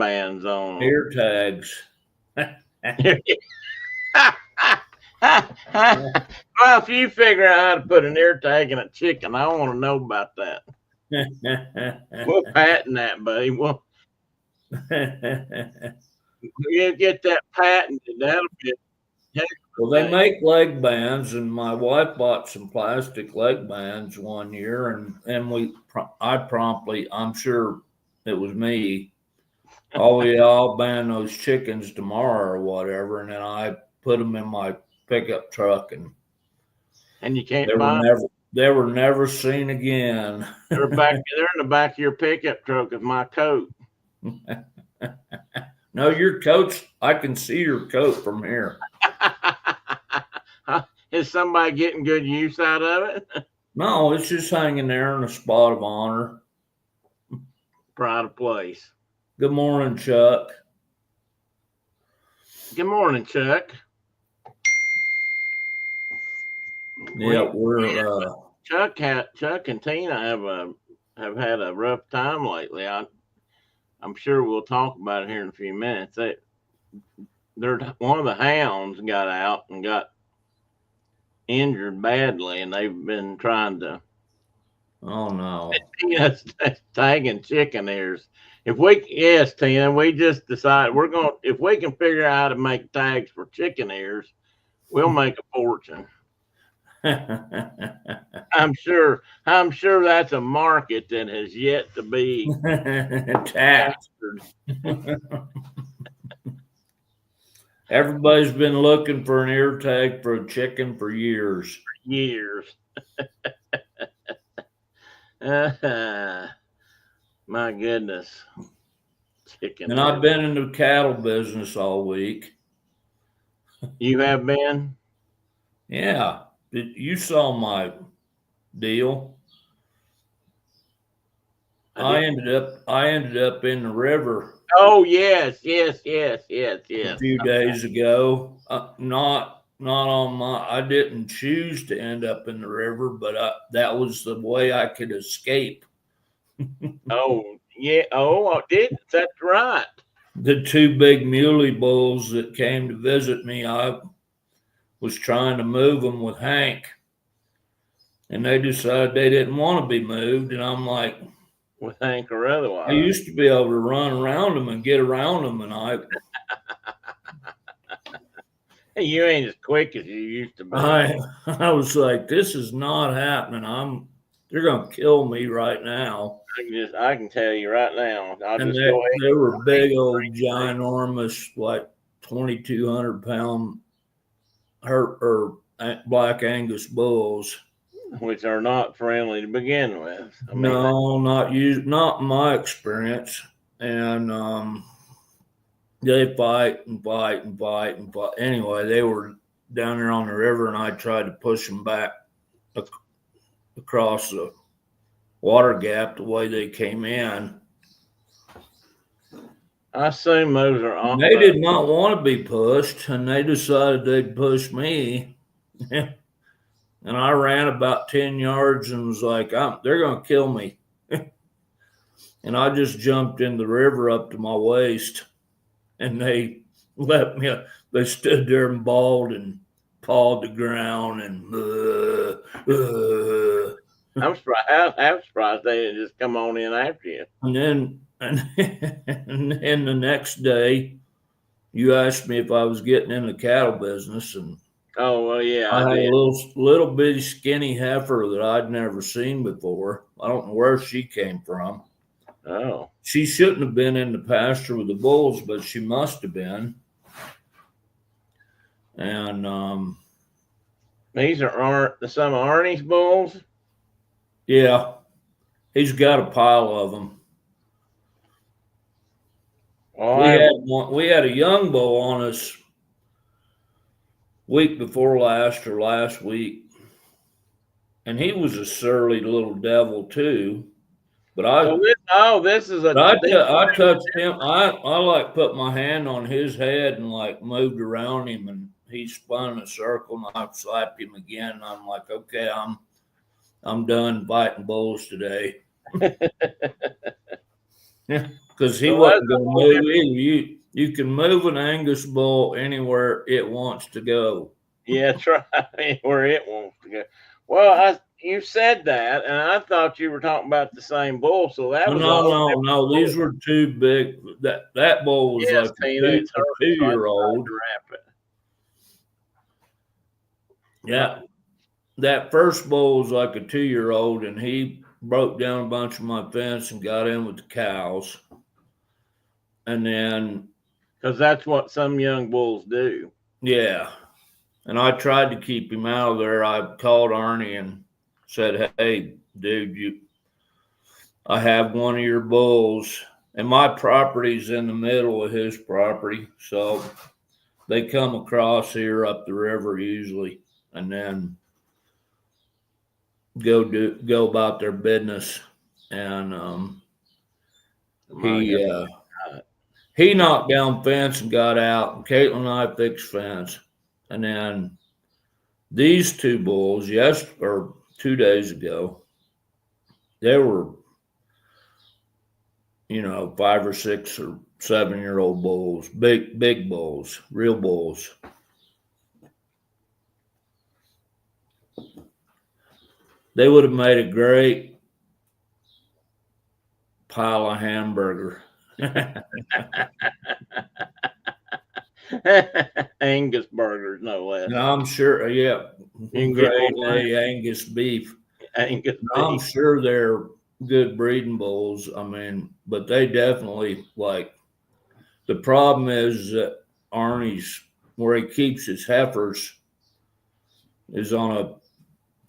bands on them. Ear tags. Well, if you figure out how to put an ear tag in a chicken, I want to know about that. We'll patent that, buddy. We'll get that patented. That'll be. Well, they make leg bands, and my wife bought some plastic leg bands one year, and I'm sure it was me. Oh yeah, I'll band those chickens tomorrow or whatever, and then I put them in my pickup truck, and you can't they were never seen again. They're in the back of your pickup truck with my coat. No, your coat's. I can see your coat from here. Is somebody getting good use out of it? No, it's just hanging there in a spot of honor. Pride of place. Good morning, Chuck. Good morning, Chuck. Yeah, Chuck and Tina have had a rough time lately. I'm sure we'll talk about it here in a few minutes. One of the hounds got out and got injured badly, and they've been trying to. Oh no! Tagging chicken ears. Tina, we just decided if we can figure out how to make tags for chicken ears, we'll make a fortune. I'm sure that's a market that has yet to be tapped. Everybody's been looking for an ear tag for a chicken for years. My goodness. Chicken. And I've been in the cattle business all week. You have been? Yeah. You saw my deal. I ended up in the river. Oh yes. A few days ago. Not on my. I didn't choose to end up in the river, but that was the way I could escape. Oh yeah. Oh, that's right. The two big muley bulls that came to visit me, I was trying to move them with Hank, and they decided they didn't want to be moved, and I'm like, with Hank or otherwise. I used to be able to run around them and get around them, and you ain't as quick as you used to be. I was like, this is not happening. They're gonna kill me right now. I can tell you right now. They were big old ginormous, like 2,200 pound Black Angus bulls, which are not friendly to begin with. No, not in my experience. And they fight. Anyway, they were down there on the river, and I tried to push them back across the water gap the way they came in. I assume those are on. They did not want to be pushed, and they decided they'd push me. And I ran about 10 yards and was like, they're going to kill me. And I just jumped in the river up to my waist, and they let me. They stood there and bawled and pawed the ground and. I'm surprised they didn't just come on in after you. And then the next day, you asked me if I was getting in the cattle business, and oh well, yeah, I had a little bitty skinny heifer that I'd never seen before. I don't know where she came from. Oh, she shouldn't have been in the pasture with the bulls, but she must have been. And these are some of Arnie's bulls. Yeah, he's got a pile of them. We had a young bull on us week before last or last week, and he was a surly little devil too. But I touched him. I like put my hand on his head and like moved around him, and he spun in a circle, and I slapped him again. And I'm like, okay, I'm done fighting bulls today. because he So wasn't that's going to move either. You can move an Angus bull anywhere it wants to go. yeah, try where it wants to go. Well, you said that, and I thought you were talking about the same bull. So that was a whole different No. These were too big. That bull was yes, like Tina, it's a hurt, so I tried 2-year-old. to wrap it. Yeah, that first bull was like a 2-year-old, and he broke down a bunch of my fence and got in with the cows. And then, because that's what some young bulls do. yeah, and I tried to keep him out of there. I called Arnie and said, "Hey, dude, I have one of your bulls, and my property's in the middle of his property, so they come across here up the river usually, and then go about their business." And he knocked down fence and got out, and Caitlin and I fixed fence. And then these two bulls, 2 days ago, they were, 5 or 6 or 7-year-old bulls, big bulls, real bulls. They would have made a great pile of hamburger. Angus burgers, no less. No, I'm sure, yeah. Grade A Angus beef. Angus beef. I'm sure they're good breeding bulls. I mean, but they definitely the problem is that Arnie's, where he keeps his heifers, is on a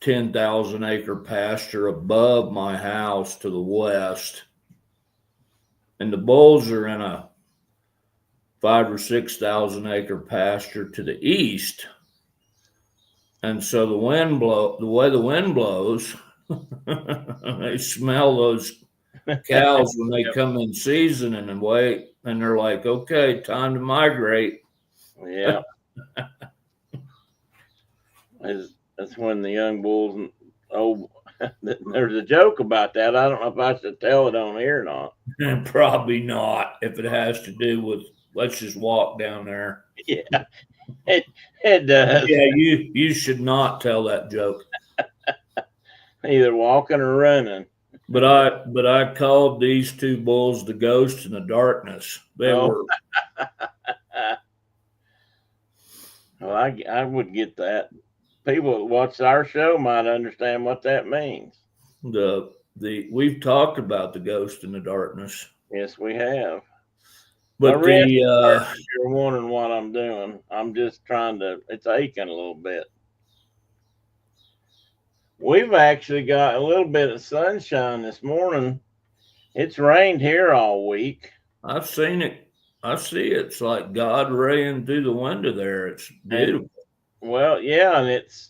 10,000 acre pasture above my house to the west. And the bulls are in a 5,000 or 6,000 acre pasture to the east. And so the way the wind blows, they smell those cows when they come in season and wait, and they're like, okay, time to migrate. Yeah. That's when the young bulls there's a joke about that. I don't know if I should tell it on here or not. Probably not, if it has to do with let's just walk down there. Yeah, it does. Yeah, you should not tell that joke. Either walking or running. But I called these two bulls the ghost in the darkness. They were. Well, I would get that. People that watch our show might understand what that means. We've talked about the ghost in the darkness. Yes, we have. But you're wondering what I'm doing. I'm just it's aching a little bit. We've actually got a little bit of sunshine this morning. It's rained here all week. I've seen it. I see it. It's like God raying through the window there. It's beautiful. Well, yeah, and it's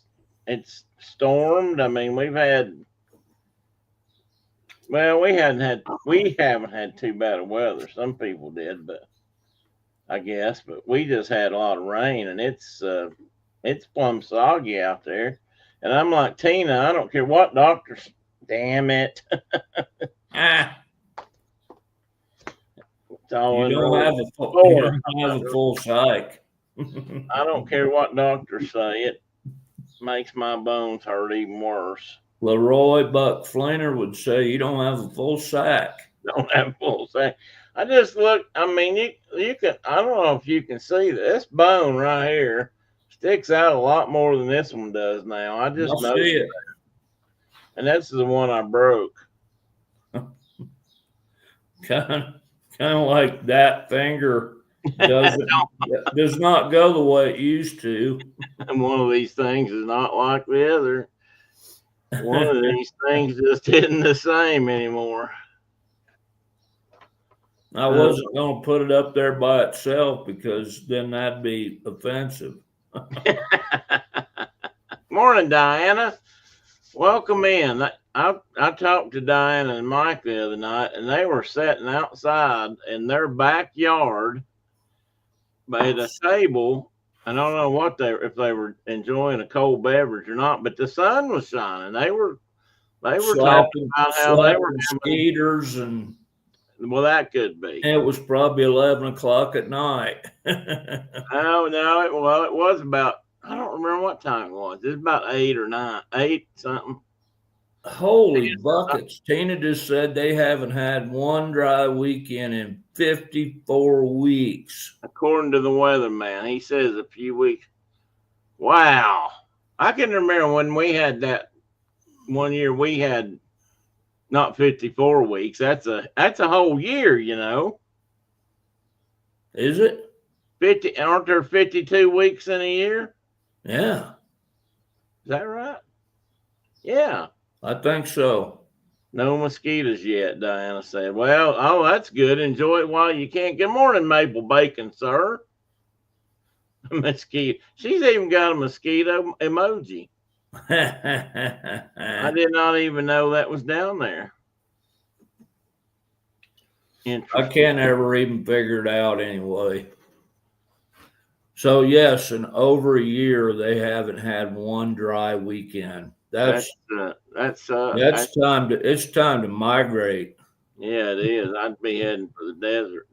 stormed. I mean, we haven't had too bad of weather. Some people did, but we just had a lot of rain, and it's plumb soggy out there. And I'm like, Tina, I don't care what doctors. Damn it. You don't have a full psych. I don't care what doctors say. It makes my bones hurt even worse. Leroy Buck Flainer would say you don't have a full sack. Don't have a full sack. I just look. I mean, you can. I don't know if you can see this bone right here sticks out a lot more than this one does now. I just noticed it. And that's the one I broke. Kind of like that finger does not go the way it used to. And one of these things is not like the other. One of these things just isn't the same anymore. I wasn't going to put it up there by itself because then that'd be offensive. Morning, Diana. Welcome in. I talked to Diana and Mike the other night, and they were sitting outside in their backyard by the table. I don't know if they were enjoying a cold beverage or not, but the sun was shining. They were talking about how they were skaters and Well, that could be. It was probably 11 o'clock at night. Oh no, it was about, I don't remember what time it was. It was about 8 or 9, 8 something. Holy buckets. Tina just said they haven't had one dry weekend in 54 weeks. According to the weatherman, he says a few weeks. Wow. I can remember when we had that one year, we had not 54 weeks. That's a whole year, you know. Is it? 50, aren't there 52 weeks in a year? Yeah. Is that right? Yeah. I think so. No mosquitoes yet, Diana said. Well, oh, that's good. Enjoy it while you can. Good morning, Maple Bacon, sir. Mosquito. She's even got a mosquito emoji. I did not even know that was down there. I can't ever even figure it out anyway. So yes, in over a year they haven't had one dry weekend. That's time to it's time to migrate. Yeah, it is. I'd be heading for the desert.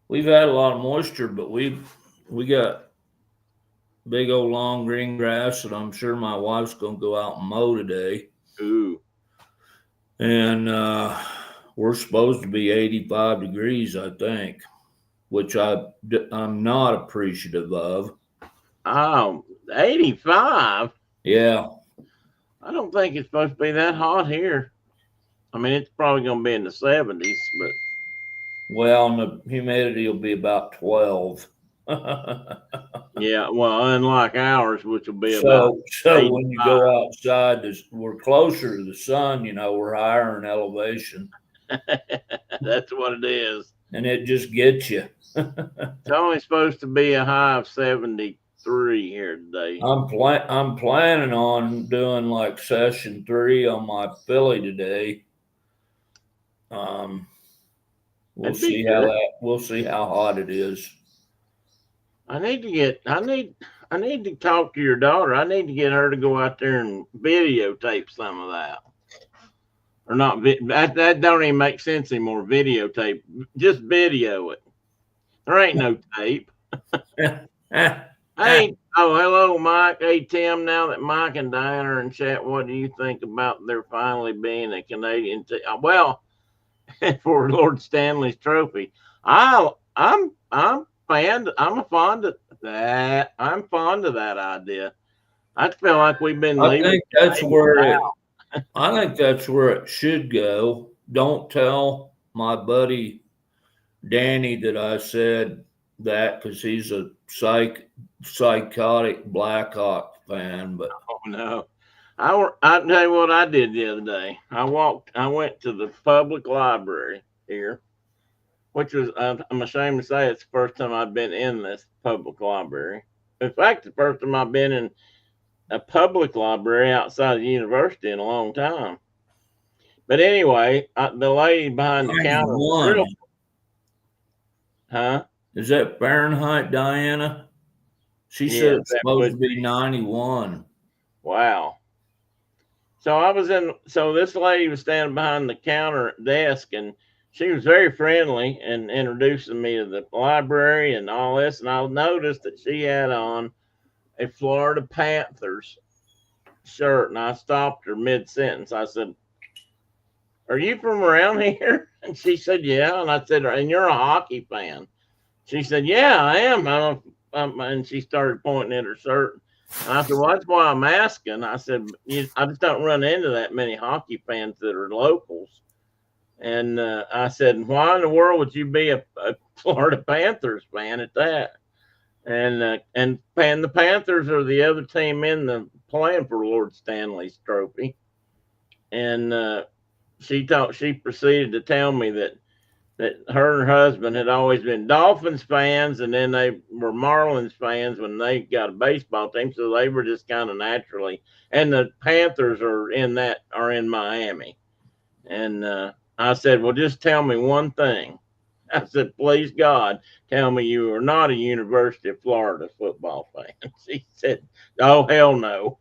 We've had a lot of moisture, but we got big old long green grass, and I'm sure my wife's gonna go out and mow today. Ooh. And we're supposed to be 85 degrees, I think, which I'm not appreciative of. Oh, 85? Yeah. I don't think it's supposed to be that hot here. I mean, it's probably going to be in the 70s, but. Well, and the humidity will be about 12. Yeah, well, unlike ours, which will be about. So when you go outside, we're closer to the sun, you know, we're higher in elevation. That's what it is. And it just gets you. It's only supposed to be a high of 73 here today. I'm planning on doing like session 3 on my filly today. We'll see how hot it is. I need to talk to your daughter. I need to get her to go out there and videotape some of that. Or not, that don't even make sense anymore. Videotape, just video it. There ain't no tape. Hey, hello, Mike. Hey, Tim. Now that Mike and Diana are in chat, what do you think about there finally being a Canadian team? Well, for Lord Stanley's Trophy, I'm fond of that. I'm fond of that idea. I feel like we've been leaving. I think that's where it should go. Don't tell my buddy Danny that I said that, because he's a psychotic Blackhawk fan. But oh no, I tell you what I did the other day. I went to the public library here, which was, I'm ashamed to say, it's the first time I've been in this public library. In fact, the first time I've been in a public library outside of the university in a long time. But anyway, the lady behind the counter. Huh? Is that Fahrenheit, Diana? She said it's supposed to be 91. Wow. So this lady was standing behind the counter desk, and she was very friendly and introducing me to the library and all this. And I noticed that she had on a Florida Panthers shirt, and I stopped her mid-sentence. I said, "Are you from around here?" And she said, "Yeah." And I said, "And you're a hockey fan?" She said, "Yeah, I am." And she started pointing at her shirt. And I said, "Well, that's why I'm asking." I said, "I just don't run into that many hockey fans that are locals." And I said, "Why in the world would you be a Florida Panthers fan at that?" And the Panthers are the other team in the playing for Lord Stanley's Trophy. And she proceeded to tell me that her and her husband had always been Dolphins fans, and then they were Marlins fans when they got a baseball team, so they were just kind of naturally. And the Panthers are in Miami. And I said, "Well, just tell me one thing." I said, "Please God, tell me you are not a University of Florida football fan." She said, "Oh, hell no."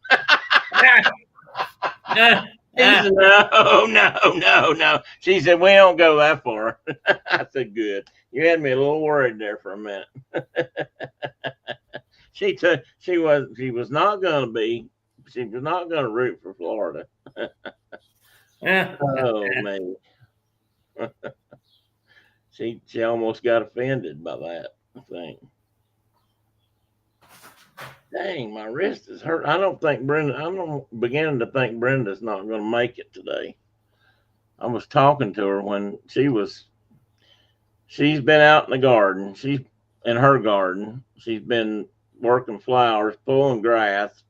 He said, no. She said, we don't go that far. I said, good. You had me a little worried there for a minute. She was not going to be. She was not going to root for Florida. Oh man, she almost got offended by that. I think. Dang, my wrist is hurt. I don't think Brenda. I'm beginning to think Brenda's not going to make it today. I was talking to her when she's been out in the garden. She's in her garden. She's been working flowers, pulling grass,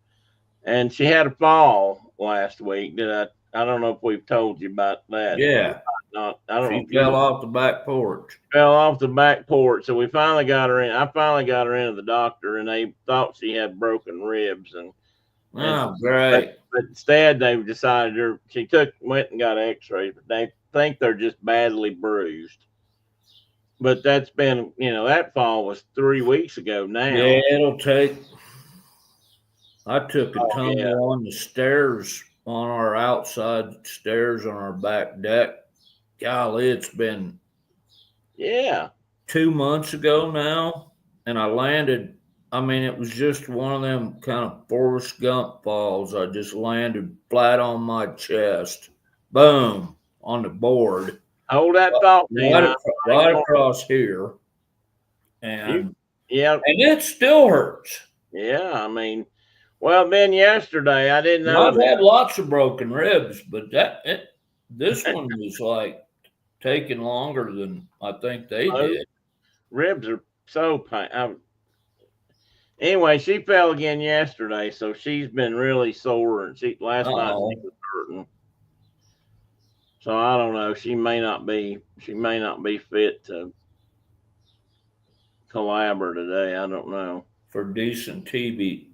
and she had a fall last week. I don't know if we've told you about that. Yeah. Not. I don't know. She fell off the back porch. Fell off the back porch. So we finally got her in. I finally got her into the doctor, and they thought she had broken ribs. Oh, great. But instead, they decided she went and got X-rays, but they think they're just badly bruised. But that's been, that fall was 3 weeks ago now. Yeah, it'll take. I took a tumble on the stairs, on our outside stairs on our back deck. Golly, it's been 2 months ago now, and I landed. I mean, it was just one of them kind of Forrest Gump falls. I just landed flat on my chest, boom, on the board. Hold that thought, right across here, and it still hurts. Yeah, I mean, well, then yesterday I didn't know. I've had lots of broken ribs, but this one was like taking longer than I think they did. Ribs are so painful. Anyway, she fell again yesterday, so she's been really sore, and last night she was hurting. So I don't know. She may not be fit to collabor today. I don't know. For decent TV.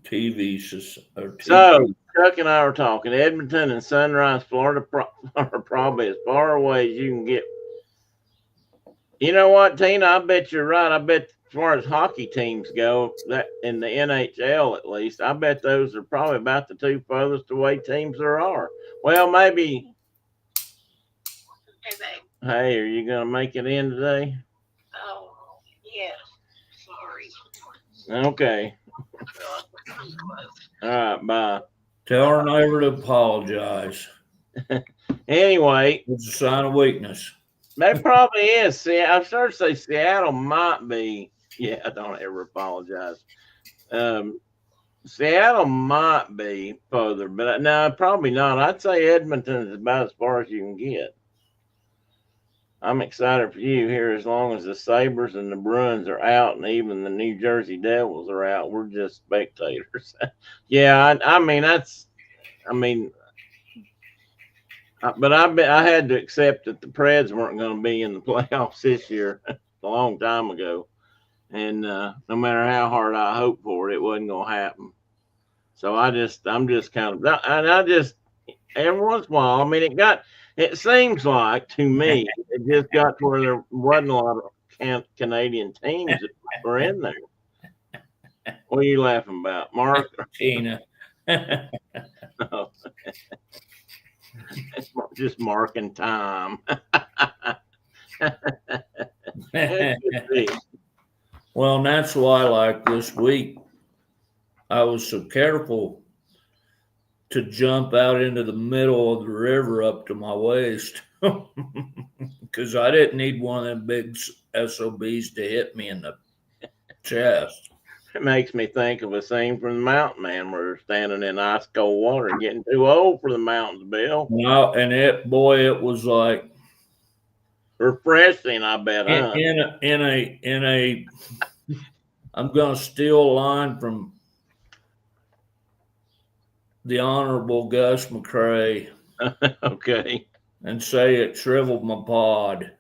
So Chuck and I were talking. Edmonton and Sunrise, Florida, are probably as far away as you can get. You know what, Tina? I bet you're right. I bet as far as hockey teams go, that in the NHL at least, I bet those are probably about the two furthest away teams there are. Well, maybe. Hey, are you going to make it in today? Oh, yes. Sorry. Okay. All right, bye. Tell her never to apologize. Anyway. It's a sign of weakness. That probably is. See, I'm starting to say Seattle might be. Yeah, don't ever apologize. Seattle might be further, but no, probably not. I'd say Edmonton is about as far as you can get. I'm excited for you here as long as the Sabres and the Bruins are out and even the New Jersey Devils are out. We're just spectators. Yeah, I had to accept that the Preds weren't going to be in the playoffs this year a long time ago. And no matter how hard I hoped for it, it wasn't going to happen. So I'm just kind of, and I just, every once in a while, I mean, it seems like to me, it just got to where there wasn't a lot of Canadian teams that were in there. What are you laughing about, Mark? Tina. No. It's just marking time. Well, and that's why, like this week, I was so careful to jump out into the middle of the river up to my waist because I didn't need one of them big SOBs to hit me in the chest. It makes me think of a scene from The Mountain Man where they're standing in ice cold water and getting too old for the mountains, Bill. No, and it was like refreshing, I bet. In a I'm gonna steal a line from the Honorable Gus McCrae. Okay. And say it shriveled my pod.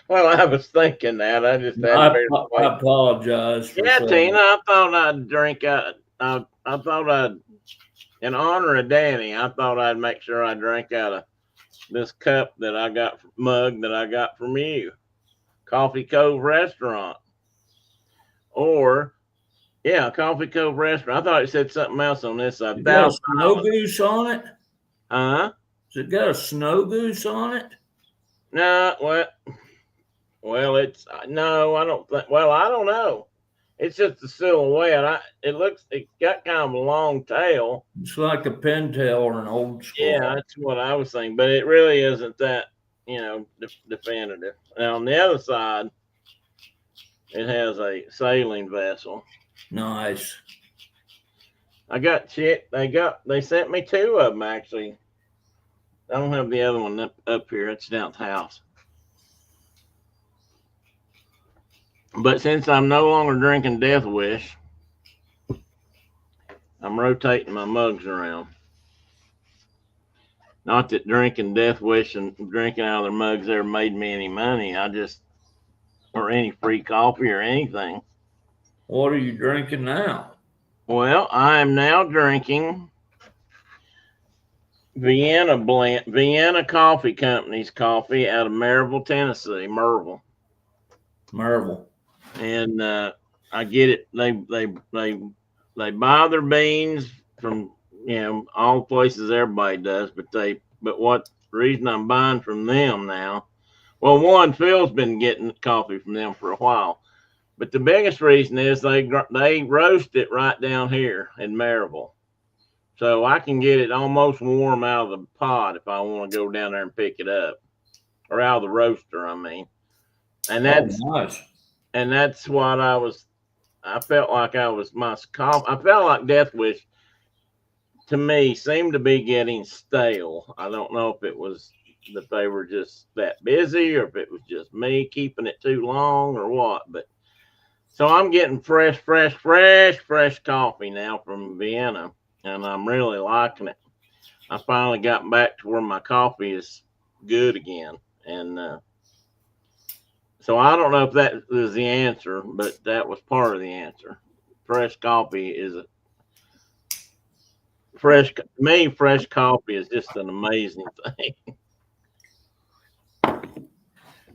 Well, I was thinking that. I just had I apologize. Yeah, Tina, I thought I'd drink out. I thought I'd, in honor of Danny, I thought I'd make sure I drank out of this cup mug that I got from you, Coffee Cove Restaurant. Or Yeah, Coffee Cove Restaurant. I thought it said something else on this side. It got a Thousand snow dollars. goose on it? Huh? Has it got a snow goose on it? No, well, it's no, I don't think. Well, I don't know. It's just a silhouette. It got kind of a long tail. It's like a pintail or an old Yeah, squaw. that's what I was thinking, but it really isn't that, definitive. Now on the other side, it has a sailing vessel. Nice. They sent me two of them actually. I don't have the other one up here. It's down at the house. But since I'm no longer drinking Death Wish, I'm rotating my mugs around. Not that drinking Death Wish and drinking out of their mugs ever made me any money. Or any free coffee or anything. What are you drinking now? Well, I am now drinking Vienna Coffee Company's coffee out of Maryville, Tennessee. Maryville. And I get it. They buy their beans from all the places everybody does, but what reason I'm buying from them now? Well, one, Phil's been getting coffee from them for a while, but the biggest reason is they roast it right down here in Maryville, so I can get it almost warm out of the pot if I want to go down there and pick it up, or out of the roaster, I mean. And that's nice. And that's what I felt like I felt like Death Wish to me seemed to be getting stale. I don't know if it was that they were just that busy or if it was just me keeping it too long or what. But so I'm getting fresh coffee now from Vienna, and I'm really liking it. I finally got back to where my coffee is good again. And so I don't know if that is the answer, but that was part of the answer. Fresh coffee is fresh coffee is just an amazing thing.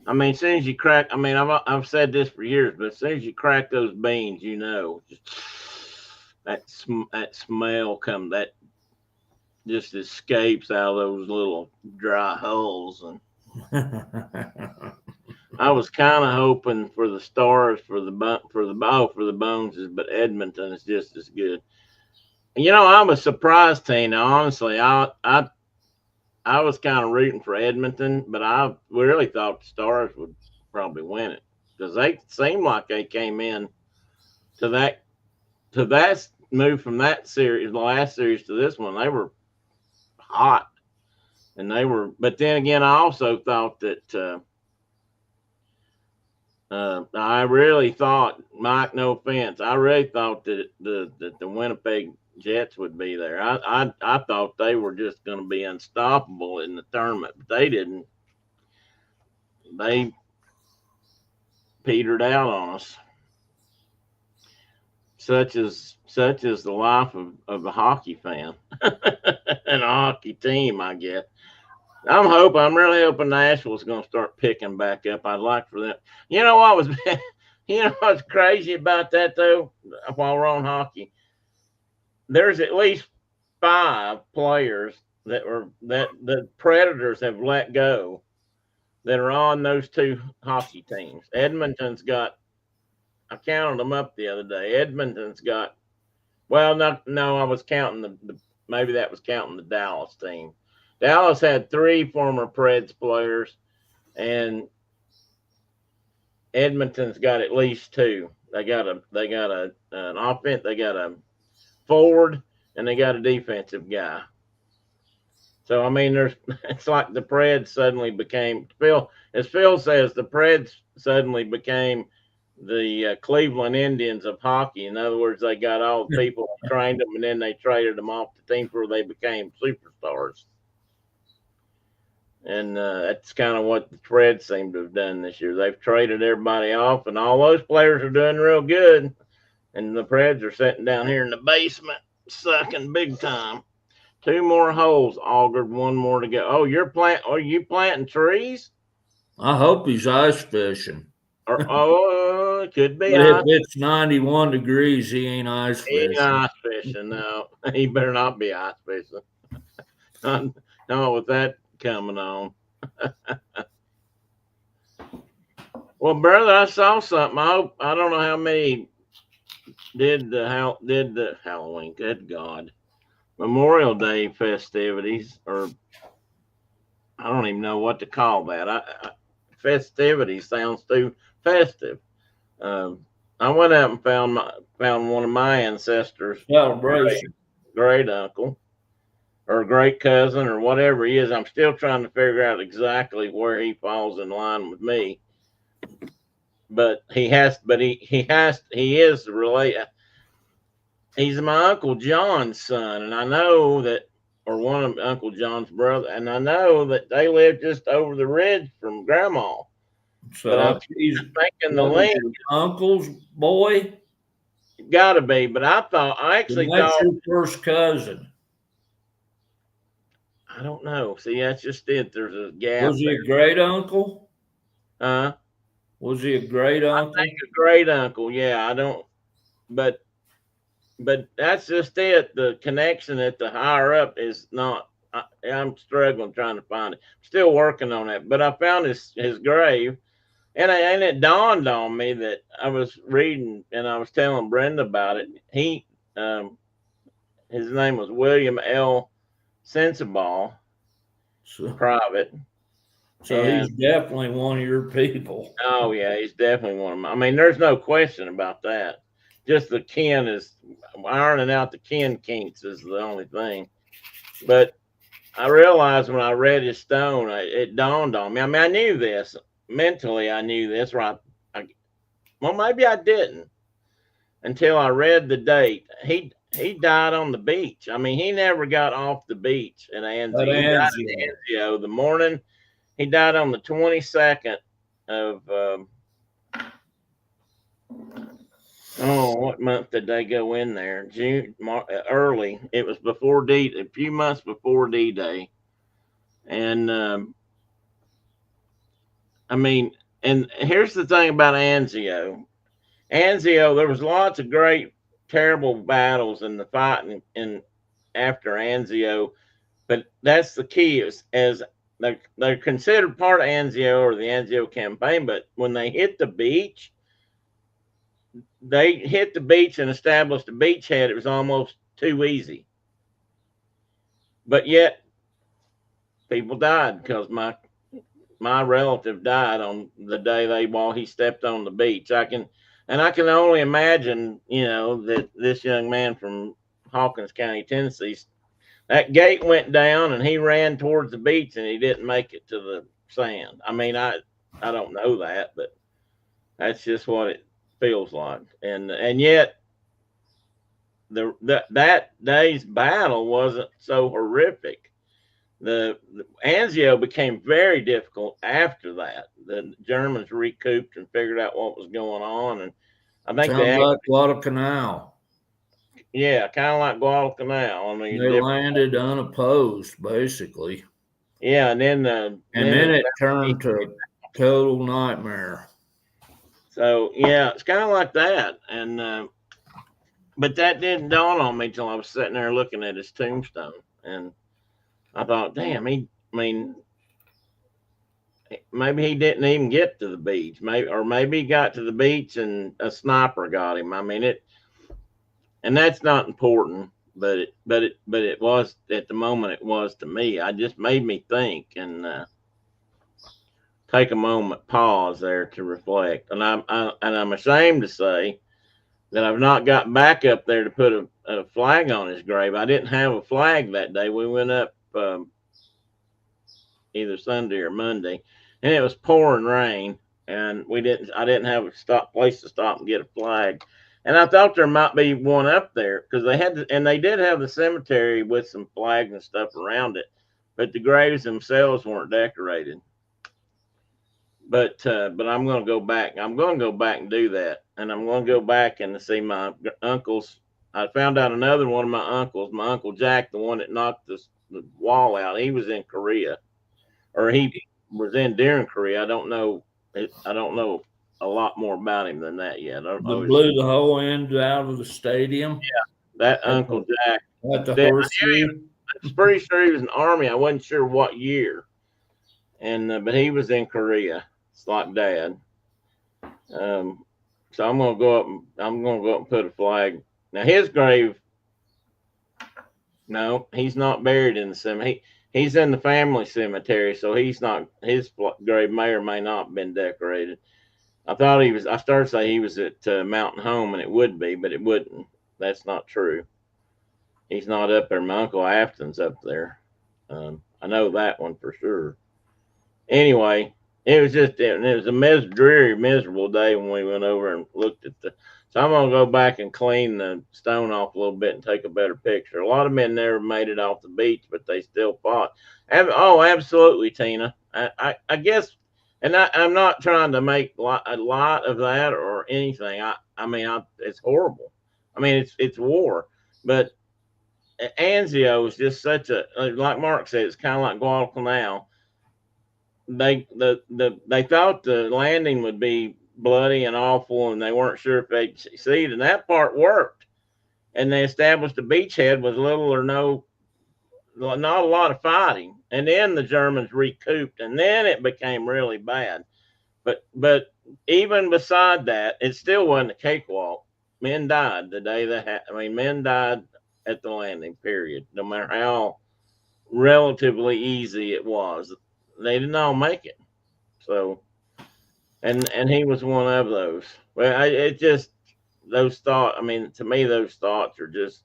I mean, as soon as you crack, I mean, I've said this for years, but as soon as you crack those beans, just that smell that just escapes out of those little dry holes. And I was kind of hoping for the Stars for the Boneses, but Edmonton is just as good. And, I'm a surprised team. Now, honestly, I was kind of rooting for Edmonton, but I really thought the Stars would probably win it because they seemed like they came in to that move from that series, the last series to this one. They were hot, but then again, I also thought that I really thought, Mike, no offense, I really thought that the Winnipeg Jets would be there. I thought they were just going to be unstoppable in the tournament, but they didn't. They petered out on us. Such is the life of a hockey fan and a hockey team, I guess. I'm really hoping Nashville's going to start picking back up. I'd like for them. You know what's crazy about that though? While we're on hockey, there's at least 5 players that the Predators have let go that are on those 2 hockey teams. Edmonton's got, I counted them up the other day. Edmonton's got, well, no, I was counting maybe that was counting the Dallas team. Dallas had 3 former Preds players, and Edmonton's got at least 2. They got an offense, they got a forward, and they got a defensive guy. So I mean, it's like the Preds suddenly became as Phil says, the Preds suddenly became the Cleveland Indians of hockey. In other words, they got all the people who trained them, and then they traded them off the team where they became superstars. And that's kind of what the Preds seem to have done this year. They've traded everybody off, and all those players are doing real good. And the Preds are sitting down here in the basement, sucking big time. 2 more holes augured, 1 more to go. Oh, are you planting trees? I hope he's ice fishing. it could be But if ice. it's 91 degrees, he ain't ice He ain't fishing. ice fishing. No, he better not be ice fishing. Not with that coming on. Well, brother, I saw something. I don't know how many did the Halloween. Good God, Memorial Day festivities, or I don't even know what to call that. Festivities sounds too festive. Um, I went out and found one of my ancestors' Celebration. great uncle or great cousin or whatever he is. I'm still trying to figure out exactly where he falls in line with me. But he is related. He's my Uncle John's son, and I know that, or one of Uncle John's brother, and I know that they live just over the ridge from Grandma. But I'm So he's thinking the what is link your uncle's boy? got to be. But I Then actually that's thought, your first cousin. I don't know. See, that's just it. There's a gap Was he there. a great uncle? Huh? Was he a great I uncle? think a great uncle. Yeah, I don't. But that's just it. The connection at the higher up is not. I'm struggling trying to find it. Still working on it. But I found his grave, and it dawned on me that I was reading and I was telling Brenda about it. Um, his name was William L. Sensabaugh, So, private. so And he's definitely one of your people. oh yeah, he's definitely one of them. I mean, there's no question about that. Just the kin is ironing out the kin kinks is the only thing. But I realized when I read his stone, it dawned on me. I mean, I knew this mentally. I knew this, right? Well, maybe I didn't until I read the date. He died on the beach. I mean, he never got off the beach in That Anzio. He died Anzio. in Anzio the morning. He died on the 22nd of what month did they go in there? June, early. It was before a few months before D-Day. And I mean, and here's the thing about Anzio. Anzio, there was lots of great, terrible battles in the fighting in after Anzio, but that's the key is as they're considered part of Anzio or the Anzio campaign, but when they hit the beach, and established a beachhead. It was almost too easy. But yet people died because my relative died on the day while he stepped on the beach. I can only imagine, that this young man from Hawkins County, Tennessee, that gate went down and he ran towards the beach and he didn't make it to the sand. I mean, I don't know that, but that's just what it feels like. And yet that day's battle wasn't so horrific. The Anzio became very difficult after that. The Germans recouped and figured out what was going on, and I think Sounds like Guadalcanal. yeah, kind of like Guadalcanal. I mean, They landed unopposed, basically. Yeah, and then it turned to total nightmare. So yeah, it's kind of like that, and but that didn't dawn on me till I was sitting there looking at his tombstone, and I thought, damn, maybe he didn't even get to the beach, maybe he got to the beach and a sniper got him. I mean and that's not important, but it was at the moment. It was to me. I just made me think and take a moment, pause there to reflect. And I'm ashamed to say that I've not got back up there to put a flag on his grave. I didn't have a flag that day. We went up either Sunday or Monday, and it was pouring rain, and I didn't have a place to stop and get a flag. And I thought there might be one up there because they did have the cemetery with some flags and stuff around it, but the graves themselves weren't decorated. But I'm going to go back. I'm going to go back and do that, and I'm going to go back and see my uncles. I found out another one of my uncles, my Uncle Jack, the one that knocked the wall out. He was in Korea, or he was in during Korea. I don't know a lot more about him than that yet. They blew the whole end out of the stadium. That Uncle Jack. At the horseshoe. I'm pretty sure he was in the Army. I wasn't sure what year, and but he was in Korea. It's like Dad. So I'm gonna go up and put a flag. Now his grave. No, he's not buried in the cemetery. He's in the family cemetery, so he's not. His grave may or may not have been decorated. I thought he was. I started to say he was at Mountain Home, and it would be, but it wouldn't. That's not true. He's not up there. My Uncle Afton's up there. I know that one for sure. Anyway, it was a dreary, miserable day when we went over and looked at the. So I'm gonna go back and clean the stone off a little bit and take a better picture. A lot of men never made it off the beach, but they still fought. Oh, absolutely, Tina. I guess, and I'm not trying to make a lot of that or anything. I mean, it's horrible. I mean, it's war, but Anzio is just such a, like Mark said, it's kind of like Guadalcanal. They thought the landing would be bloody and awful, and they weren't sure if they'd succeed, and that part worked. And they established a beachhead with little or not a lot of fighting, and then the Germans recouped, and then it became really bad. But even beside that, it still wasn't a cakewalk. Men died the day men died at the landing, period. No matter how relatively easy it was, they didn't all make it. So, and he was one of those. Well, it just those thoughts. I mean, to me, those thoughts are just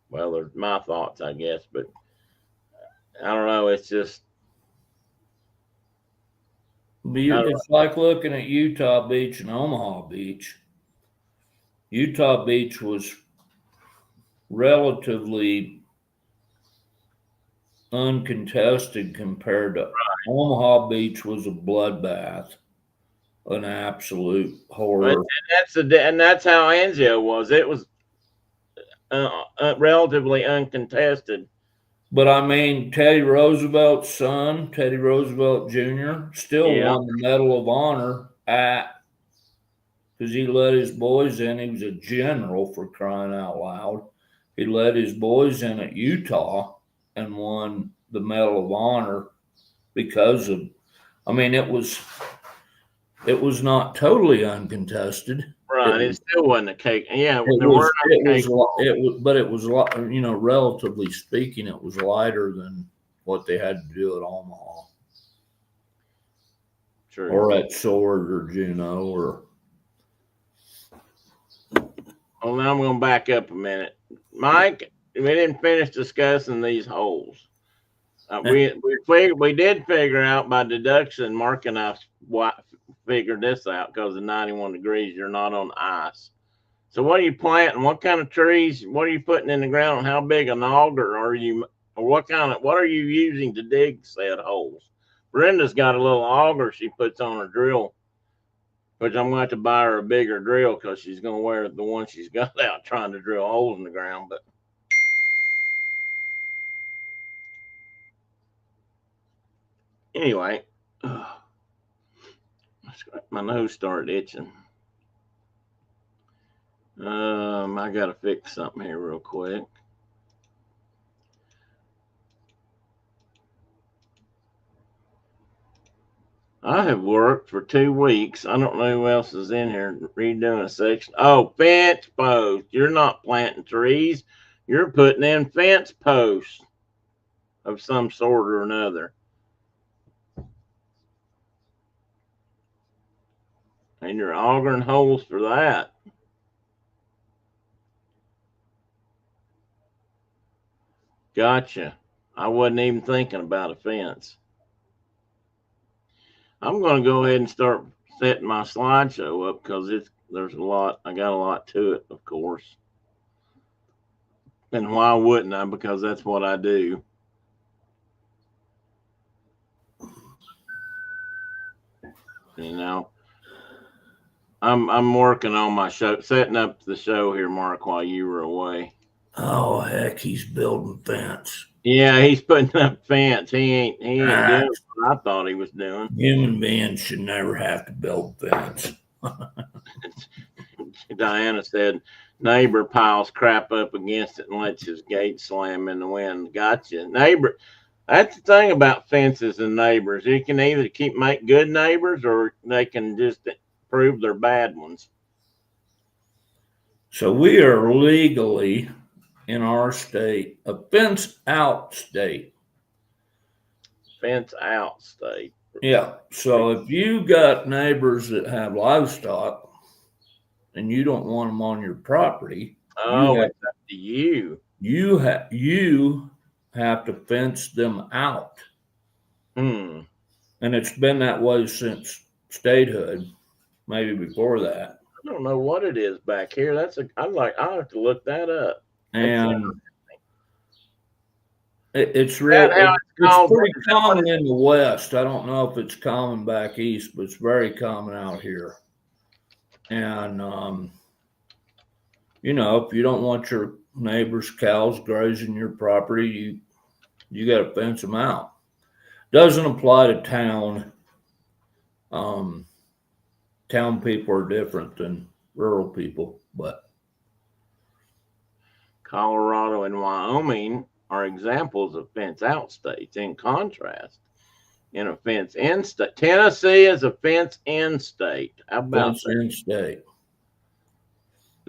well, they're my thoughts, I guess. But I don't know. It's just. It's like looking at Utah Beach and Omaha Beach. Utah Beach was relatively uncontested compared to Omaha Beach was a bloodbath, an absolute horror. And that's how Anzio was. It was relatively uncontested. But I mean, Teddy Roosevelt's son, Teddy Roosevelt Jr., still won the Medal of Honor because he let his boys in. He was a general, for crying out loud. He let his boys in at Utah and won the Medal of Honor because of, I mean, it was not totally uncontested. Right, it still wasn't a cake. Yeah, but it was a lot, relatively speaking, it was lighter than what they had to do at Omaha. True. Or at Sword or Juneau or. Well, now I'm going to back up a minute. Mike, we didn't finish discussing these holes. We did figure out by deduction, Mark and I figured this out because of 91 degrees, you're not on ice. So what are you planting? What kind of trees? What are you putting in the ground? How big an auger are you, or what are you using to dig said holes? Brenda's got a little auger she puts on her drill, which I'm going to have to buy her a bigger drill because she's going to wear the one she's got out trying to drill holes in the ground. But anyway, my nose started itching. I got to fix something here real quick. I have worked for 2 weeks. I don't know who else is in here redoing a section. Oh, fence posts. You're not planting trees. You're putting in fence posts of some sort or another. And you're augering holes for that. Gotcha. I wasn't even thinking about a fence. I'm going to go ahead and start setting my slideshow up because there's a lot. I got a lot to it, of course. And why wouldn't I? Because that's what I do. You know, I'm working on my show, setting up the show here, Mark, while you were away. Oh heck, he's building fence. Yeah, he's putting up fence. He ain't doing I thought he was doing. Human beings should never have to build fence. Diana said, neighbor piles crap up against it and lets his gate slam in the wind. Gotcha. Neighbor, that's the thing about fences and neighbors. You can either make good neighbors or they can just prove they're bad ones. So we are legally in our state a fence out state. Fence out state. Yeah. So if you got neighbors that have livestock and you don't want them on your property, it's up to you. You have to fence them out. And it's been that way since statehood, maybe before that. I don't know what it is back here. I'll have to look that up. And it's pretty common in the West. I don't know if it's common back east, but it's very common out here. And if you don't want your neighbor's cows grazing your property, you got to fence them out. Doesn't apply to town. Town people are different than rural people, but Colorado and Wyoming are examples of fence out states. In contrast, in a fence in state, Tennessee is a fence in state. How about fence in state?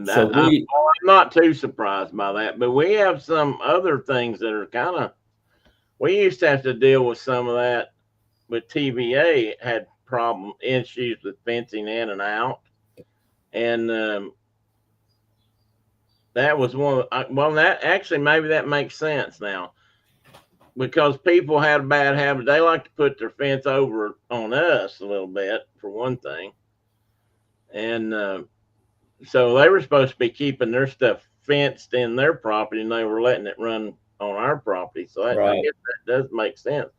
So I'm not too surprised by that, but we have some other things that are kind of. We used to have to deal with some of that with TVA. It had issues with fencing in and out, and that was one. That actually maybe that makes sense now, because people had a bad habit. They like to put their fence over on us a little bit, for one thing, and so they were supposed to be keeping their stuff fenced in their property, and they were letting it run on our property. So I guess that does make sense.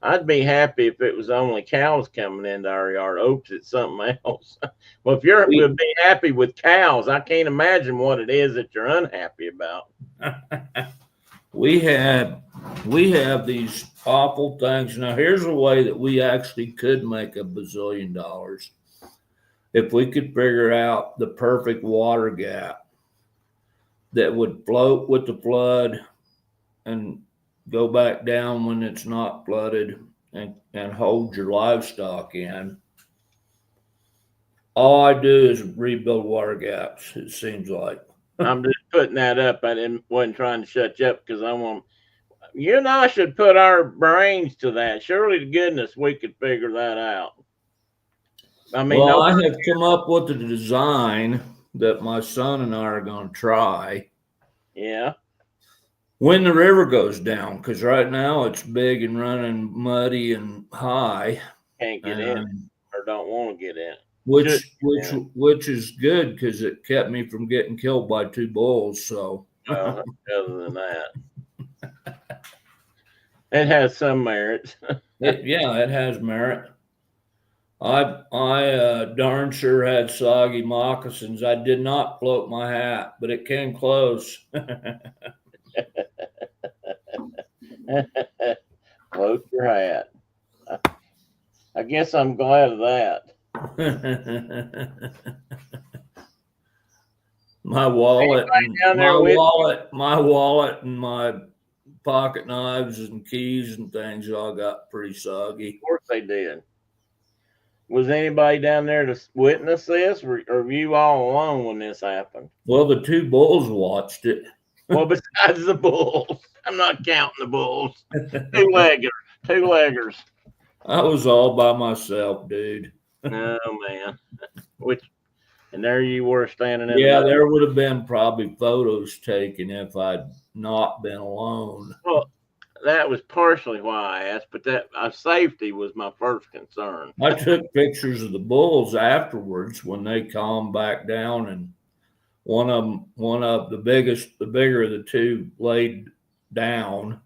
I'd be happy if it was only cows coming into our yard. Oops, it's something else. Well, if would be happy with cows, I can't imagine what it is that you're unhappy about. We have these awful things. Now, here's a way that we actually could make $1 bazillion. If we could figure out the perfect water gap that would float with the flood and go back down when it's not flooded and hold your livestock in. All I do is rebuild water gaps, it seems like. I'm just putting that up. Wasn't trying to shut you up because you and I should put our brains to that. Surely to goodness we could figure that out. I have come up with a design that my son and I are going to try. Yeah. When the river goes down, because right now it's big and running muddy and high. Can't get in or don't want to get in. Which is good because it kept me from getting killed by 2 bulls. So other than that, it has some merit. it has merit. I darn sure had soggy moccasins. I did not float my hat, but it came close. Float your hat. I guess I'm glad of that. My wallet and my pocket knives and keys and things all got pretty soggy. Of course they did. Was anybody down there to witness this, or were you all alone when this happened? Well, the 2 bulls watched it. Well, besides the bulls, I'm not counting the bulls. Two leggers. I was all by myself, dude. Oh man, and there you were standing in. Yeah, there would have been probably photos taken if I'd not been alone. Well, that was partially why I asked, but that safety was my first concern. I took pictures of the bulls afterwards when they calmed back down, and one of the bigger of the 2 laid down,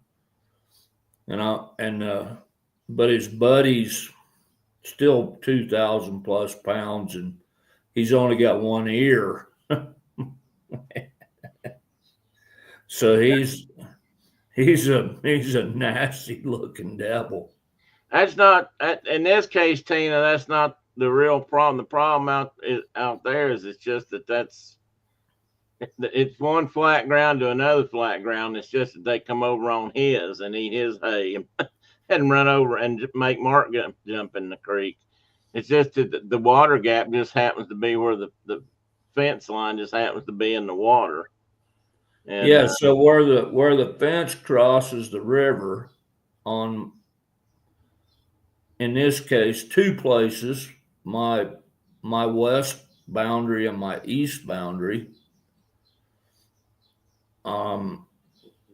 but his buddy's still 2,000 plus pounds, and he's only got 1 ear. So he's a nasty looking devil. That's not in this case, Tina. That's not the real problem. The problem out there is it's just it's one flat ground to another flat ground. It's just that they come over on his and eat his hay and run over and make Mark jump in the creek. It's just that the water gap just happens to be where the fence line just happens to be in the water. And Yeah, so where the fence crosses the river on, in this case, two places, my west boundary and my east boundary,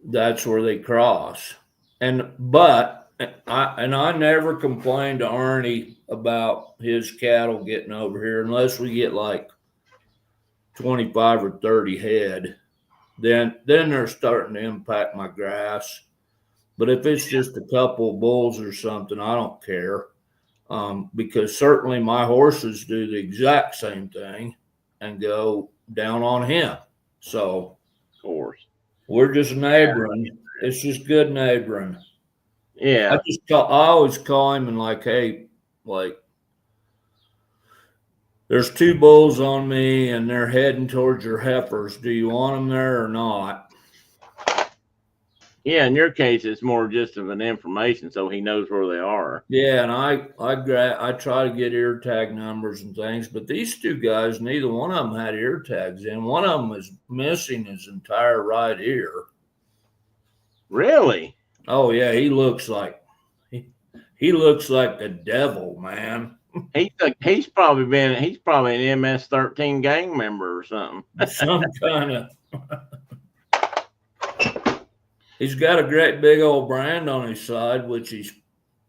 that's where they cross. But I never complained to Arnie about his cattle getting over here unless we get like 25 or 30 head. Then they're starting to impact my grass. But if it's just a couple of bulls or something, I don't care. Because certainly my horses do the exact same thing and go down on him. So, of course, we're just neighboring. It's just good neighboring. yeah. I always call him and like, hey, like, there's two bulls on me and they're heading towards your heifers. Do you want them there or not? Yeah, in your case, it's more just of an information, so he knows where they are. Yeah, and I try to get ear tag numbers and things, but these two guys, neither one of them had ear tags in. One of them is missing his entire right ear. Really? Oh yeah, he looks like the devil, man. He's probably an MS-13 gang member or something. Some kind of. He's got a great big old brand on his side, which he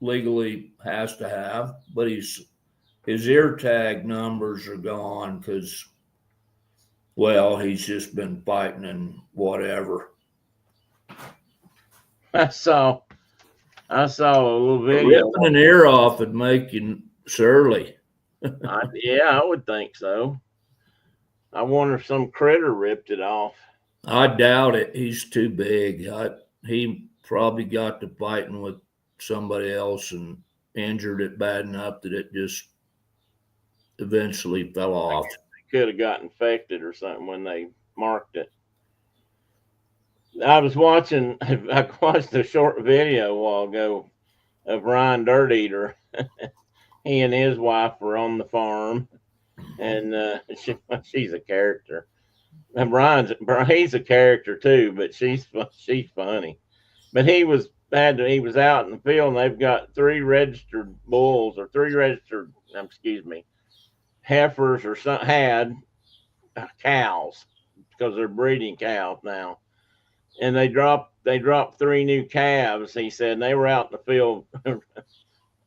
legally has to have, but his ear tag numbers are gone because, well, he's just been fighting and whatever. I saw a little video. Ripping an ear off would make you surly. Yeah, I would think so. I wonder if some critter ripped it off. I doubt it. He's too big. He probably got to fighting with somebody else and injured it bad enough that it just eventually fell off. They could have got infected or something when they marked it. I watched a short video a while ago of Ryan Dirt Eater. He and his wife were on the farm, and she's a character. And he's a character too, but she's funny. But he was out in the field, and they've got three registered bulls or heifers or something, had cows because they're breeding cows now. And they dropped three new calves. He said, and they were out in the field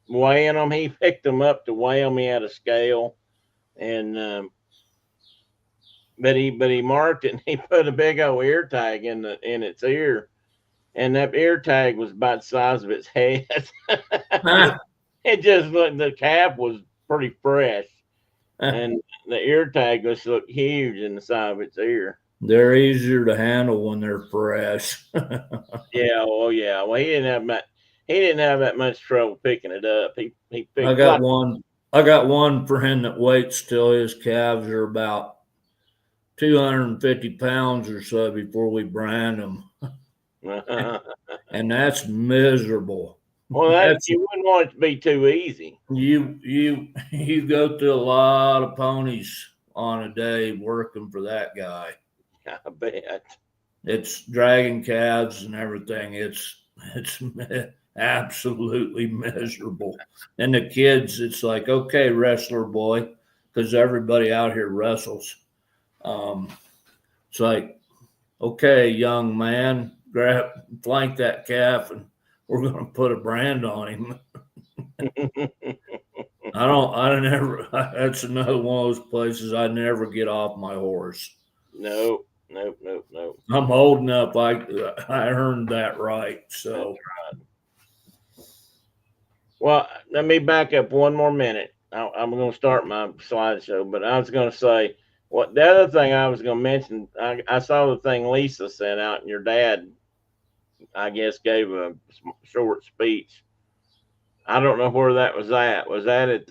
weighing them. He picked them up to weigh them. He had a scale, and but he marked it and he put a big old ear tag in its ear, and that ear tag was about the size of its head. It just looked, the calf was pretty fresh, and the ear tag just looked huge in the side of its ear. They're easier to handle when they're fresh. Yeah, well, yeah. Well, he didn't have that much trouble picking it up. He picked. I got one friend that waits till his calves are about 250 pounds or so before we brand them. And that's miserable. Well, you wouldn't want it to be too easy. You go through a lot of ponies on a day working for that guy. I bet. It's dragging calves and everything. It's absolutely miserable. And the kids, it's like, okay, wrestler boy, because everybody out here wrestles. It's like, okay, young man, flank that calf, and we're going to put a brand on him. That's another one of those places I never get off my horse. Nope. I'm old enough. I earned that right. So, right. Well, let me back up one more minute. I'm going to start my slideshow, but I was going to say, the other thing I was going to mention, I saw the thing Lisa sent out, and your dad, I guess, gave a short speech. I don't know where that was at. Was that at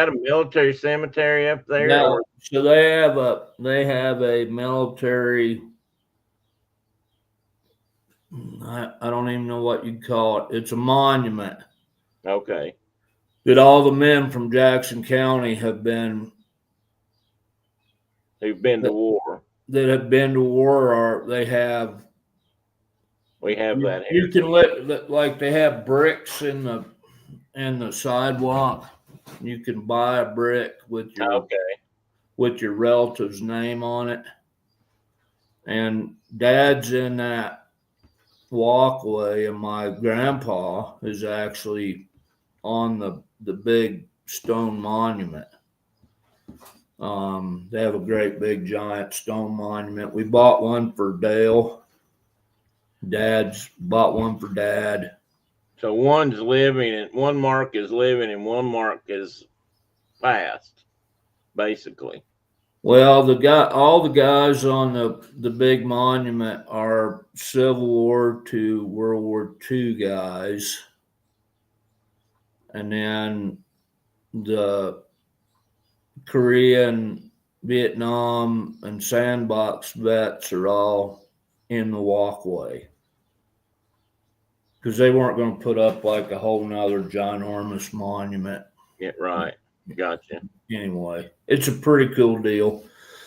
a military cemetery up there, or No, so they have a military. I don't even know what you'd call it. It's a monument okay? that all the men from Jackson County have been Who've been to war? that have been to war, or they have. We have that You here can too. like they have bricks in the sidewalk. You can buy a brick Okay, with your relative's name on it, and Dad's in that walkway, and my grandpa is actually on the big stone monument. They have a great big giant stone monument. We bought one for Dale. Dad's bought one for Dad. so one's living, and one mark is living, and one mark is past, basically. Well, all the guys on the big monument are Civil War to World War II guys, and then the Korean, Vietnam, and sandbox vets are all in the walkway because they weren't going to put up like a whole nother ginormous monument. Yeah, right. Gotcha. Anyway, it's a pretty cool deal.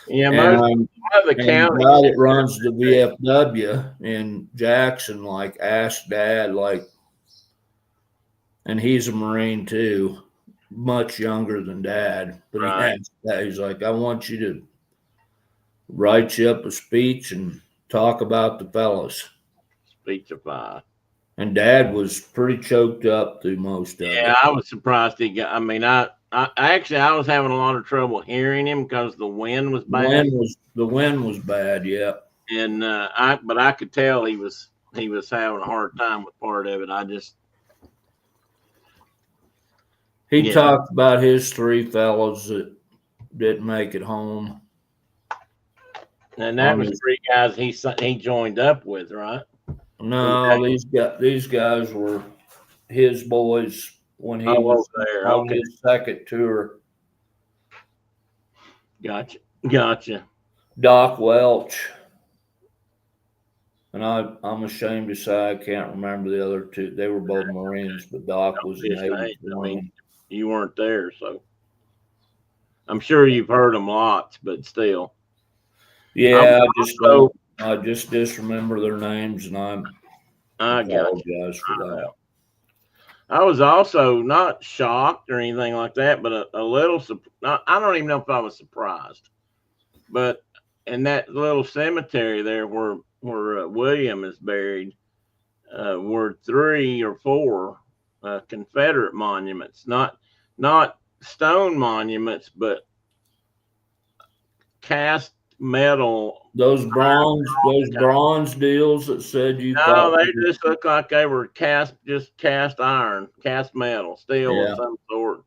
Yeah, And, most of the and the counties. guy that runs the VFW in Jackson, like, asked Dad, like, and he's a Marine too, much younger than Dad, but he Right. asked Dad, he's like, I want you to write you up a speech and talk about the fellas. Speechify. And Dad was pretty choked up through most of Yeah, it. I was surprised he got. I mean, I actually I was having a lot of trouble hearing him because the wind was bad, The wind was bad, yeah. and but I could tell he was having a hard time with part of it. He Yeah. talked about his three fellows that didn't make it home. And that was 3 guys he joined up with, right? No, these guys were his boys when he was there. on Okay, his second tour. Gotcha. Doc Welch, and I'm ashamed to say I can't remember the other two. They were both Marines, but Doc was an Navy. I mean, you weren't there, so I'm sure you've heard them lots, but still. Yeah, I just disremember their names, and I apologize for that. I was also not shocked or anything like that, but a little. I don't even know if I was surprised, but in that little cemetery there where William is buried, were 3 or 4 Confederate monuments, not stone monuments, but cast metal. Those bronze deals that said you. No, they just look like they were cast iron, cast metal, steel of some sort,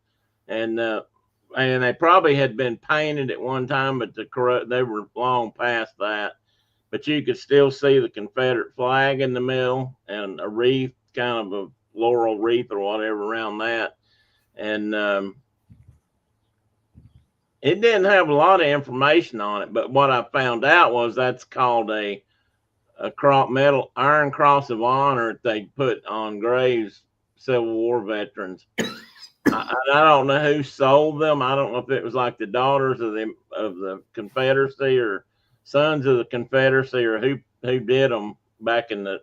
and they probably had been painted at one time, but they were long past that. But you could still see the Confederate flag in the middle and a wreath, kind of a laurel wreath or whatever around that, and it didn't have a lot of information on it. But what I found out was that's called a Iron Cross of Honor that they put on graves, Civil War veterans. I don't know who sold them. I don't know if it was like the daughters of the Confederacy or sons of the Confederacy, or who did them back in the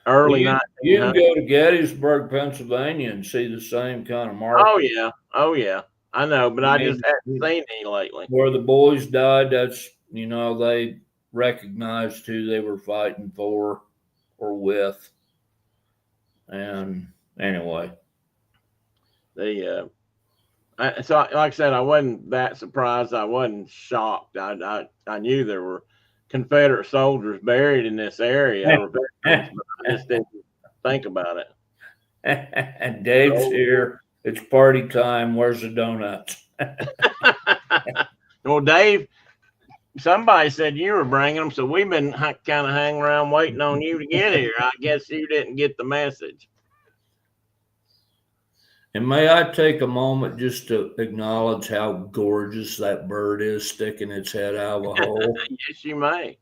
early 1900s. You can go to Gettysburg, Pennsylvania, and see the same kind of mark. Oh yeah, I know, but I just haven't seen any lately. Where the boys died, that's they recognized who they were fighting for or with. And anyway, so like I said, I wasn't that surprised. I wasn't shocked. I knew there were Confederate soldiers buried in this area. I just didn't think about it. And Dave's here. It's party time. Where's the donuts? Well, Dave, somebody said you were bringing them, so we've been kind of hanging around waiting on you to get here. I guess you didn't get the message. And may I take a moment just to acknowledge how gorgeous that bird is sticking its head out of a hole? Yes, you may.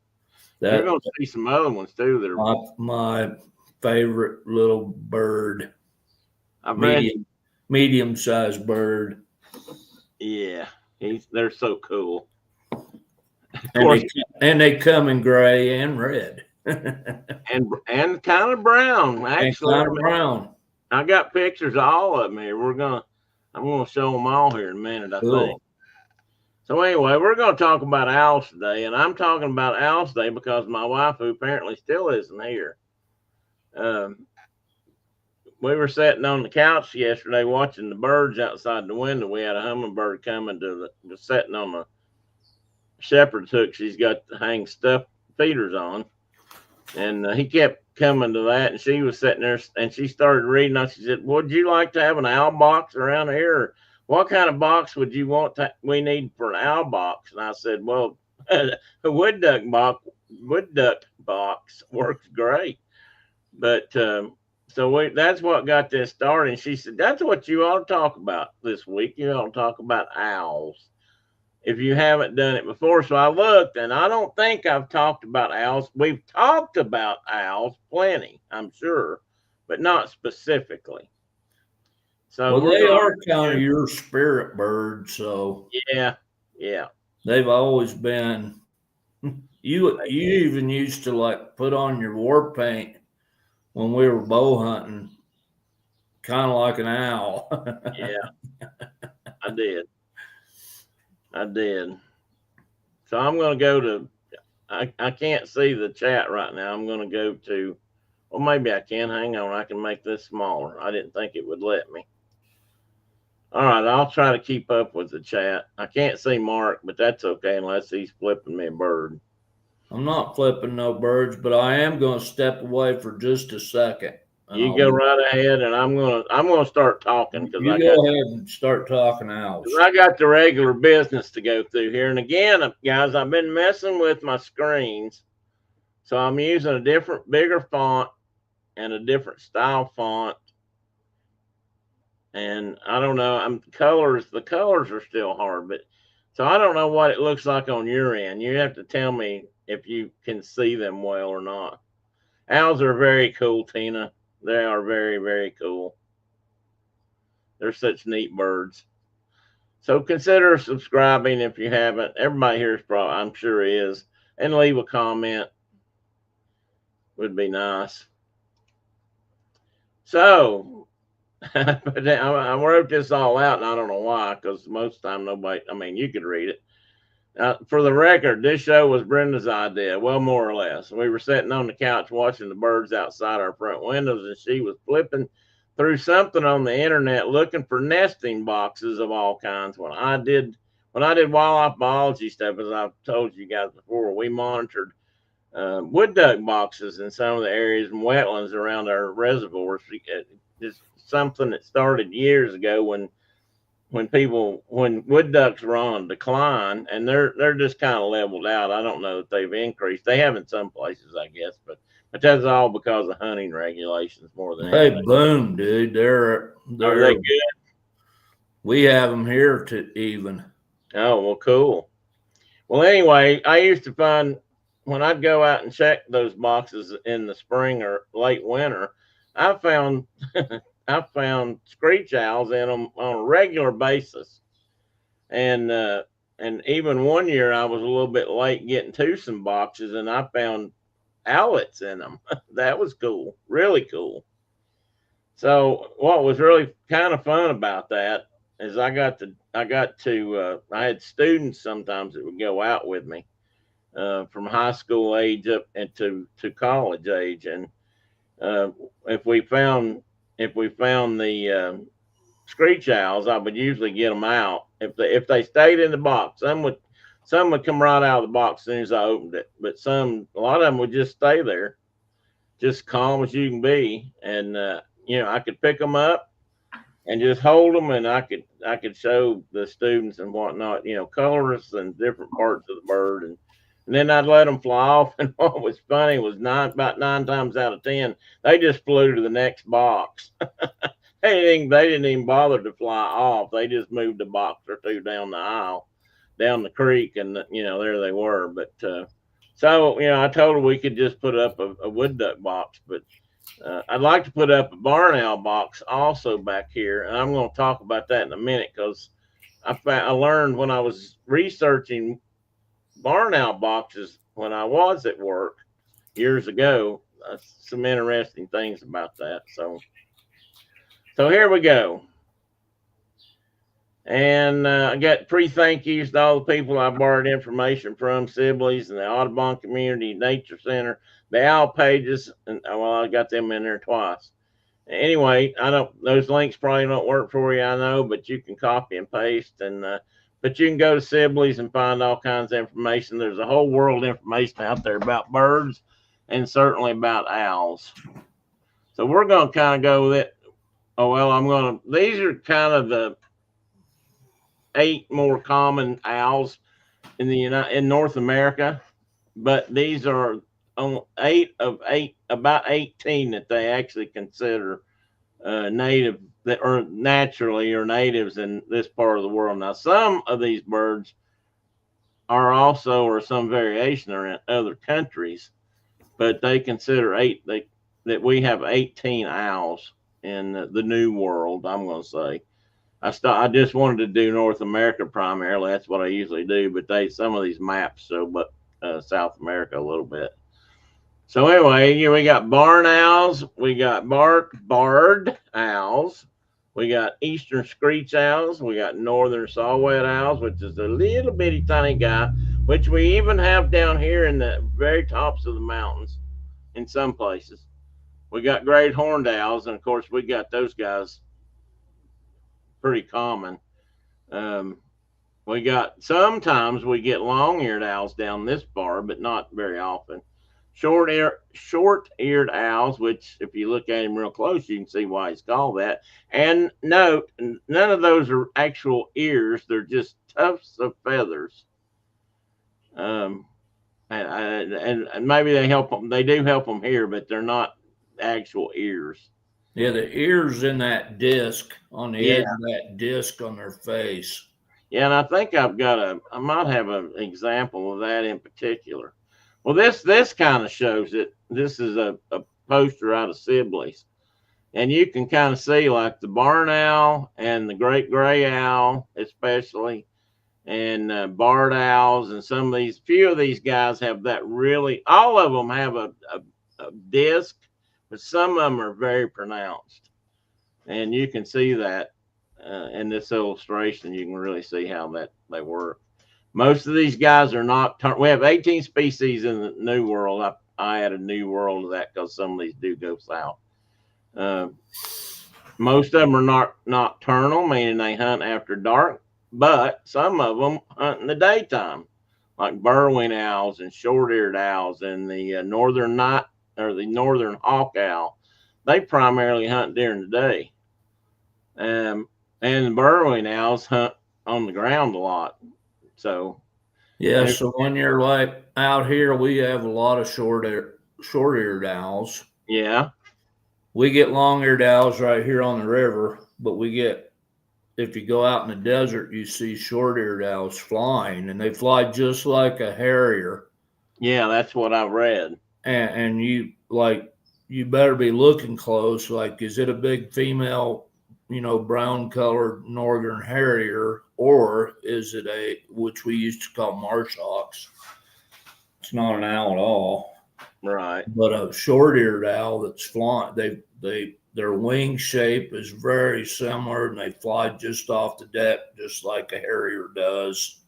You're That going to see some other ones too. That are, my favorite little bird, I've read. medium-sized bird. Yeah, they're so cool. And they come in gray and red. and kind of brown, actually. And kind of brown. I got pictures of all of them here. I'm gonna show them all here in a minute, I think. So anyway, we're gonna talk about owls today, and I'm talking about owls today because my wife, who apparently still isn't here, we were sitting on the couch yesterday watching the birds outside the window. We had a hummingbird coming was sitting on the shepherd's hook she's got to hang stuffed feeders on, and he kept coming to that, and she was sitting there and she started reading. She said, would you like to have an owl box around here, or what kind of box would you want we need for an owl box? And I said, well, a wood duck box works great. But so that's what got this started. And she said, that's what you ought to talk about this week. You ought to talk about owls if you haven't done it before. So I looked, and I don't think I've talked about owls. We've talked about owls plenty, I'm sure, but not specifically. So well, they are kind of your spirit birds. So yeah. They've always been. You even used to like put on your war paint when we were bow hunting, kind of like an owl. Yeah, I did. So I'm going to go to, I can't see the chat right now. I'm going to go to, well, maybe I can. Hang on. I can make this smaller. I didn't think it would let me. All right. I'll try to keep up with the chat. I can't see Mark, but that's okay unless he's flipping me a bird. I'm not flipping no birds, but I am going to step away for just a second. You go right ahead, and I'm gonna start talking because you go ahead and start talking owls. I got the regular business to go through here, and again, guys, I've been messing with my screens, so I'm using a different, bigger font and a different style font, and I don't know. The colors are still hard, but so I don't know what it looks like on your end. You have to tell me if you can see them well or not. Owls are very cool, Tina. They are very, very cool. They're such neat birds. So consider subscribing if you haven't. Everybody here is probably, I'm sure is. And leave a comment. Would be nice. So, but I wrote this all out, and I don't know why, because most of the time nobody, I mean, you could read it. For the record, this show was Brenda's idea, well, more or less. We were sitting on the couch watching the birds outside our front windows, and she was flipping through something on the internet looking for nesting boxes of all kinds. When I did wildlife biology stuff, as I've told you guys before, we monitored wood duck boxes in some of the areas and wetlands around our reservoirs. It's something that started years ago when wood ducks were on decline, and they're just kind of leveled out. I don't know if they've increased. They have in some places, I guess, but that's all because of hunting regulations more than anything. Hey, boom, dude. Are they good? We have them here to even. Oh, well, cool. Well, anyway, I used to find when I'd go out and check those boxes in the spring or late winter, I found screech owls in them on a regular basis. And even one year I was a little bit late getting to some boxes, and I found owlets in them. That was cool, really cool. So what was really kind of fun about that is I had students sometimes that would go out with me from high school age up into college age, and if we found the screech owls, I would usually get them out. If they stayed in the box, some would come right out of the box as soon as I opened it, but a lot of them would just stay there, just calm as you can be. And I could pick them up and just hold them, and I could show the students and whatnot, colors and different parts of the bird, and then I'd let them fly off. And what was funny was about 9 times out of 10, they just flew to the next box. They didn't even bother to fly off. They just moved a box or two down the aisle, down the creek, and there they were. But so I told her we could just put up a wood duck box, but I'd like to put up a barn owl box also back here, and I'm going to talk about that in a minute because I learned when I was researching barn owl boxes when I was at work years ago, some interesting things about that. So here we go. And I got thank yous to all the people I borrowed information from: Sibley's and the Audubon Community Nature Center, the Owl Pages, and I got them in there twice. Anyway, those links probably don't work for you, I know, but you can copy and paste, and but you can go to Sibley's and find all kinds of information. There's a whole world of information out there about birds and certainly about owls. So we're going to kind of go with it. These are kind of the 8 more common owls in North America, but these are 8 of 8, about 18 that they actually consider native, that are naturally or natives in this part of the world. Now, some of these birds are also, or some variation, are in other countries, but they consider that we have 18 owls in the New World, I'm going to say. I just wanted to do North America primarily. That's what I usually do, but some of these maps show South America a little bit. So anyway, we got barn owls, we got barred owls, we got eastern screech owls, we got northern saw-whet owls, which is a little bitty tiny guy, which we even have down here in the very tops of the mountains in some places. We got great horned owls, and of course we got those guys pretty common. Sometimes we get long-eared owls down this far, but not very often. Short-eared owls, which if you look at him real close, you can see why he's called that. And note, none of those are actual ears; they're just tufts of feathers. And maybe they help them. They do help them here, but they're not actual ears. Yeah, the ears in that disc, on the edge of that disc on their face. Yeah, and I think I might have an example of that in particular. Well, this kind of shows it. This is a poster out of Sibley's, and you can kind of see like the barn owl and the great gray owl, especially, and barred owls, and few of these guys have that really. All of them have a disc, but some of them are very pronounced, and you can see that in this illustration. You can really see how they work. Most of these guys are nocturnal. We have 18 species in the New World. I added New World to that because some of these do go south. Most of them are not nocturnal, meaning they hunt after dark, but some of them hunt in the daytime, like burrowing owls and short-eared owls and the northern hawk owl. They primarily hunt during the day. And the burrowing owls hunt on the ground a lot. So yeah, so when you're like out here, we have a lot of short-eared owls. Yeah. We get long-eared owls right here on the river, but if you go out in the desert, you see short-eared owls flying, and they fly just like a harrier. Yeah, that's what I read. And you better be looking close. Like, is it a big female, brown colored northern harrier, or is it which we used to call marsh hawks? It's not an owl at all. Right. But a short-eared owl that's flying, their wing shape is very similar, and they fly just off the deck, just like a harrier does.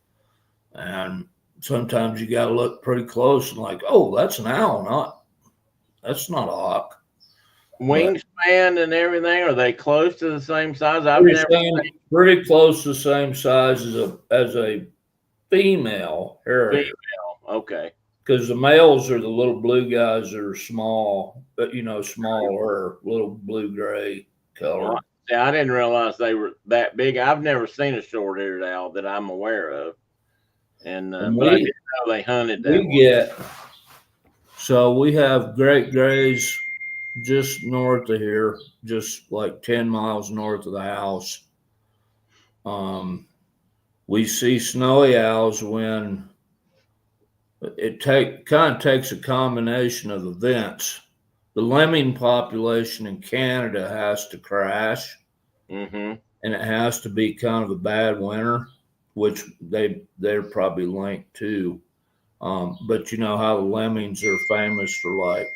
And sometimes you got to look pretty close and like, oh, that's an owl, that's not a hawk. Wingspan and everything, are they close to the same size? Pretty close to the same size as a female harrier. Okay. Because the males are the little blue guys that are small, but smaller, little blue-gray color. Yeah, I didn't realize they were that big. I've never seen a short-eared owl that I'm aware of, and but I didn't know they hunted that. So we have great grays just north of here, just like 10 miles north of the house. We see snowy owls when it kind of takes a combination of events. The lemming population in Canada has to crash, Mm-hmm. and it has to be kind of a bad winter, which they're probably linked to. But you know how the lemmings are famous for like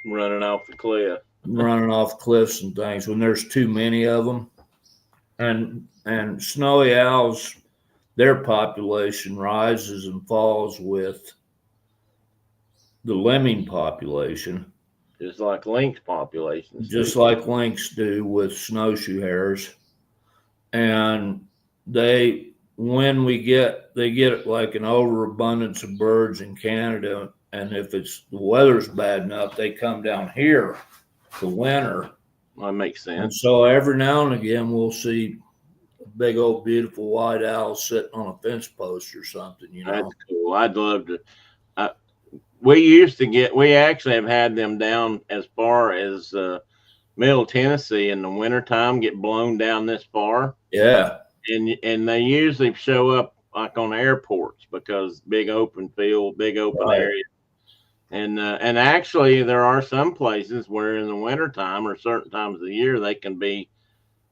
Running off the cliff. running off cliffs and things when there's too many of them. And snowy owls, their population rises and falls with the lemming population, Just like lynx populations. just too. like lynx do with snowshoe hares. And when they get like an overabundance of birds in Canada, and if the weather's bad enough, they come down here for winter. That makes And sense. so every now and again, we'll see a big old beautiful white owl sitting on a fence post or something, you know. That's cool. I'd love to. We actually have had them down as far as Middle Tennessee in the wintertime, get blown down this far. Yeah. And they usually show up like on airports because big open field, big open Right. area. And actually there are some places where in the wintertime or certain times of the year they can be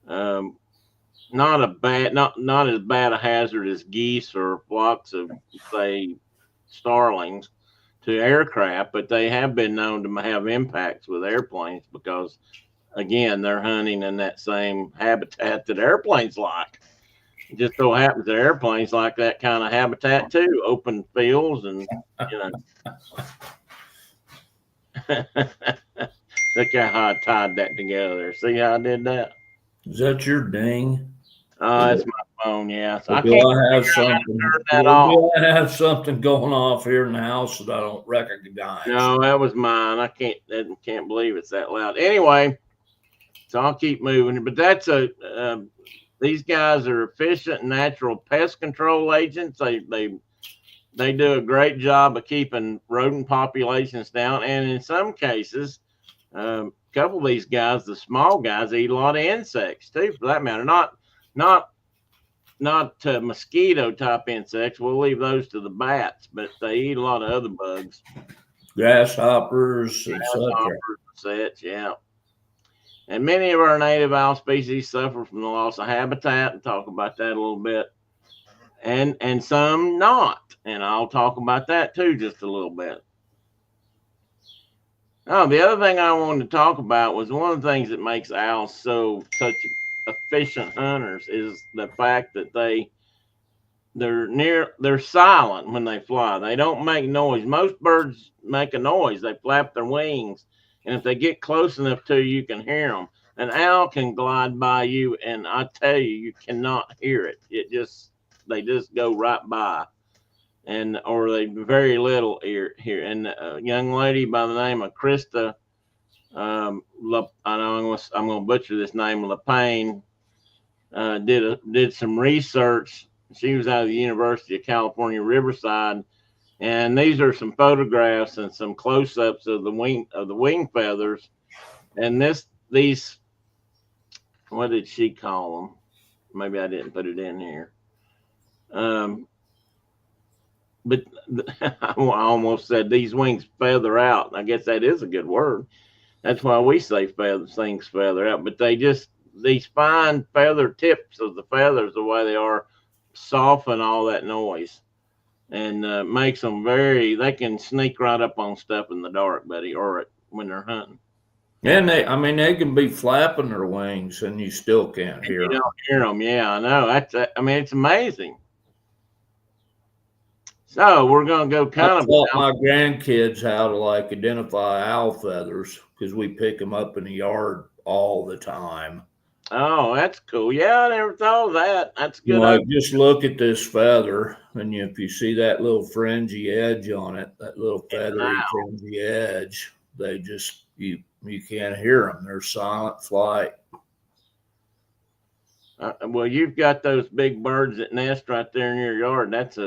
not as bad a hazard as geese or flocks of, say, starlings to aircraft, but they have been known to have impacts with airplanes because, again, they're hunting in that same habitat that airplanes like. It just so happens that airplanes like that kind of habitat too, open fields and, you know. Look how I tied that together. See how I did that? Is that your ding? It's my phone, yeah. So Or I do can't I have turn something? that off. Do I have something going off here in the house that I don't recognize? No, that was mine. I can't believe it's that loud. Anyway, so I'll keep moving. But that's these guys are efficient natural pest control agents. They do a great job of keeping rodent populations down, and in some cases, a couple of these guys, the small guys, eat a lot of insects too, for that matter. Not mosquito type insects. We'll leave those to the bats, but they eat a lot of other bugs, Grasshoppers, etc. such, yeah. And many of our native owl species suffer from the loss of habitat, and talk about that a little bit, and some not, and I'll talk about that too just a little bit. Oh, the other thing I wanted to talk about was one of the things that makes owls such efficient hunters is the fact that they're silent when they fly. They don't make noise. Most birds make a noise. They flap their wings, and if they get close enough to you, you can hear them. An owl can glide by you, and I tell you, you cannot hear it. They just go right by, or they very little hear. And a young lady by the name of Krista, I know I'm going to butcher this name, LaPayne, did some research. She was out of the University of California, Riverside, and these are some photographs and some close-ups of the wing feathers. And these, what did she call them? Maybe I didn't put it in here. But I almost said these wings feather out. I guess that is a good word. That's why we say things feather out. But these fine feather tips of the feathers, the way they are, soften all that noise and makes them they can sneak right up on stuff in the dark, buddy, or when they're hunting. And they can be flapping their wings and you still can't hear them. You don't hear them. Yeah, I know. It's amazing. So we're going to go I taught my grandkids how to like identify owl feathers because we pick them up in the yard all the time. Oh, that's cool. Yeah, I never thought of that. That's good. Like, just look at this feather, and if you see that little fringy edge on it, that little feathery fringy edge, they just you can't hear them. They're silent flight. Well, you've got those big birds that nest right there in your yard. That's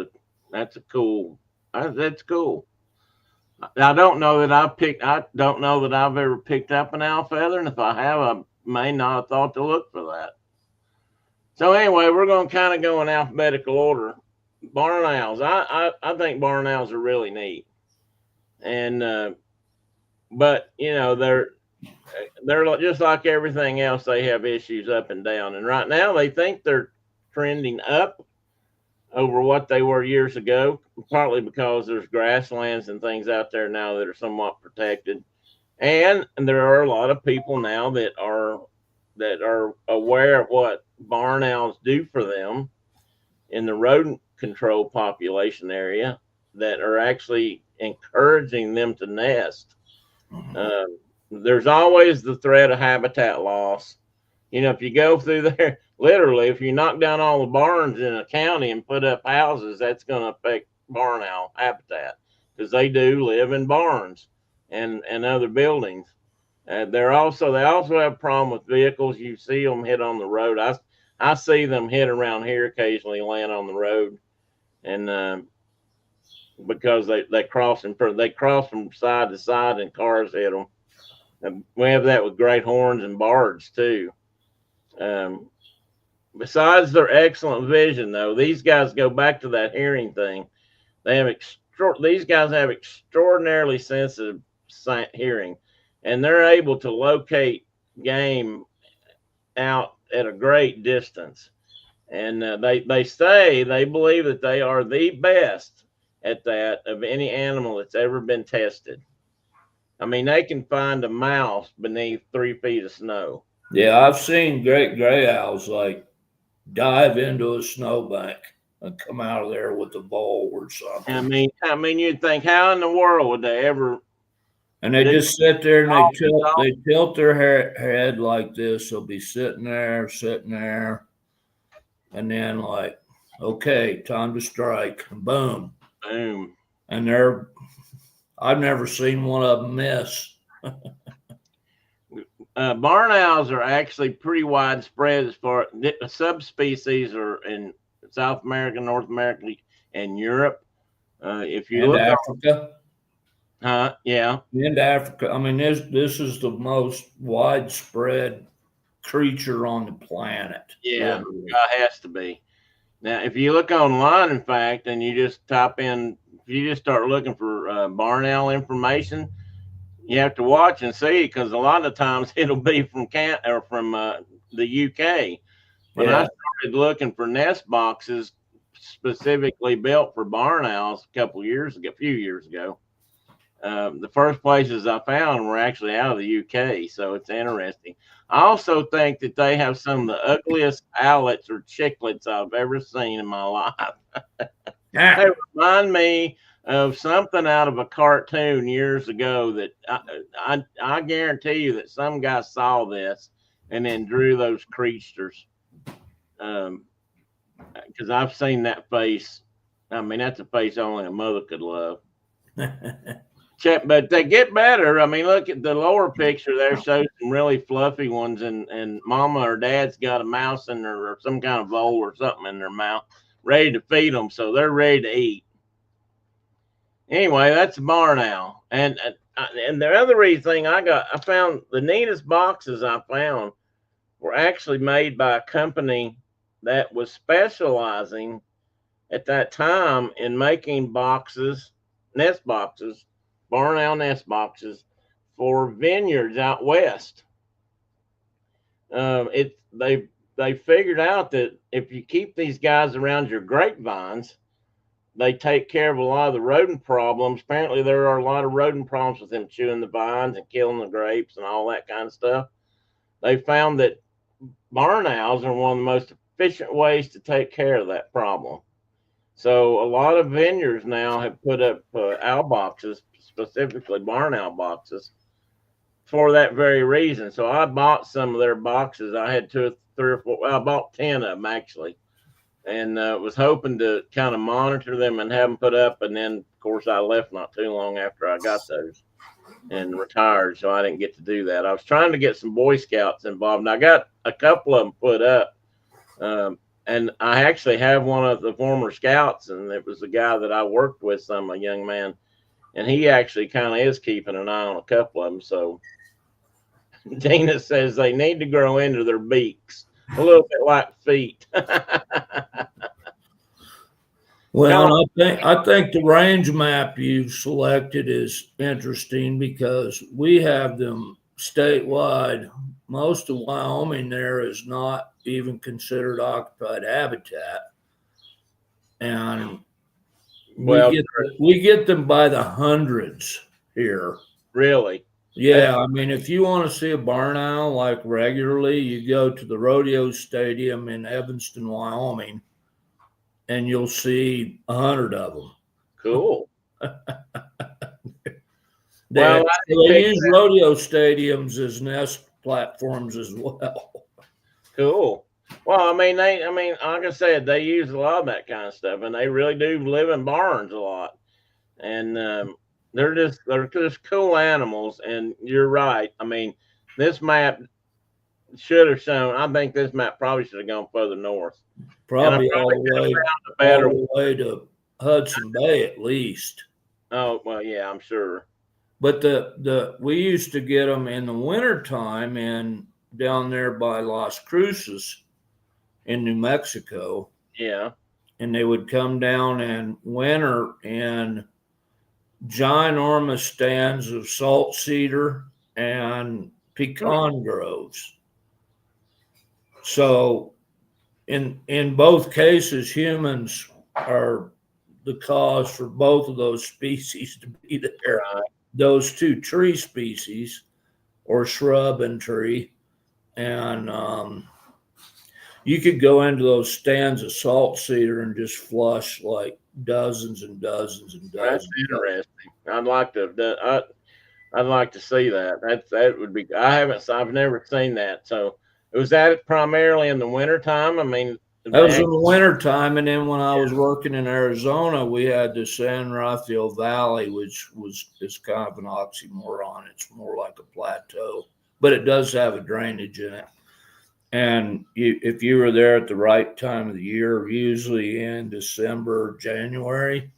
cool. That's cool. I don't know that I don't know that I've ever picked up an owl feather, and if I have, I may not have thought to look for that. So anyway, we're going to kind of go in alphabetical order. Barn owls. I think barn owls are really neat, and but you know they're just like everything else. They have issues up and down, and right now they think they're trending up over what they were years ago, partly because there's grasslands and things out there now that are somewhat protected. And there are a lot of people now that are aware of what barn owls do for them in the rodent control population area that are actually encouraging them to nest. There's always the threat of habitat loss. You know, if you go through there, literally, if you knock down all the barns in a county and put up houses, that's going to affect barn owl habitat because they do live in barns and other buildings. They also have a problem with vehicles. You see them hit on the road. I see them hit around here occasionally, land on the road, and because they cross from side to side and cars hit them. And we have that with great horns and bards too. Um, Besides their excellent vision, though, these guys go back to that hearing thing. These guys have extraordinarily sensitive hearing, and they're able to locate game out at a great distance. And they believe that they are the best at that of any animal that's ever been tested. I mean, they can find a mouse beneath 3 feet of snow. Yeah, I've seen great gray owls like dive into a snowbank and come out of there with a bowl or something. I mean, you'd think, how in the world would they ever? And they just sit there and they tilt their head like this. They'll be sitting there, and then like, okay, time to strike, and boom, Boom. And I've never seen one of them miss. Barn owls are actually pretty widespread as far subspecies are in South America, North America, and Europe. If you look Africa, yeah, into Africa. I mean, this is the most widespread creature on the planet. Yeah, it has to be. Now, if you look online, in fact, and you just type in, if you just start looking for barn owl information, you have to watch and see because a lot of times it'll be from the UK. When I started looking for nest boxes specifically built for barn owls a few years ago, the first places I found were actually out of the UK. So it's interesting. I also think that they have some of the ugliest owlets or chicklets I've ever seen in my life. They remind me of something out of a cartoon years ago that I guarantee you that some guy saw this and then drew those creatures. Because I've seen that face. I mean, that's a face only a mother could love. But they get better. I mean, look at the lower picture there, shows some really fluffy ones, and mama or dad's got a mouse in there or some kind of vole or something in their mouth, ready to feed them, so they're ready to eat. Anyway, that's a barn owl, and the other thing I found the neatest boxes I found were actually made by a company that was specializing at that time in making nest boxes, barn owl nest boxes for vineyards out west. They figured out that if you keep these guys around your grapevines, they take care of a lot of the rodent problems. Apparently, there are a lot of rodent problems with them chewing the vines and killing the grapes and all that kind of stuff. They found that barn owls are one of the most efficient ways to take care of that problem. So a lot of vineyards now have put up owl boxes, specifically barn owl boxes, for that very reason. So I bought some of their boxes. I had 2 or 3 or 4. Well, I bought 10 of them actually, and was hoping to kind of monitor them and have them put up. And then, of course, I left not too long after I got those and retired, so I didn't get to do that. I was trying to get some Boy Scouts involved, and I got a couple of them put up. And I actually have one of the former scouts, and it was the guy that I worked with, a young man. and he actually kind of is keeping an eye on a couple of them. So Dina says they need to grow into their beaks a little bit like feet. Well, I think the range map you've selected is interesting because we have them statewide. Most of Wyoming there is not even considered occupied habitat, and Well, we get them by the hundreds here. really, Yeah, I mean, if you want to see a barn owl like regularly, you go to the rodeo stadium in Evanston, Wyoming, and you'll see 100 of them. cool. They, Well, they use rodeo stadiums as nest platforms as well. cool. Well, I mean, like I said, they use a lot of that kind of stuff, and they really do live in barns a lot. And they're just cool animals. And you're right. I mean, this map should have shown. I think this map probably should have gone further north. Probably all the way to Hudson Bay at least. Oh well, yeah, I'm sure. But we used to get them in the wintertime in down there by Las Cruces in New Mexico. Yeah. And they would come down and winter in ginormous stands of salt cedar and pecan groves. So in both cases, humans are the cause for both of those species to be there. Right. Those two tree species, or shrub and tree, and you could go into those stands of salt cedar and just flush like dozens and dozens and dozens. That's interesting. I'd like to see that. That would be. I've never seen that. So was that primarily in the wintertime? I mean, that was in the wintertime, and then when I was working in Arizona, we had the San Rafael Valley, which is kind of an oxymoron. It's more like a plateau, but it does have a drainage in it. And if you were there at the right time of the year, usually in December, January,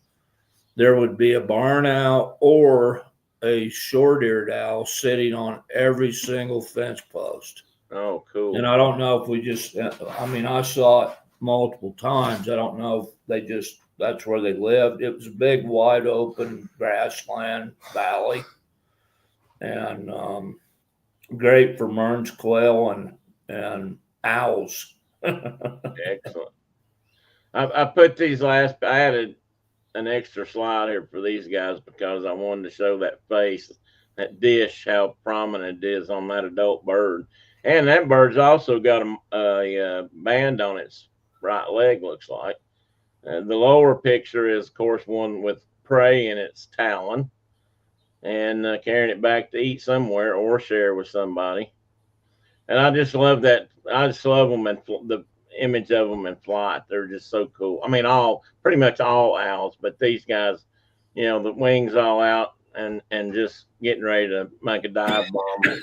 there would be a barn owl or a short-eared owl sitting on every single fence post. Oh, cool. And I don't know if I saw it multiple times. I don't know if that's where they lived. It was a big, wide open grassland valley, and great for Mearns quail and owls. Excellent. I put these I added an extra slide here for these guys because I wanted to show that face, that dish, how prominent it is on that adult bird. And that bird's also got a band on its right leg, looks like. The lower picture is, of course, one with prey in its talon and carrying it back to eat somewhere or share with somebody. And I just love that. I just love them and the image of them in flight. They're just so cool. I mean, pretty much all owls, but these guys, the wings all out and just getting ready to make a dive bomb.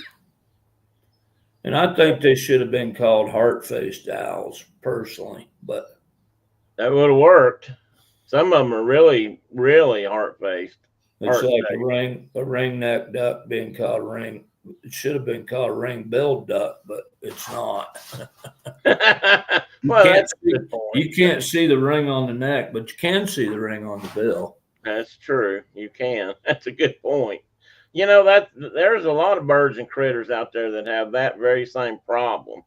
And I think they should have been called heart-faced owls, personally, but that would have worked. Some of them are really, really heart-faced. It's like a ring-necked duck being called a ring. It should have been called a ring-billed duck, but it's not. You can't see the ring on the neck, but you can see the ring on the bill. That's true. You can. That's a good point. There's a lot of birds and critters out there that have that very same problem.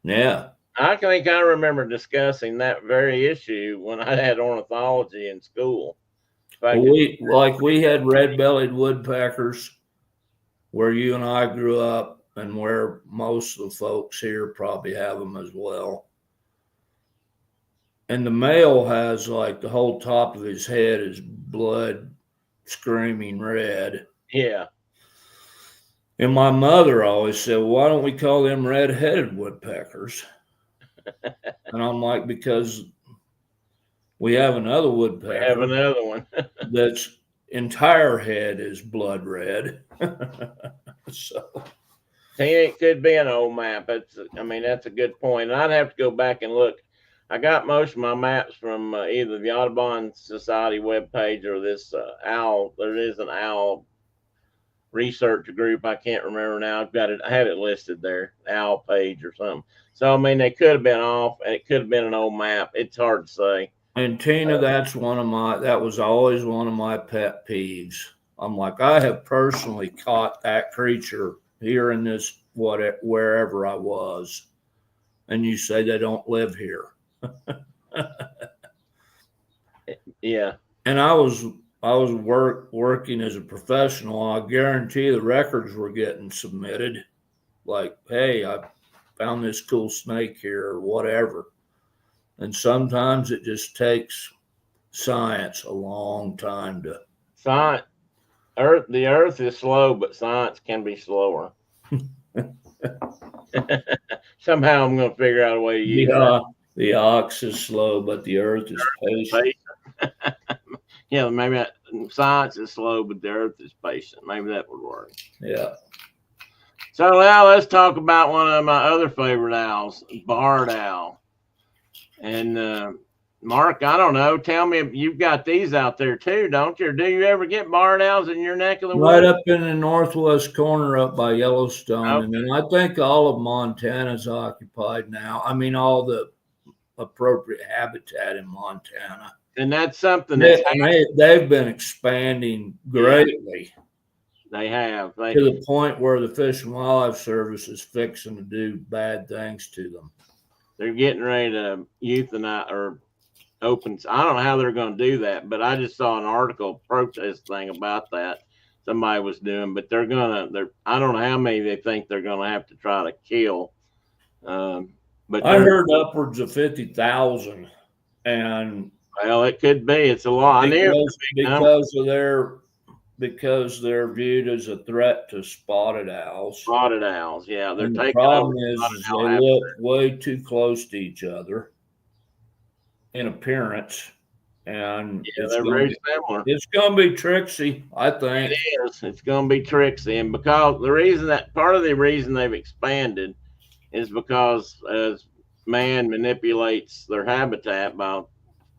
Yeah. I think I remember discussing that very issue when I had ornithology in school. We had red-bellied woodpeckers where you and I grew up and where most of the folks here probably have them as well. And the male has like the whole top of his head is blood screaming red. Yeah. And my mother always said, well, why don't we call them red-headed woodpeckers? And I'm like, because we have another woodpecker. We have another one. That's entire head is blood red. So it could be an old map. That's a good point. And I'd have to go back and look. I got most of my maps from either the Audubon Society webpage or this owl. There is an owl research group. I can't remember now. I've got it. I had it listed there, owl page or something. So I mean, they could have been off, and it could have been an old map. It's hard to say. And Tina, that was always one of my pet peeves. I'm like, I have personally caught that creature here in this wherever I was, and you say they don't live here. Yeah. And I was working as a professional. I guarantee the records were getting submitted. Like, hey, I found this cool snake here or whatever. And sometimes it just takes science a long time to. Science, the Earth is slow, but science can be slower. Somehow I'm going to figure out a way to use that. The ox is slow, but the Earth is patient. Yeah, maybe science is slow, but the Earth is patient. Maybe that would work. Yeah. So now let's talk about one of my other favorite owls, barred owl. And Mark, I don't know. Tell me if you've got these out there too, don't you? Or do you ever get barred owls in your neck of the woods? Right up in the northwest corner up by Yellowstone. Okay. And then I think all of Montana's occupied now. I mean, all the appropriate habitat in Montana. And that's something they've been expanding greatly. They have. To the point where the Fish and Wildlife Service is fixing to do bad things to them. They're getting ready to euthanize or open. I don't know how they're going to do that, but I just saw an article protest thing about that somebody was doing. But I don't know how many they think they're going to have to try to kill. But I heard upwards of 50,000, and well, it could be. It's a lot. Because they're viewed as a threat to spotted owls. Spotted owls, yeah. And the problem is they look way too close to each other in appearance, and they're very similar. It's going to be tricksy, I think. It is. It's going to be tricksy, and because part of the reason they've expanded is because as man manipulates their habitat by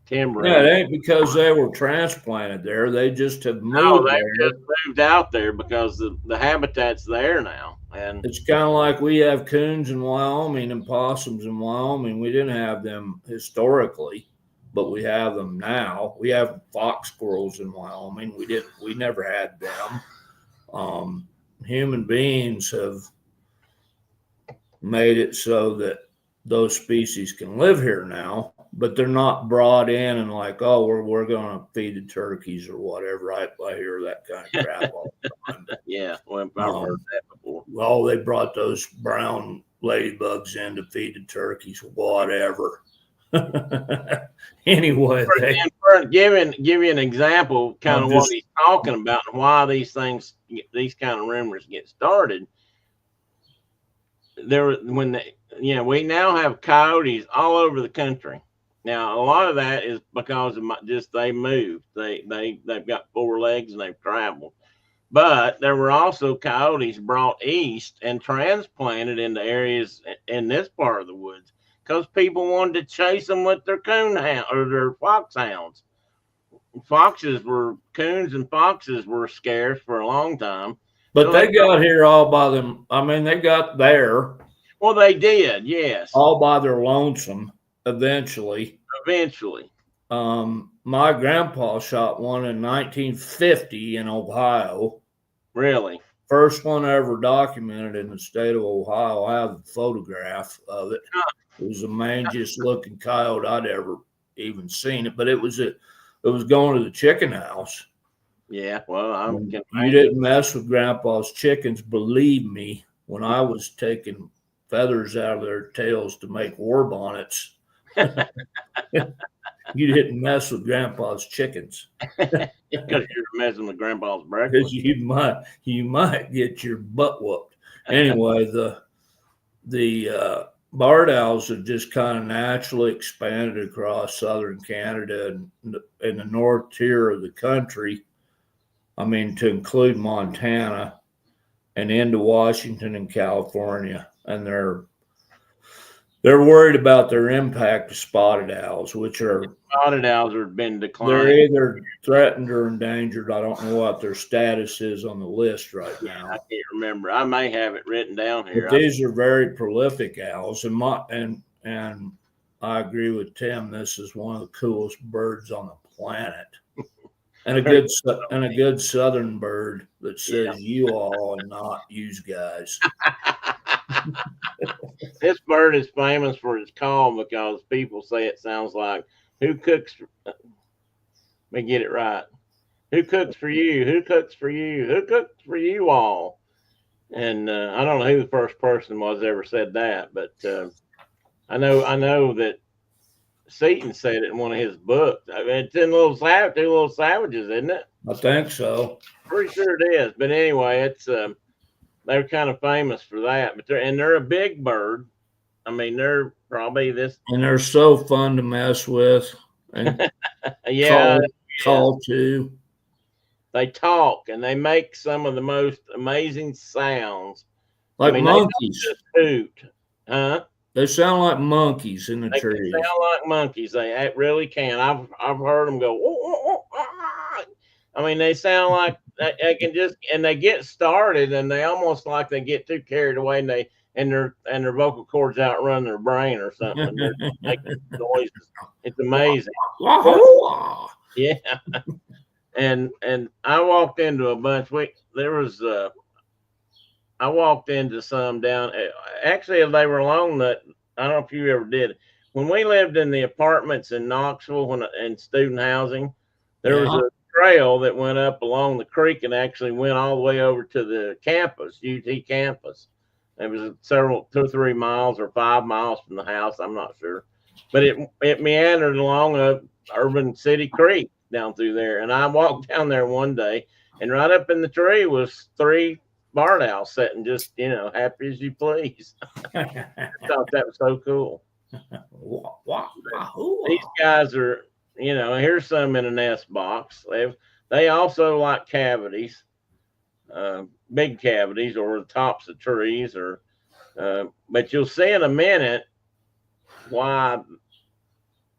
timbering. Yeah, it ain't because they were transplanted there. They just have moved just moved out there because the habitat's there now. And it's kind of like we have coons in Wyoming and possums in Wyoming. We didn't have them historically, but we have them now. We have fox squirrels in Wyoming. We never had them. Human beings have made it so that those species can live here now, but they're not brought in and like, oh, we're going to feed the turkeys or whatever. I hear that kind of crap all the time. Yeah, well, I've heard that before. Well, they brought those brown ladybugs in to feed the turkeys, whatever. Anyway, give you an example, kind of what he's talking about and why these kind of rumors get started. We now have coyotes all over the country. Now, a lot of that is because of they moved. They've got 4 legs and they've traveled. But there were also coyotes brought east and transplanted into areas in this part of the woods because people wanted to chase them with their coon hound or their foxhounds. Coons and foxes were scarce for a long time. But they got here all by them. I mean, they got there. Well, they did, yes. All by their lonesome, eventually. My grandpa shot one in 1950 in Ohio. Really? First one ever documented in the state of Ohio. I have a photograph of it. It was the mangiest looking coyote I'd ever even seen it, but it was going to the chicken house. Yeah, well, you didn't mess with Grandpa's chickens, believe me. When I was taking feathers out of their tails to make war bonnets, you didn't mess with Grandpa's chickens. Because you're messing with Grandpa's breakfast. Because you might get your butt whooped. Anyway, the barred owls have just kind of naturally expanded across southern Canada and in the north tier of the country. I mean, to include Montana and into Washington and California. And they're They're worried about their impact to spotted owls, which are Spotted owls have been they're declining. either threatened or endangered. I don't know what their status is on the list right now. I can't remember. I may have it written down here. But these are very prolific owls, and I agree with Tim. This is one of the coolest birds on the planet, and a good southern bird that says "you all" and not "yous guys." This bird is famous for its call because people say it sounds like "Who cooks?" Let me get it right. Who cooks for you? Who cooks for you? Who cooks for you all? And I don't know who the first person was that ever said that, but I know that Seaton said it in one of his books. I mean, it's in Two Little Savages, isn't it? I think so. Pretty sure it is. But anyway, it's they're kind of famous for that. But they're a big bird. I mean, they're probably this. And they're so fun to mess with and Yeah, call to. they talk and they make some of the most amazing sounds. Like I mean, monkeys. They don't just hoot, huh? They sound like monkeys in the trees. They sound like monkeys. They really can. I've heard them go. I mean, they sound like they can just, and they get started, and they almost like they get too carried away, and their vocal cords outrun their brain or something. They're making noises. It's amazing. Yeah. And I walked into a bunch. I walked into some down. Actually, they were along that. I don't know if you ever did. When we lived in the apartments in Knoxville, in student housing, there was a trail that went up along the creek and actually went all the way over to the campus, UT campus. It was 2 or 3 miles or 5 miles from the house. I'm not sure, but it meandered along a urban city creek down through there. And I walked down there one day, and right up in the tree was 3 barred owls sitting just, happy as you please. I thought that was so cool. These guys are, here's some in a nest box. They also like cavities, big cavities or the tops of trees, but you'll see in a minute why.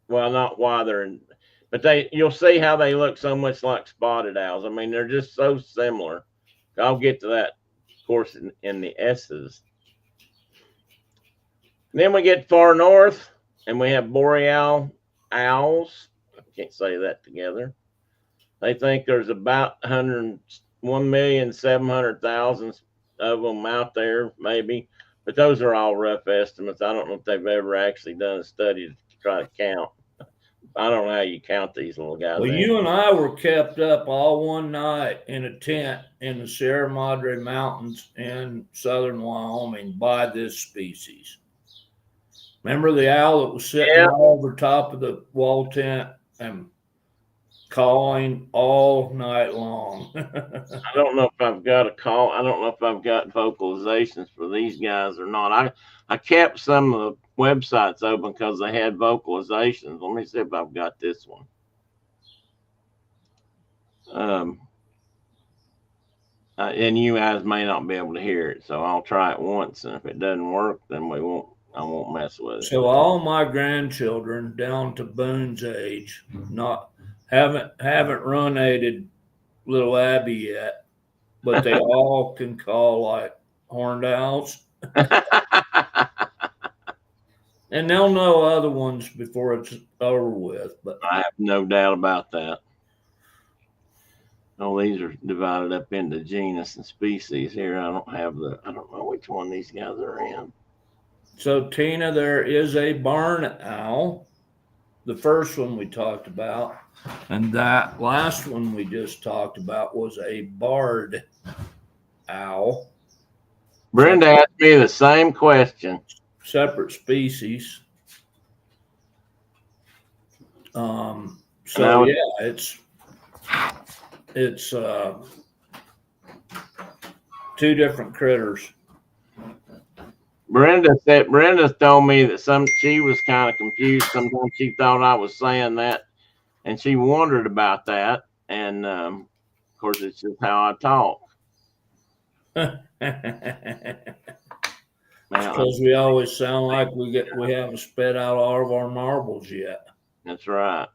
Well, not why they're in, but you'll see how they look so much like spotted owls. I mean, they're just so similar. I'll get to that, of course, in the S's. Then we get far north, and we have boreal owls. I can't say that together. They think there's about 1,700,000 of them out there, maybe. But those are all rough estimates. I don't know if they've ever actually done a study to try to count. I don't know how you count these little guys. Well, you and I were kept up all one night in a tent in the Sierra Madre Mountains in southern Wyoming by this species. Remember the owl that was sitting over top of the wall tent and calling all night long? I don't know if I've got a call. I don't know if I've got vocalizations for these guys or not. I kept some of the websites open because they had vocalizations. Let me see if I've got this one. And you guys may not be able to hear it, so I'll try it once, and if it doesn't work, then I won't mess with it. So all my grandchildren down to Boone's age haven't runated little Abby yet, but they all can call like horned owls. And they'll know other ones before it's over with. But I have no doubt about that. Oh, these are divided up into genus and species here. I don't know which one these guys are in. So, Tina, there is a barn owl, the first one we talked about, and that last one we just talked about was a barred owl. Brenda asked me the same question. Separate species. It's 2 different critters. Brenda told me that she was kind of confused. Sometimes she thought I was saying that, and she wondered about that. And of course, it's just how I talk. Well, because we always sound like we haven't spit out all of our marbles yet. that's right.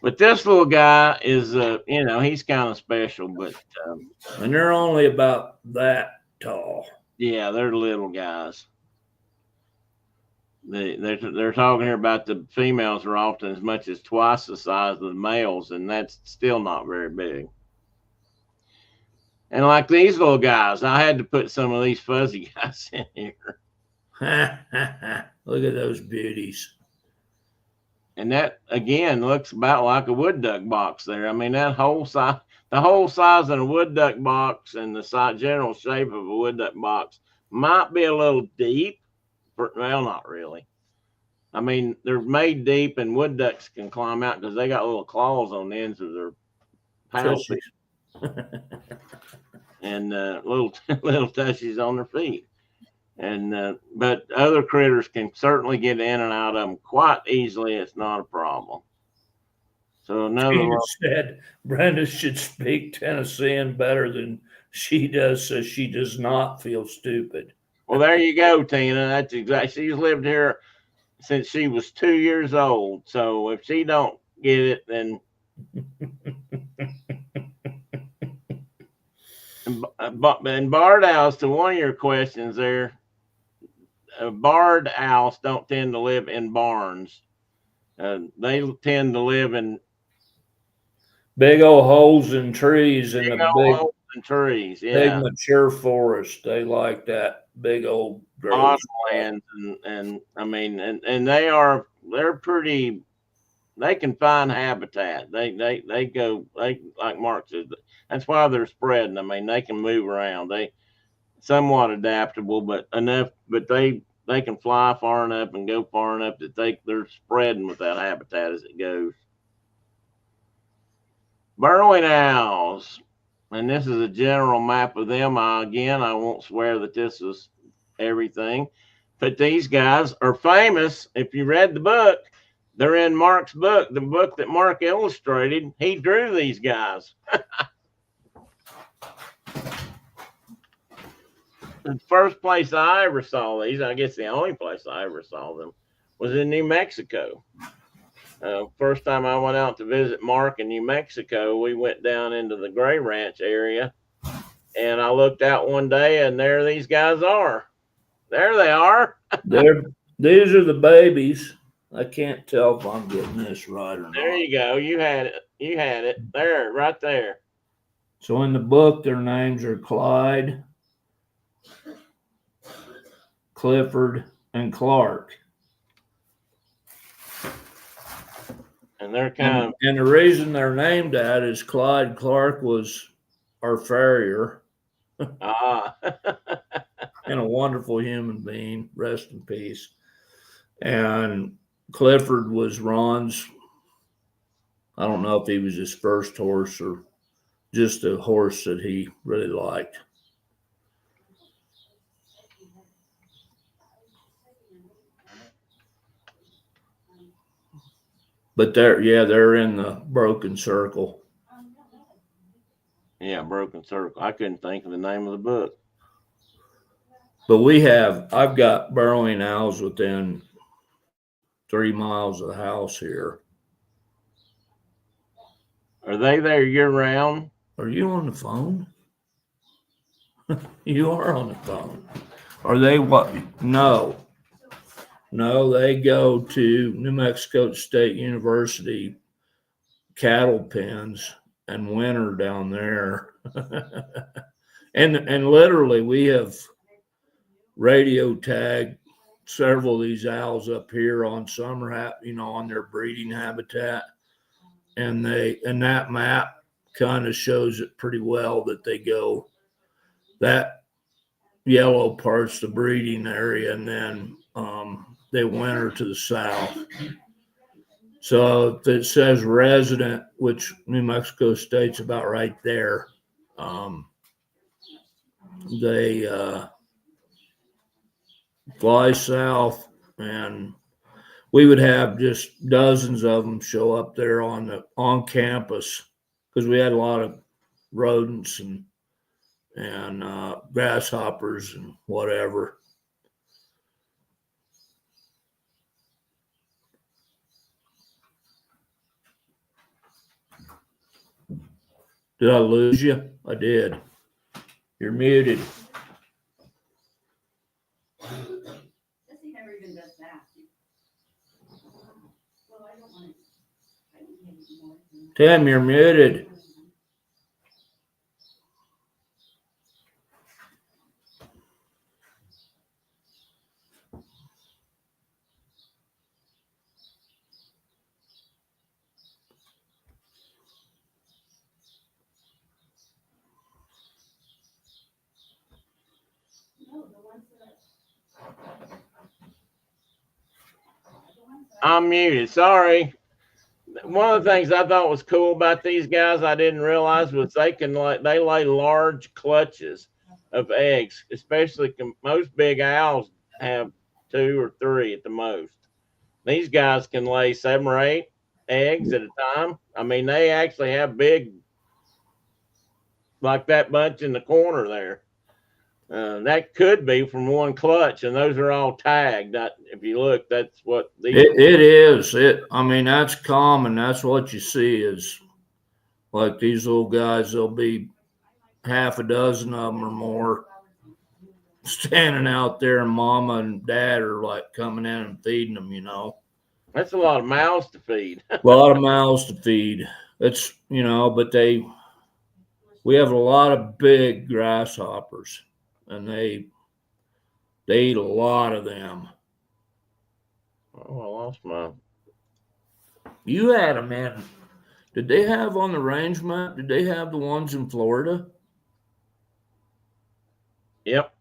But this little guy is, he's kind of special. But And they're only about that tall. yeah, they're little guys. They're talking here about the females are often as much as twice the size of the males, and that's still not very big. And like these little guys, I had to put some of these fuzzy guys in here. Look at those beauties. And that again looks about like a wood duck box there. I mean, that whole size, the whole size of a wood duck box and the general shape of a wood duck box might be a little deep. Well, not really. I mean, they're made deep, and wood ducks can climb out because they got little claws on the ends of their paddle feet and little tushies on their feet. And but other critters can certainly get in and out of them quite easily. It's not a problem. So Tina said Brenda should speak Tennessean better than she does, so she does not feel stupid. Well, there you go, Tina. That's exactly. She's lived here since she was 2 years old. So if she don't get it, then and barred owls, to one of your questions there, barred owls don't tend to live in barns. They tend to live in big old holes in trees in the holes in trees. Yeah, big mature forest. They like that big old land, and I mean, and they're pretty. They can find habitat. They go like Mark said. That's why they're spreading. I mean, they can move around. They somewhat adaptable, but enough. But they can fly far enough and go far enough that they're spreading with that habitat as it goes. Burrowing owls, and this is a general map of them. I won't swear that this is everything, but these guys are famous. If you read the book, they're in Mark's book, the book that Mark illustrated. He drew these guys. The first place I ever saw these, I guess the only place I ever saw them, was in New Mexico. First time I went out to visit Mark in New Mexico, we went down into the Gray Ranch area, and I looked out one day, and there these guys are. There they are. These are the babies. I can't tell if I'm getting this right or not. There you go. You had it. You had it. There, right there. So in the book, their names are Clyde, Clifford, and Clark. And they're and the reason they're named that is Clyde Clark was our farrier. And a wonderful human being, rest in peace. And Clifford was Ron's, I don't know if he was his first horse or just a horse that he really liked. But they're in the broken circle. Yeah, broken circle. I couldn't think of the name of the book. But I've got burrowing owls within 3 miles of the house here. Are they there year round? Are you on the phone? You are on the phone. Are they what? No, they go to New Mexico State University cattle pens and winter down there. and literally we have radio tagged several of these owls up here on summer, on their breeding habitat. And that map kind of shows it pretty well that they go, that yellow part's the breeding area, and then they winter to the south. So if it says resident, which New Mexico State's about right there, they fly south, and we would have just dozens of them show up there on campus, because we had a lot of rodents and grasshoppers and whatever. Did I lose you? I did. You're muted. Jesse never even does that. Well, I don't want to. I don't need any more. Tim, you're muted. No, the ones that. I'm muted. Sorry. One of the things I thought was cool about these guys I didn't realize was they lay large clutches of eggs, especially most big owls have 2 or 3 at the most. These guys can lay 7 or 8 eggs at a time. I mean, they actually have big, like that bunch in the corner there. That could be from one clutch, and those are all tagged. If you look, that's what these. It is. I mean, that's common. That's what you see is like these little guys. There'll be half a dozen of them or more standing out there, and mama and dad are like coming in and feeding them. That's a lot of mouths to feed. A lot of mouths to feed. It's but we have a lot of big grasshoppers, and they eat a lot of them. Oh, I lost my. You had them in. Did they have on the range map? Did they have the ones in Florida? Yep.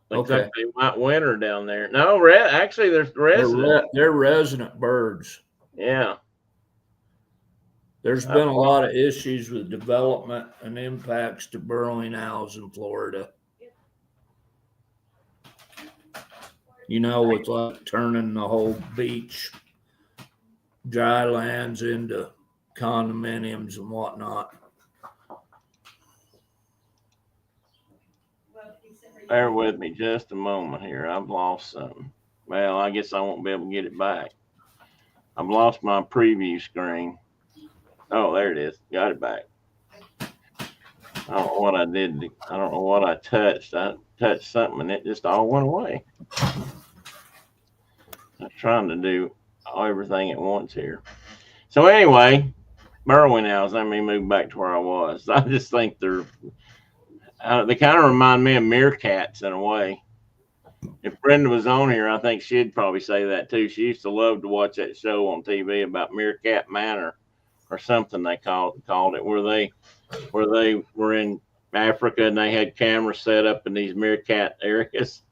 Looks Okay. like they might winter down there. No, actually, there's residents. They're resident birds. Yeah. There's been a lot of issues with development and impacts to burrowing owls in Florida. With like turning the whole beach, dry lands into condominiums and whatnot. Bear with me just a moment here. I've lost something. Well, I guess I won't be able to get it back. I've lost my preview screen. Oh, there it is. Got it back. I don't know what I did. I don't know what I touched. I touched something and it just all went away. I'm trying to do everything at once here. So anyway, burrowing owls. Let me move back to where I was. I just think they kind of remind me of meerkats in a way. If Brenda was on here, I think she'd probably say that too. She used to love to watch that show on TV about Meerkat Manor or something they called it, where they were in Africa and they had cameras set up in these meerkat areas.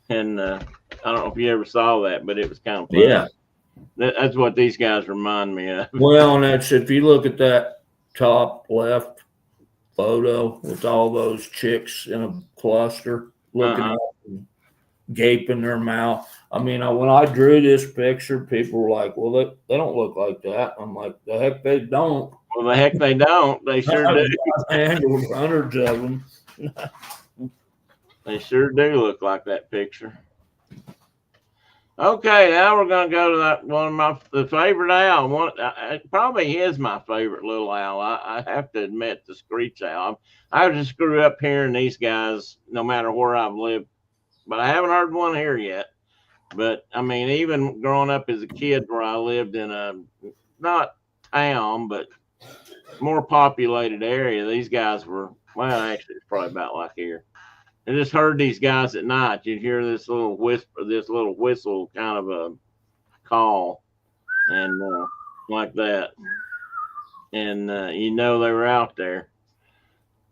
And I don't know if you ever saw that, but it was kind of fun. Yeah. That's what these guys remind me of. Well, and that's if you look at that top left photo with all those chicks in a cluster looking up and gaping their mouth. I mean, when I drew this picture, people were like, well, they don't look like that. I'm like, the heck they don't. Well, the heck they don't. They sure do. Handled hundreds of them. They sure do look like that picture. Okay, now we're going to go to that one of the favorite owl. Probably is my favorite little owl. I have to admit, the screech owl. I just grew up hearing these guys no matter where I've lived, but I haven't heard one here yet. But I mean, even growing up as a kid where I lived in a not town, but more populated area, these guys were, well, actually it's probably about like here. I just heard these guys at night. You'd hear this little whisper, this little whistle kind of a call, and like that. And they were out there.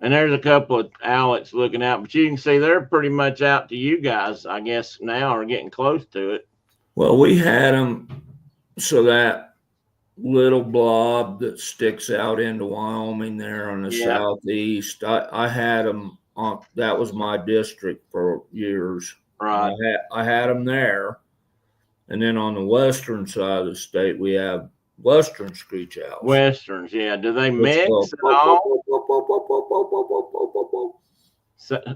And there's a couple of owlets looking out, but you can see they're pretty much out to you guys, I guess, now, or getting close to it. Well, we had them so that little blob that sticks out into Wyoming there on the southeast. I had them on. That was my district for years. Right. I had them there, and then on the western side of the state, we have western screech owls. Westerns, yeah. Do they mix at all?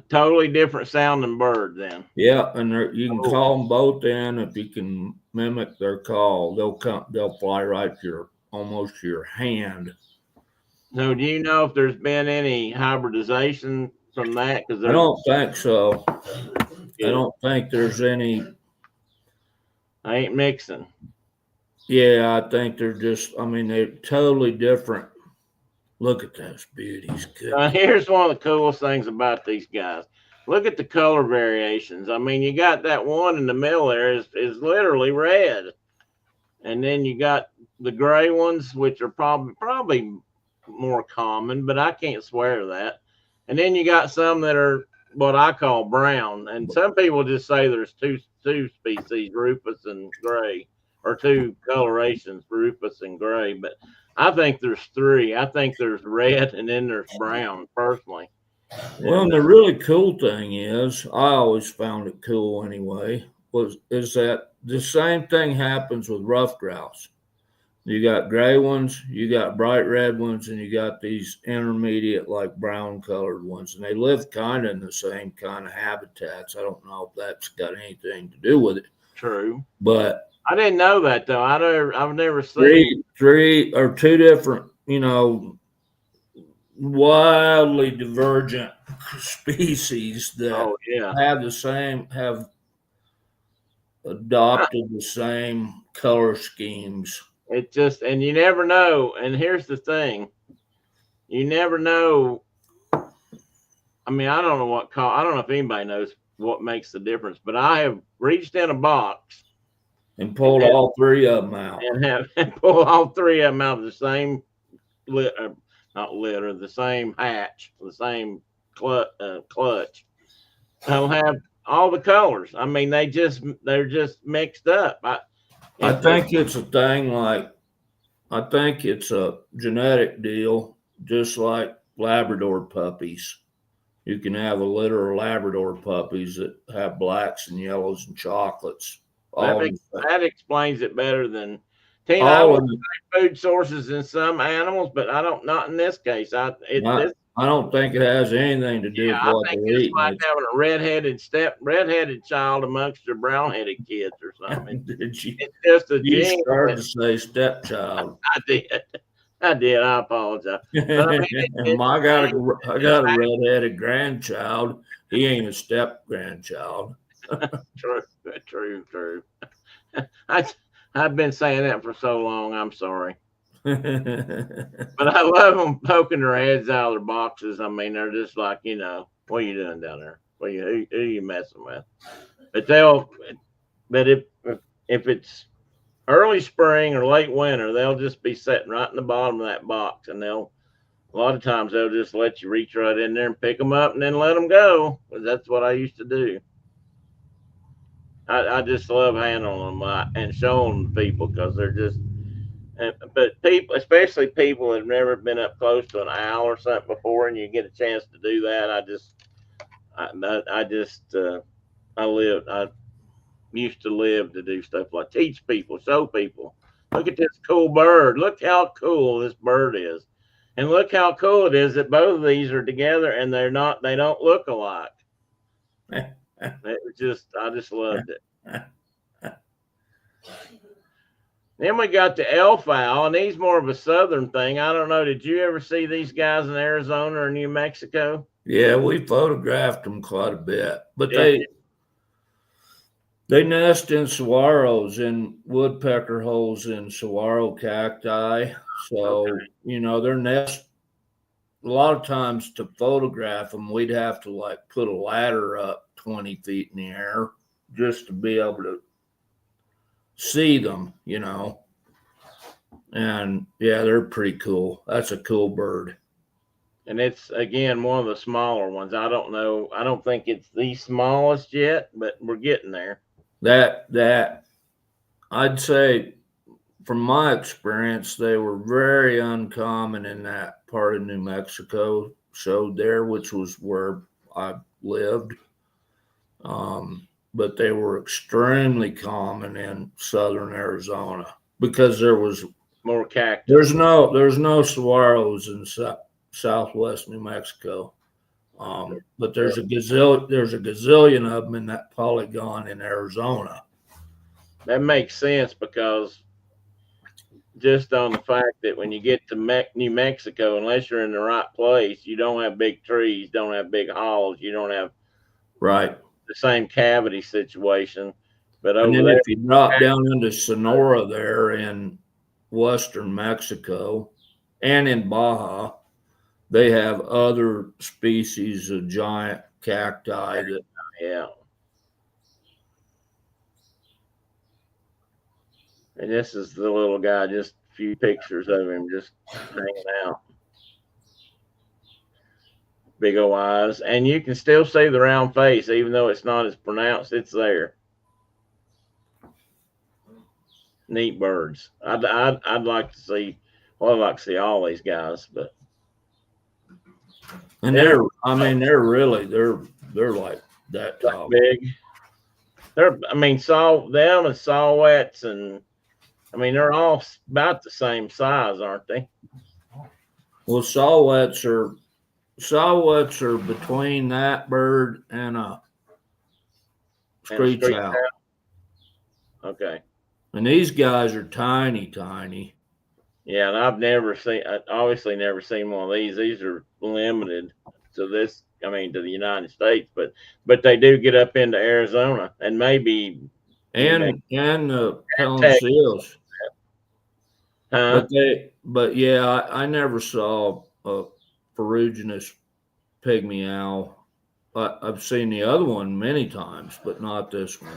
Totally different sounding bird then. Yeah, and you can Oh. call them both in if you can mimic their call. They'll fly right to your almost to your hand. So do you know if there's been any hybridization from that? Because I don't think so. I Good. don't think there's any. I ain't mixing. Yeah, I think they're just. I mean, they're totally different. Look at those beauties. Good. Here's one of the coolest things about these guys. Look at the color variations. I mean, you got that one in the middle there is literally red, and then you got the gray ones, which are probably more common, but I can't swear to that. And then you got some that are what I call brown, and some people just say there's two species, rufous and gray, or two colorations, rufus and gray. But I think there's three. I think there's red and then there's brown, personally. Well, and the really cool thing is, I always found it cool anyway, is that the same thing happens with ruffed grouse. You got gray ones, you got bright red ones, and you got these intermediate, like brown colored ones, and they live kind of in the same kind of habitats. I don't know if that's got anything to do with it. True. But I didn't know that though. I've never seen three or two different, wildly divergent species that have adopted the same color schemes. It just, and you never know. And here's the thing, you never know. I mean, I don't know if anybody knows what makes the difference, but I have reached in a box and pulled all three of them out, and pulled all three of them out of the same not litter, the same hatch, the same clutch. They'll have all the colors. I mean, they're just mixed up. I think it's a thing I think it's a genetic deal, just like Labrador puppies. You can have a litter of Labrador puppies that have blacks and yellows and chocolates. That explains it better than Tina. I would say food sources in some animals, but not in this case. I don't think it has anything to do with what they're eating. It's like having a redheaded child amongst your brown-headed kids or something. It's just a you gene. started to say stepchild. I did. I apologize. But, I got a redheaded grandchild. He ain't a step grandchild. True. I've been saying that for so long. I'm sorry. But I love them poking their heads out of their boxes. I mean, they're just like, what are you doing down there? Who are you messing with? But if it's early spring or late winter, they'll just be sitting right in the bottom of that box, and a lot of times they'll just let you reach right in there and pick them up and then let them go. That's what I used to do. I just love handling them and showing them to people, because they're just. But people, especially people that have never been up close to an owl or something before, and you get a chance to do that, I used to live to do stuff like teach people, show people. Look at this cool bird. Look how cool this bird is, and look how cool it is that both of these are together and they don't look alike. I just loved it. Then we got the elf owl, and he's more of a southern thing. I don't know. Did you ever see these guys in Arizona or New Mexico? Yeah, we photographed them quite a bit, but they nest in saguaros, in woodpecker holes in saguaro cacti. So, their nest, a lot of times to photograph them, we'd have to put a ladder up 20 feet in the air just to be able to see them, and yeah, they're pretty cool. That's a cool bird. And it's, again, one of the smaller ones. I don't know. I don't think it's the smallest yet, but we're getting there. That I'd say, from my experience, they were very uncommon in that part of New Mexico, showed there, which was where I lived. But they were extremely common in southern Arizona because there was more cactus. There's no saguaros in southwest New Mexico. But there's a gazillion of them in that polygon in Arizona. That makes sense because just on the fact that when you get to New Mexico, unless you're in the right place, you don't have big trees, don't have big hollows, you don't have Right. the same cavity situation. But And over then there, if you drop down into Sonora there in western Mexico and in Baja, they have other species of giant cacti that, yeah. And this is the little guy, just a few pictures of him just hanging out. Big old eyes. And you can still see the round face, even though it's not as pronounced, it's there. Neat birds. I'd like to see, well, I'd like to see all these guys, but and they're like that tall. big. Them and sawettes, and I mean, they're all about the same size, aren't they? Well, sawettes are between that bird and a screech owl. Okay. And these guys are tiny, tiny. Yeah, and I obviously never seen one of these. These are limited to this, I mean, to the United States, but they do get up into Arizona and maybe And Pellet seals. Huh? But yeah, I never saw a ferruginous pygmy owl. I've seen the other one many times, but not this one.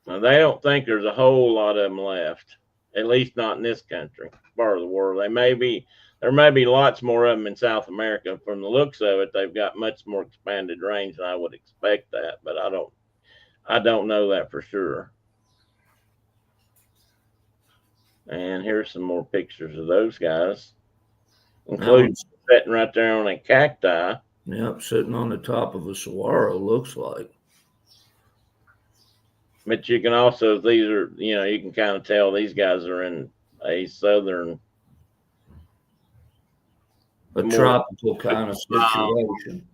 Now, they don't think there's a whole lot of them left, at least not in this country, part of the world. There may be lots more of them in South America. From the looks of it, they've got much more expanded range than I would expect that, but I don't know that for sure. And here's some more pictures of those guys, including sitting right there on a cacti. Yep, sitting on the top of a saguaro, looks like. But you can also, these are, you can kind of tell these guys are in a southern, tropical kind of situation.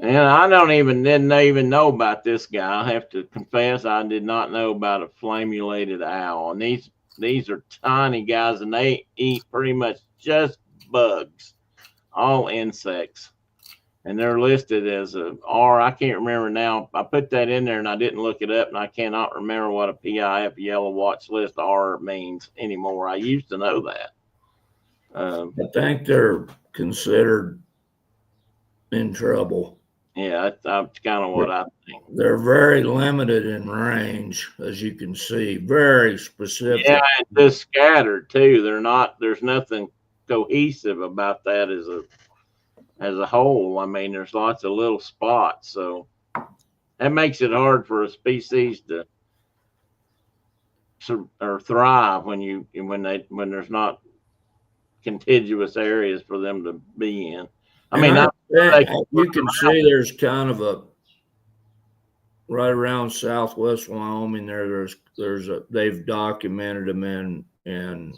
And I didn't even know about this guy. I have to confess, I did not know about a flammulated owl. And these are tiny guys, and they eat pretty much just bugs, all insects. And they're listed as a R. I can't remember now. I put that in there and I didn't look it up, and I cannot remember what a PIF yellow watch list R means anymore. I used to know that. I think they're considered in trouble. Yeah, that's kind of what I think. They're very limited in range, as you can see, very specific. Yeah, it's just scattered too. There's nothing cohesive about that as a whole. I mean, there's lots of little spots, so that makes it hard for a species to thrive when there's not contiguous areas for them to be in. You can see there's kind of a right around southwest Wyoming there. They've documented them in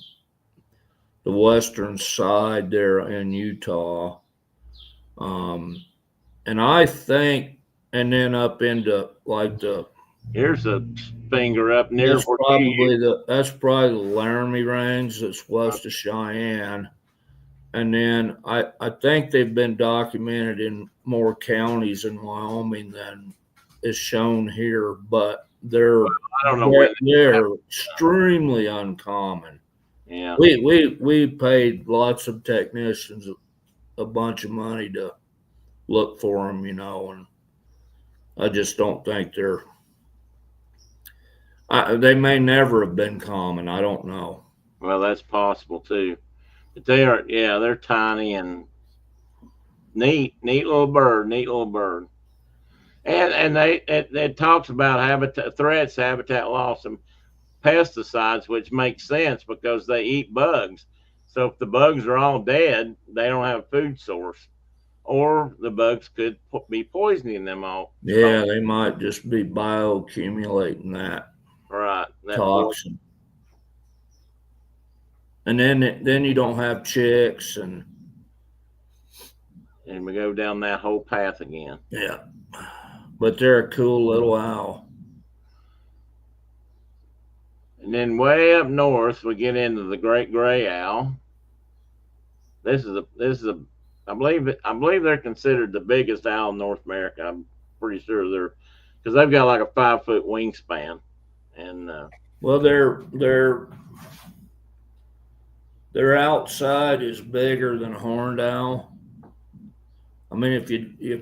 the western side there in Utah. And I think, and then up into like here's a finger up near. That's probably the Laramie Range that's west of Cheyenne. And then I think they've been documented in more counties in Wyoming than is shown here, but they're extremely uncommon. Yeah, we paid lots of technicians a bunch of money to look for them, and I just don't think they may never have been common. I don't know. Well, that's possible too. But they're tiny and neat little bird. And it talks about habitat threats, habitat loss, and pesticides, which makes sense because they eat bugs. So if the bugs are all dead, they don't have a food source, or the bugs could be poisoning them all. Yeah, they might just be bioaccumulating that toxin. And then you don't have chicks, and and we go down that whole path again. Yeah. But they're a cool little owl. And then way up north, we get into the great gray owl. This is a I believe they're considered the biggest owl in North America. I'm pretty sure because they've got like a 5-foot wingspan, and Well, their outside is bigger than a horned owl. I mean, if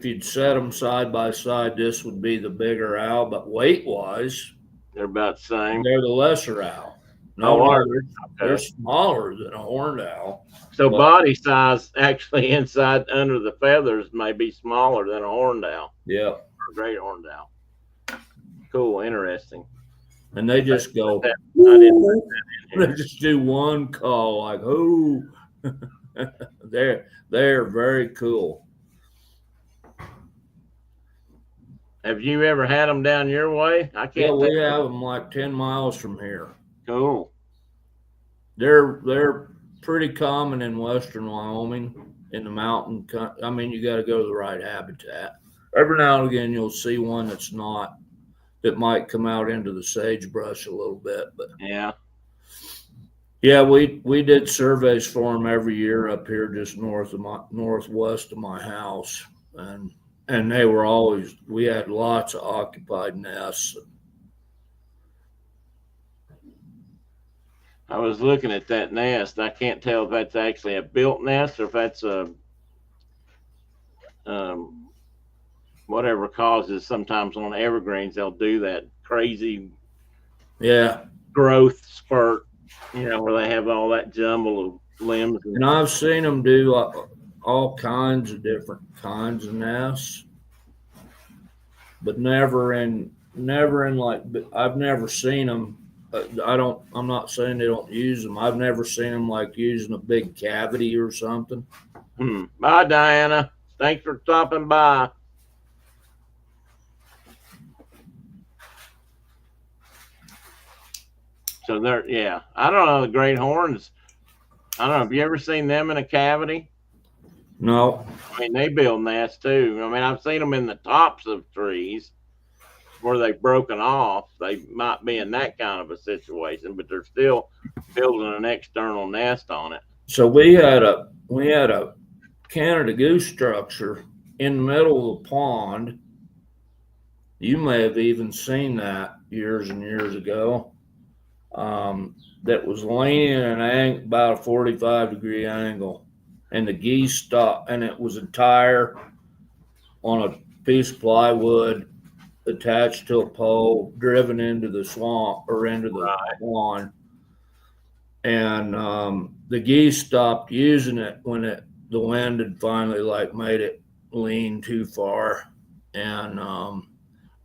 you'd set them side by side, this would be the bigger owl, but weight wise, they're about the same. they're the lesser owl. They're smaller than a horned owl. So body size actually inside under the feathers may be smaller than a horned owl. Yeah. Or a great horned owl. Cool, interesting. And they just go. I didn't put that in They here. just do one call like, "Oh." they're very cool. Have you ever had them down your way? I Yeah, can't. we have them like 10 miles from here. Cool. They're pretty common in western Wyoming in the mountain. I mean, you got to go to the right habitat. Every now and again, you'll see one that might come out into the sagebrush a little bit. But yeah, we did surveys for them every year up here, just northwest of my house, and they were always. We had lots of occupied nests. I was looking at that nest. I can't tell if that's actually a built nest or if that's a whatever causes. Sometimes on evergreens they'll do that crazy growth spurt, where they have all that jumble of limbs. And I've seen them do all kinds of different kinds of nests, but never in like. I've never seen them. I'm not saying they don't use them. I've never seen them like using a big cavity or something. Bye, Diana. Thanks for stopping by. So I don't know the great horns. I don't know. Have you ever seen them in a cavity? No. I mean, they build nests too. I mean, I've seen them in the tops of trees where they've broken off. They might be in that kind of a situation, but they're still building an external nest on it. So we had a Canada goose structure in the middle of the pond. You may have even seen that years and years ago. That was leaning at about a 45-degree angle, and the geese stopped, and it was a tire on a piece of plywood attached to a pole, driven into the swamp or into the lawn. And the geese stopped using it when the wind had finally made it lean too far. And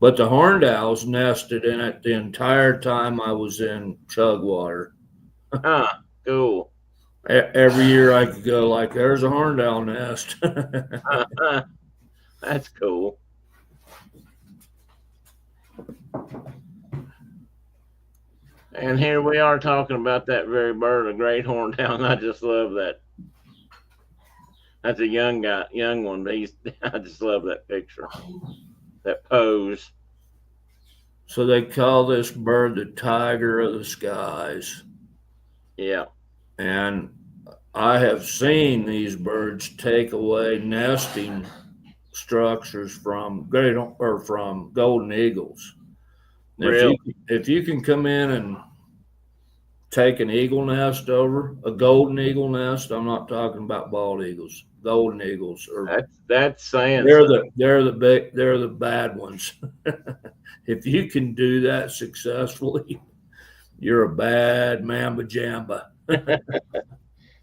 but the horned owls nested in it the entire time I was in Chugwater. Cool. Every year I could go there's a horned owl nest. That's cool. And here we are talking about that very bird, a great horned owl. And I just love that. That's a young one. But I just love that picture, that pose. So they call this bird the tiger of the skies. Yeah. And I have seen these birds take away nesting structures from golden eagles. Really? If you can come in and take an eagle nest over, a golden eagle nest, I'm not talking about bald eagles. Golden eagles that's saying they're the bad ones. If you can do that successfully, you're a bad mamba jamba.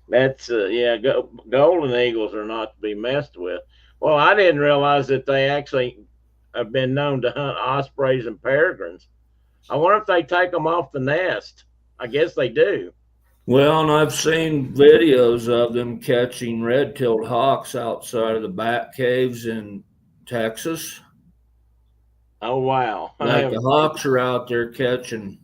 That's golden eagles are not to be messed with. Well, I didn't realize that they actually have been known to hunt ospreys and peregrines. I wonder if they take them off the nest. I guess they do. Well, and I've seen videos of them catching red-tailed hawks outside of the bat caves in Texas. Oh, wow. Like the hawks are out there catching,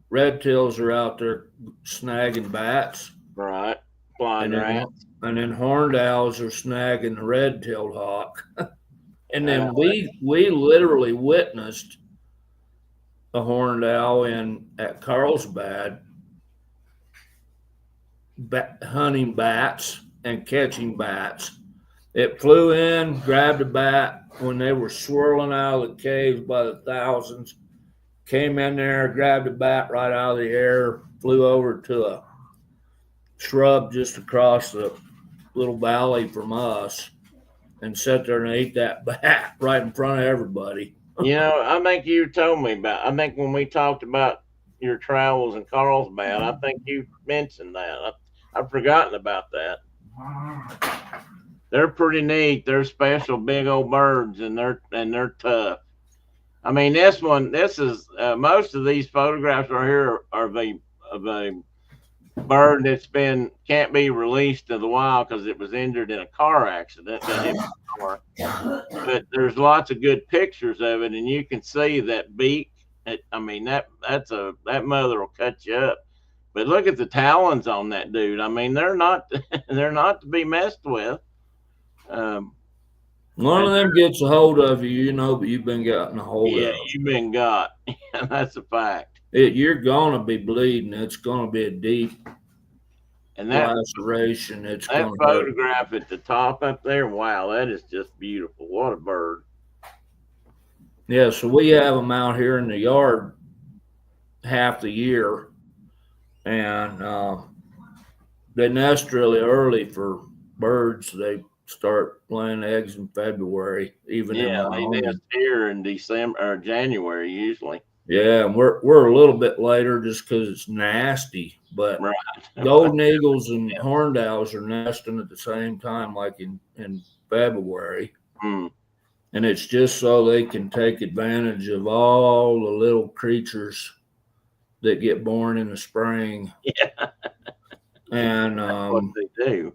red tails are out there snagging bats. Right. Blind rat. And then horned owls are snagging the red-tailed hawk. And then we literally witnessed a horned owl at Carlsbad hunting bats and catching bats. It flew in, grabbed a bat when they were swirling out of the caves by the thousands, came in there, grabbed a bat right out of the air, flew over to a shrub just across the little valley from us, and sat there and ate that bat right in front of everybody. You know, I think you told me about. I think when we talked about your travels in Carlsbad, I think you mentioned that. I've forgotten about that. They're pretty neat. They're special, big old birds, and they're tough. I mean, this is most of these photographs right here are of a bird that's can't be released to the wild because it was injured in a car accident. But there's lots of good pictures of it, and you can see that beak. That mother will cut you up. But look at the talons on that dude. I mean, they're not to be messed with. One of them gets a hold of you, but you've been gotten a hold of. Yeah, you've been got. That's a fact. You're gonna be bleeding. It's gonna be a deep laceration. It's that photograph at the top up there. Wow, that is just beautiful. What a bird. Yeah, so we have them out here in the yard half the year, and they nest really early for birds. They start laying eggs in February, even they nest here in December or January usually. Yeah, and we're a little bit later just because it's nasty. But right. Golden eagles and horned owls are nesting at the same time, like in February. Mm. And it's just so they can take advantage of all the little creatures that get born in the spring. Yeah. And that's what they do.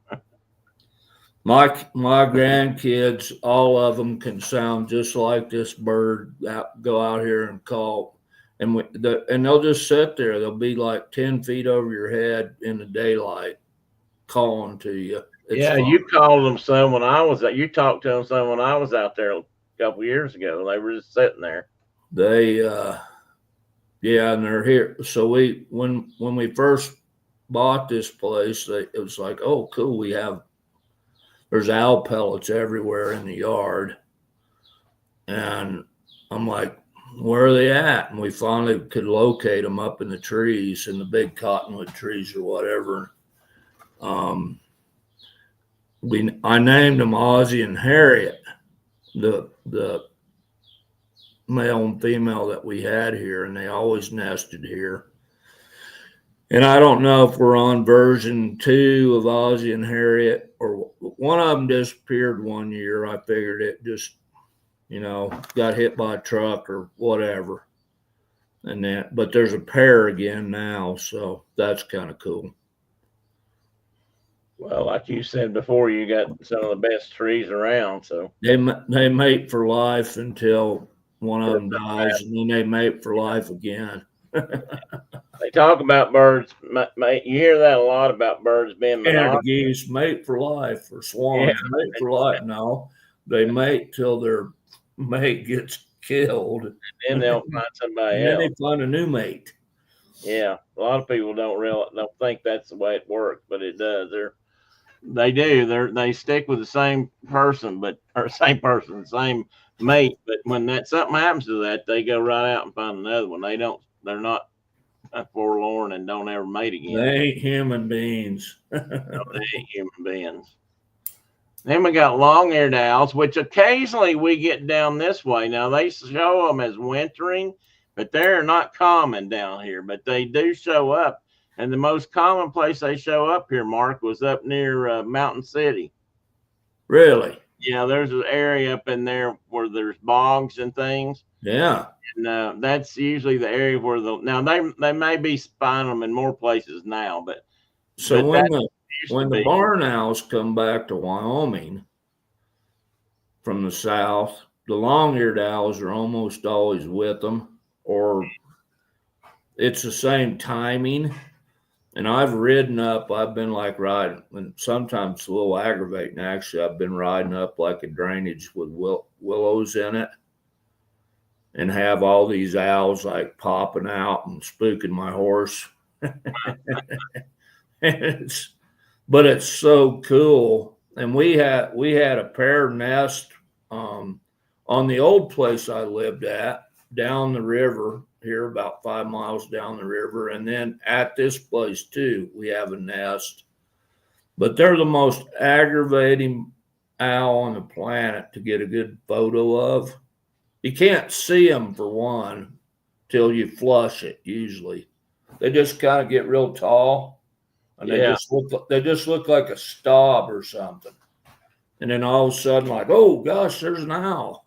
My grandkids, all of them can sound just like this bird. Go out here and call, and they'll just sit there. They'll be like 10 feet over your head in the daylight, calling to you. It's fun. You called them some when I was you talked to them some when I was out there a couple years ago. They were just sitting there. They and they're here. So when we first bought this place, it was like, oh, cool, there's owl pellets everywhere in the yard. And I'm like, where are they at? And we finally could locate them up in the trees, in the big cottonwood trees or whatever. I named them Ozzie and Harriet, the male and female that we had here, and they always nested here. And I don't know if we're on version 2 of Ozzie and Harriet, or one of them disappeared one year. I figured it just, got hit by a truck or whatever. But there's a pair again now, so that's kind of cool. Well, like you said before, you got some of the best trees around. So they mate for life until one of them dies, and then they mate for life again. They talk about birds. You hear that a lot about birds being monogamous. Geese mate for life, or swans mate for life. No, they mate till their mate gets killed, and then they'll find somebody else. Then they find a new mate. Yeah, a lot of people don't think that's the way it works, but it does. They stick with the same person, same mate. But when something happens to that, they go right out and find another one. They're not forlorn and don't ever mate again. They ain't human beings. No, they ain't human beings. Then we got long-eared owls, which occasionally we get down this way. Now they show them as wintering, but they're not common down here. But they do show up, and the most common place they show up here, Mark, was up near Mountain City. Really? Yeah, there's an area up in there where there's bogs and things. Yeah. And that's usually the area where they may be spying them in more places now, but when the barn owls come back to Wyoming from the south, the long-eared owls are almost always with them, or it's the same timing. And I've ridden up, I've been like riding, and sometimes it's a little aggravating actually. I've been riding up like a drainage with willows in it and have all these owls like popping out and spooking my horse. But it's so cool. And we had a pair nest on the old place I lived at down the river here, about 5 miles down the river. And then at this place too, we have a nest. But they're the most aggravating owl on the planet to get a good photo of. You can't see them for one till you flush it usually. They just kind of get real tall and they just look like a stub or something. And then all of a sudden, like, oh gosh, there's an owl.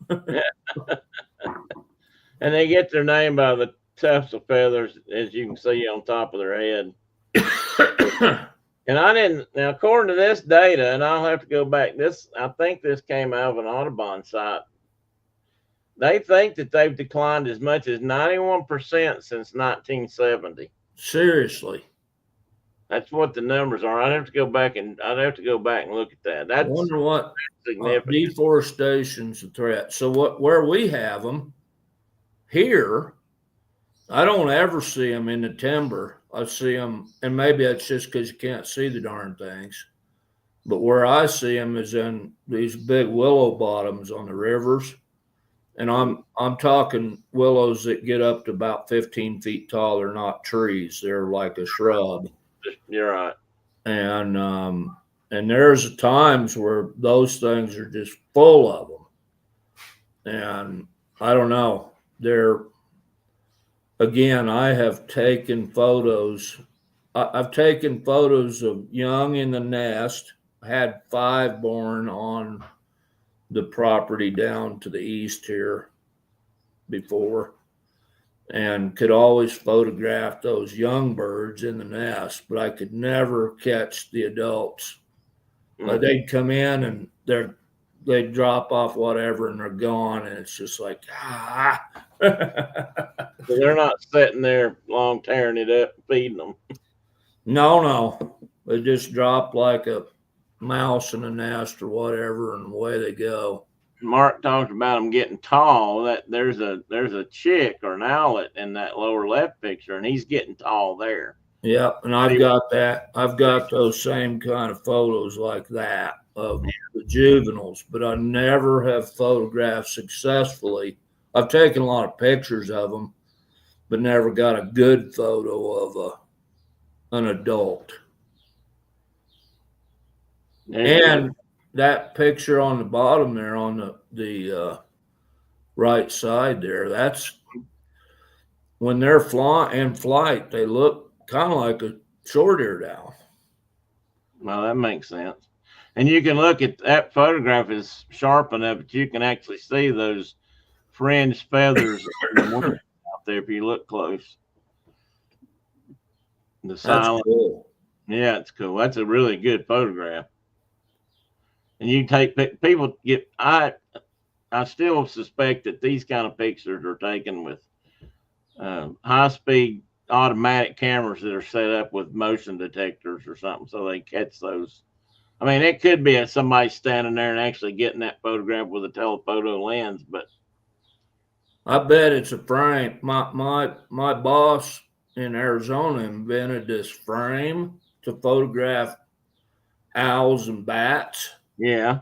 And they get their name by the tufts of feathers, as you can see on top of their head. And I didn't, now according to this data, and I'll have to go back, I think this came out of an Audubon site. They think that they've declined as much as 91% since 1970. Seriously. That's what the numbers are. I'd have to go back and look at that. I wonder what significant. Deforestation's a threat. So where we have them here, I don't ever see them in the timber. I see them, and maybe that's just because you can't see the darn things. But where I see them is in these big willow bottoms on the rivers. And I'm talking willows that get up to about 15 feet tall. They're not trees. They're like a shrub. You're right. And there's times where those things are just full of them. And I don't know. I have taken photos. I've taken photos of young in the nest. I had 5 born on the property down to the east here before, and could always photograph those young birds in the nest, but I could never catch the adults. Like they'd come in and they'd drop off whatever and they're gone, and it's just like They're not sitting there long tearing it up and feeding them. No, they just drop like a mouse in a nest or whatever, and away they go. Mark talked about them getting tall. That there's a chick or an owlet in that lower left picture, and he's getting tall there. Yeah, and I've got that. I've got those same kind of photos like that of the juveniles, but I never have photographed successfully. I've taken a lot of pictures of them, but never got a good photo of an adult. And that picture on the bottom there on the right side there, that's when they're in flight, they look kind of like a short-eared owl. Well, that makes sense. And you can look at that photograph is sharp enough that you can actually see those fringed feathers out there if you look close. The silent. Cool. Yeah, it's cool. That's a really good photograph. And you take people get. I still suspect that these kind of pictures are taken with high-speed automatic cameras that are set up with motion detectors or something, so they catch those. I mean, it could be somebody standing there and actually getting that photograph with a telephoto lens, but I bet it's a frame. My boss in Arizona invented this frame to photograph owls and bats. Yeah.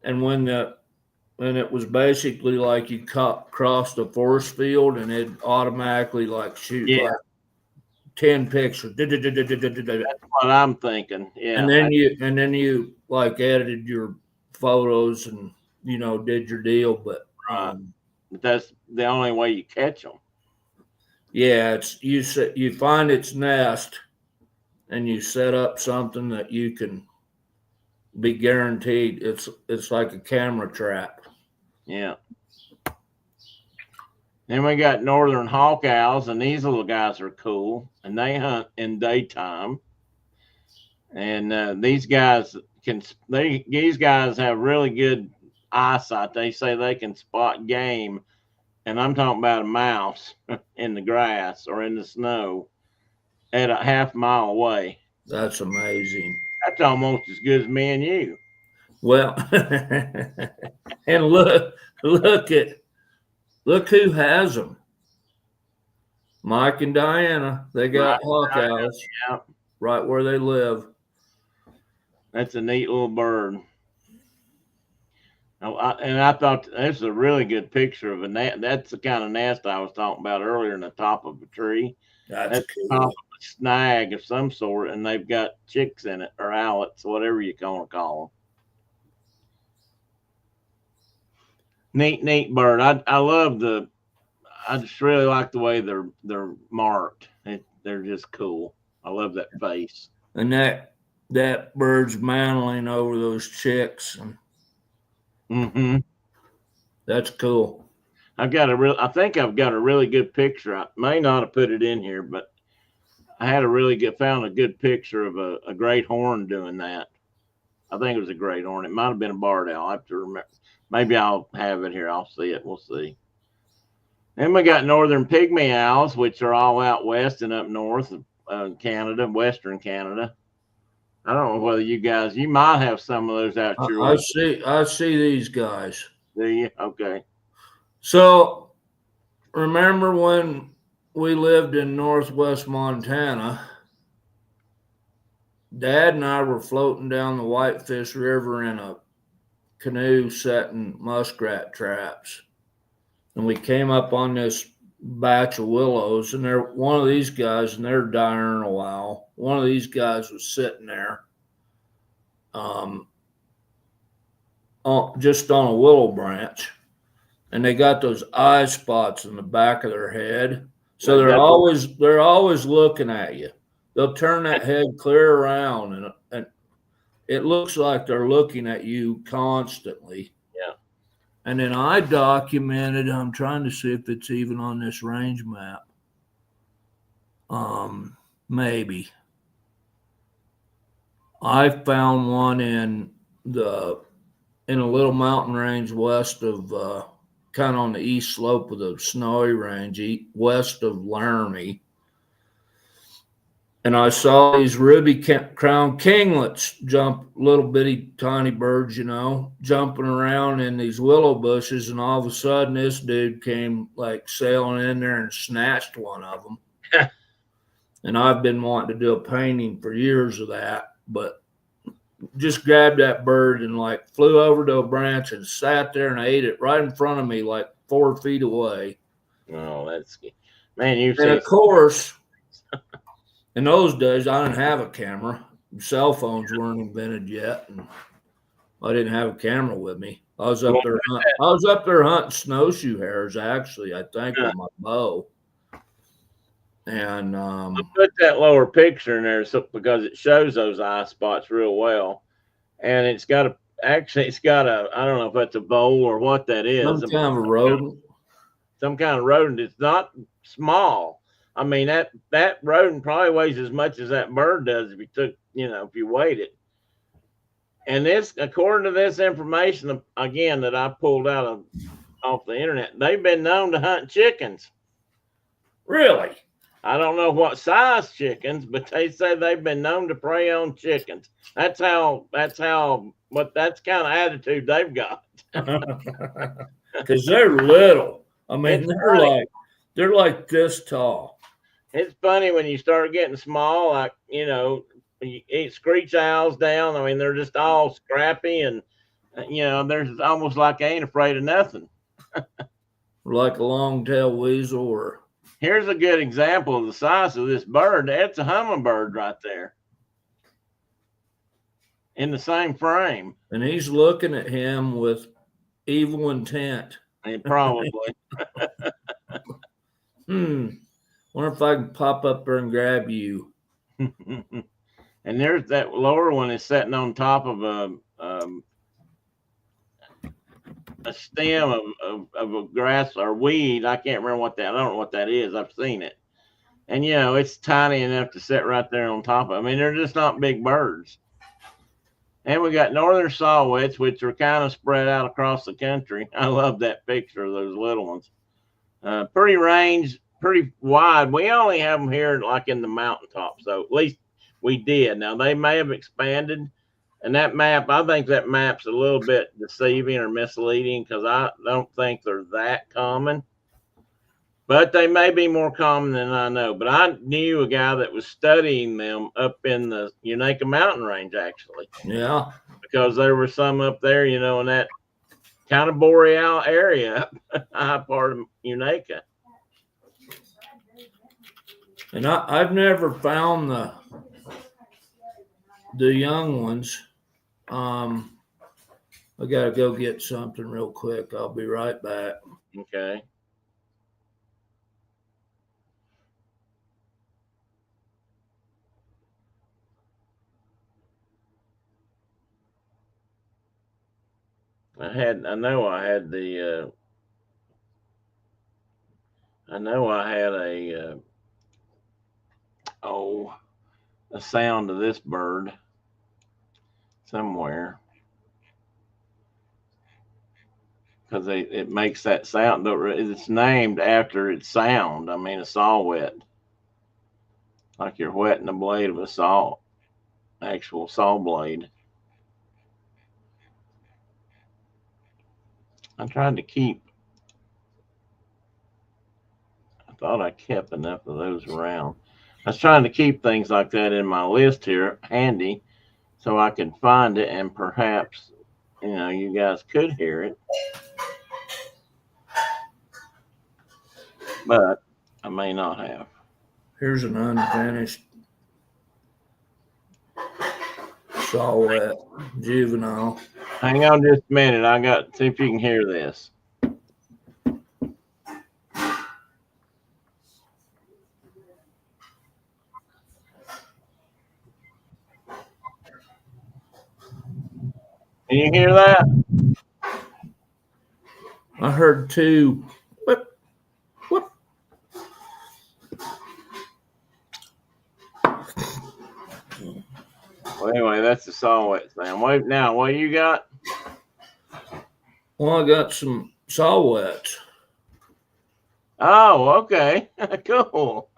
And when it was basically like you crossed a force field and it automatically like shoot like 10 pictures. That's what I'm thinking. Yeah. And then you like edited your photos and did your deal, but that's the only way you catch them. Yeah, you find its nest and you set up something that you can be guaranteed it's like a camera trap. Yeah. Then we got northern hawk owls, and these little guys are cool, and they hunt in daytime. And these guys have really good eyesight. They say they can spot game, and I'm talking about a mouse in the grass or in the snow. at a half mile away. That's amazing. That's almost as good as me and you. Well, and look who has them. Mike and Diana. They got hawk owls Yeah, right where they live. that's a neat little bird. And I thought that's a really good picture of a nest. That's the kind of nest I was talking about earlier in the top of a tree. That's That's cool. the top of a snag of some sort, and they've got chicks in it or owlets, whatever you want to call them. Neat bird. I love the. I just really like the way they're marked. They're just cool. I love that face. And that bird's mantling over those chicks. Mm-hmm. That's cool. I think I've got a really good picture. I may not have put it in here, but I had found a good picture of a great horn doing that. I think it was a great horn. It might have been a barred owl. I have to remember. Maybe I'll have it here. I'll see it. We'll see. Then we got northern pygmy owls, which are all out west and up north of Canada, western Canada. I don't know whether you might have some of those out your way. I see these guys. Do you? Okay. So remember when we lived in northwest Montana, Dad and I were floating down the Whitefish River in a canoe setting muskrat traps. And we came up on this batch of willows, and one of these guys, and they're diurn a while. One of these guys was sitting there, just on a willow branch, and they got those eye spots in the back of their head, so they're always looking at you. They'll turn that head clear around, and it looks like they're looking at you constantly. And then I documented, I'm trying to see if it's even on this range map. Maybe. I found one in a little mountain range west of, kind of on the east slope of the Snowy Range, west of Laramie. And I saw these ruby crowned kinglets jump, little bitty tiny birds, jumping around in these willow bushes. And all of a sudden, this dude came like sailing in there and snatched one of them. And I've been wanting to do a painting for years of that, but just grabbed that bird and like flew over to a branch and sat there and ate it right in front of me, like 4 feet away. Oh, that's good. Man, and of course, in those days, I didn't have a camera. Cell phones weren't invented yet, and I didn't have a camera with me. I was up there hunting snowshoe hares, actually, I think, with my bow. And I put that lower picture in there because it shows those eye spots real well. And it's got a I don't know if that's a vole or what that is. Some kind of a rodent. Some kind of rodent. It's not small. I mean, that rodent probably weighs as much as that bird does if you weighed it. And this, according to this information, again, that I pulled out off the internet, they've been known to hunt chickens. Really? I don't know what size chickens, but they say they've been known to prey on chickens. That's kind of attitude they've got. Because they're little. I mean, they're like this tall. It's funny when you start getting small, like, you eat screech owls down. I mean, they're just all scrappy and, there's almost like they ain't afraid of nothing. Like a long-tailed weasel Here's a good example of the size of this bird. That's a hummingbird right there in the same frame. And he's looking at him with evil intent. Probably. Wonder if I can pop up there and grab you. And there's that lower one is sitting on top of a stem of a grass or weed. I can't remember I don't know what that is. I've seen it. And, it's tiny enough to sit right there on top of. I mean, they're just not big birds. And we got northern saw-whets, which are kind of spread out across the country. I love that picture of those little ones. Pretty range pretty wide. We only have them here like in the mountaintop, so at least we did. Now they may have expanded, and that map, I think that map's a little bit deceiving or misleading because I don't think they're that common. But they may be more common than I know. But I knew a guy that was studying them up in the Unaka mountain range, actually. Yeah. Because there were some up there, in that kind of boreal area, high part of Unaka. And I've never found the young ones. I gotta go get something real quick. I'll be right back. Okay. I know I had a sound of this bird somewhere because it makes that sound. It's named after its sound. I mean, a saw whet, like you're whetting the blade of a saw, actual saw blade. I tried to keep. I thought I kept enough of those around. I was trying to keep things like that in my list here handy so I could find it and perhaps, you guys could hear it. But I may not have. Here's an unfinished saw-whet juvenile. Hang on just a minute. See if you can hear this. Can you hear that? I heard two. Whip, whip. Well, anyway, that's the saw-whet sound. Wait, now, what you got? Well, I got some saw-whets. Oh, okay. Cool.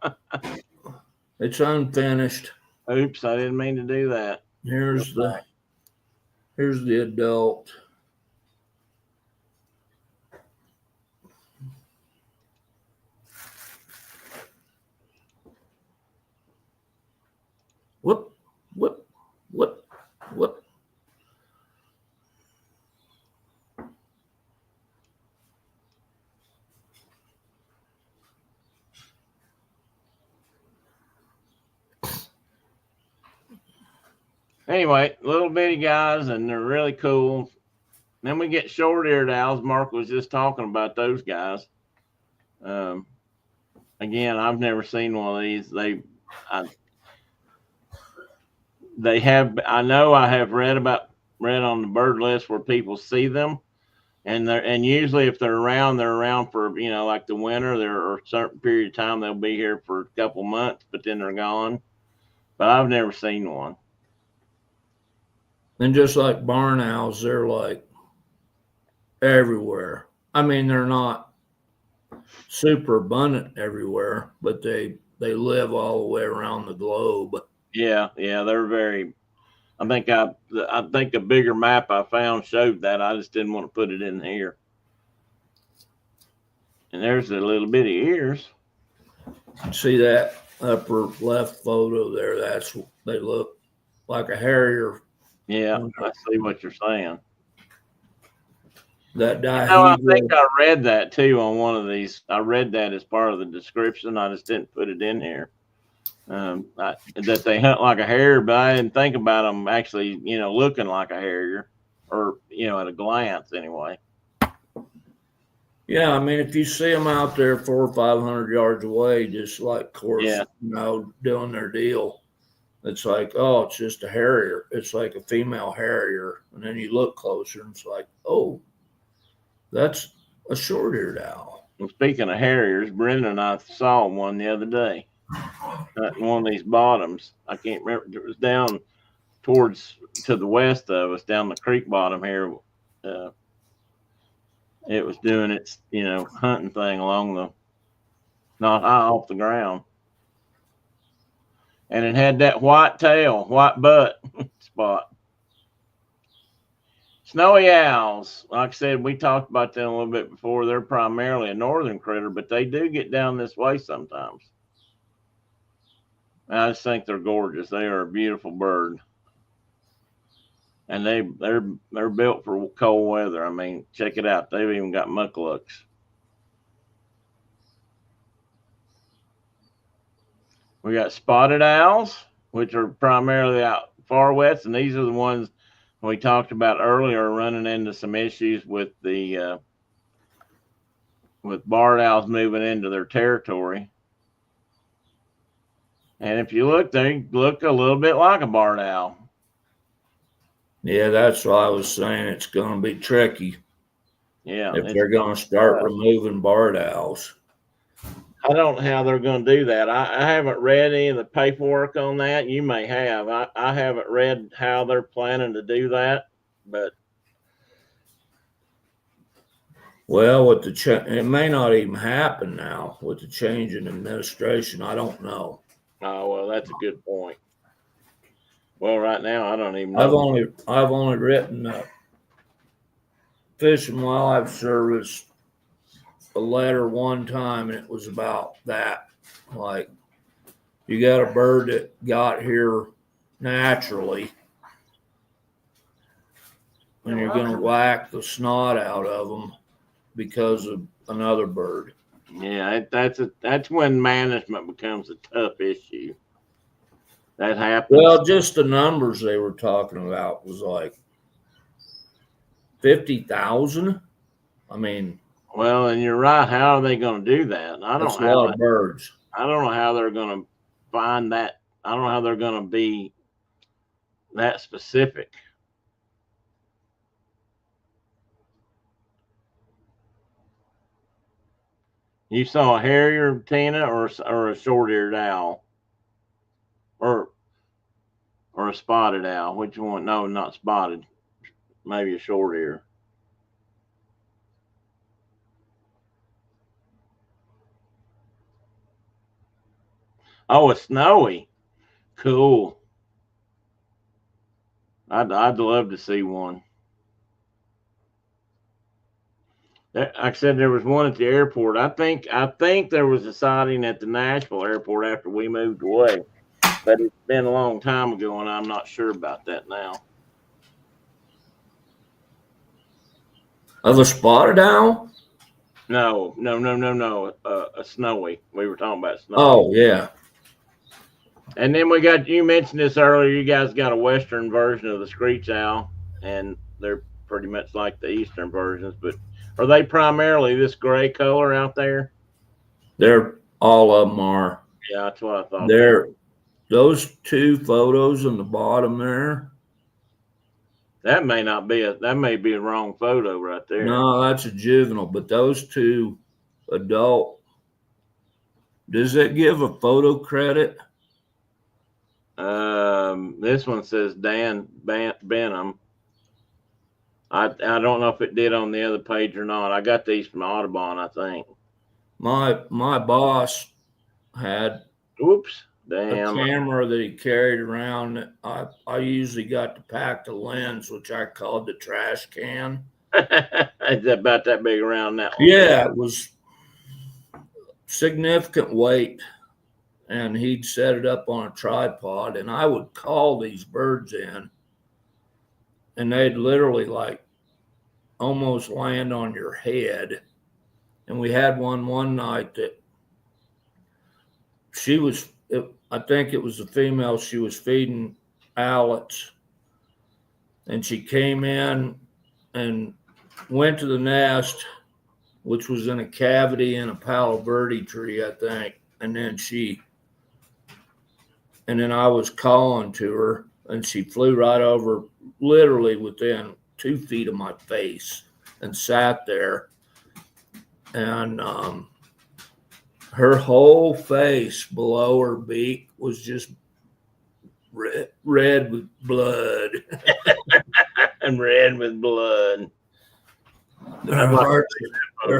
It's unfinished. Oops, I didn't mean to do that. Here's the adult. Whoop, whoop, whoop, whoop. Anyway, little bitty guys, and they're really cool. Then we get short-eared owls. Mark was just talking about those guys. Again, I've never seen one of these. I know I have read on the bird list where people see them, and usually if they're around for like the winter. There are a certain period of time they'll be here for a couple months, but then they're gone. But I've never seen one. And just like barn owls, they're like everywhere. I mean, they're not super abundant everywhere, but they live all the way around the globe. Yeah, they're very. I think a bigger map I found showed that. I just didn't want to put it in here. And there's the little bitty ears. See that upper left photo there? They look like a harrier. Yeah, I see what you're saying. That I think I read that too on one of these. I read that as part of the description. I just didn't put it in here. That they hunt like a harrier, but I didn't think about them actually, looking like a harrier, or at a glance anyway. Yeah, I mean, if you see them out there 400 or 500 yards away, just like, of course, doing their deal, it's like, oh, it's just a harrier. It's like a female harrier, and then you look closer, and it's like, oh, that's a short-eared owl. And speaking of harriers, Brenda and I saw one the other day. One of these bottoms. I can't remember. It was down to the west of us, down the creek bottom here. It was doing its, hunting thing along not high off the ground. And it had that white tail, white butt spot. Snowy owls, like I said, we talked about them a little bit before. They're primarily a northern critter, but they do get down this way sometimes. I just think they're gorgeous. They are a beautiful bird, and they're built for cold weather. I mean, check it out. They've even got mucklucks. We got spotted owls, which are primarily out far west, and these are the ones we talked about earlier, running into some issues with the with barred owls moving into their territory. And if you look, they look a little bit like a barred owl. Yeah, that's why I was saying it's going to be tricky. Yeah, if they're going to start removing barred owls. I don't know how they're going to do that. I haven't read any of the paperwork on that. You may have. I haven't read how they're planning to do that, but well, with the it may not even happen now with the change in administration. I don't know. Oh, well, that's a good point. Well, right now I don't even know. I've only written Fish and Wildlife Service a letter one time, and it was about that. Like, you got a bird that got here naturally, and you're going to whack the snot out of them because of another bird. Yeah, that's when management becomes a tough issue. That happens. Well, just the numbers they were talking about was like 50,000. I mean, well, and you're right. How are they going to do that? That's a lot of birds. I don't know how they're going to find that. I don't know how they're going to be that specific. You saw a harrier, Tina, or a short-eared owl, or a spotted owl? Which one? No, not spotted. Maybe a short ear. Oh, a snowy. Cool. I'd love to see one. Like I said, there was one at the airport. I think there was a sighting at the Nashville airport after we moved away, but it's been a long time ago, and I'm not sure about that now. Of a spotted owl? No. A snowy. We were talking about snowy. Oh, yeah. And then you mentioned this earlier, you guys got a western version of the screech owl, and they're pretty much like the eastern versions, but are they primarily this gray color out there? They're all of them are. Yeah, that's what I thought. Those two photos on the bottom there. That may be a wrong photo right there. No, that's a juvenile, but those two adult. Does it give a photo credit? This one says Dan Benham. I don't know if it did on the other page or not. I got these from Audubon, I think. My boss had a camera that he carried around. I usually got to pack the lens, which I called the trash can. It's about that big around that one. Yeah, it was significant weight, and he'd set it up on a tripod, and I would call these birds in, and they'd literally like almost land on your head. And we had one night that I think it was a female, she was feeding owlets, and she came in and went to the nest, which was in a cavity in a Palo Verde tree, I think. And then I was calling to her, and she flew right over, literally within 2 feet of my face, and sat there. And her whole face below her beak was just red with blood. And red with blood. Their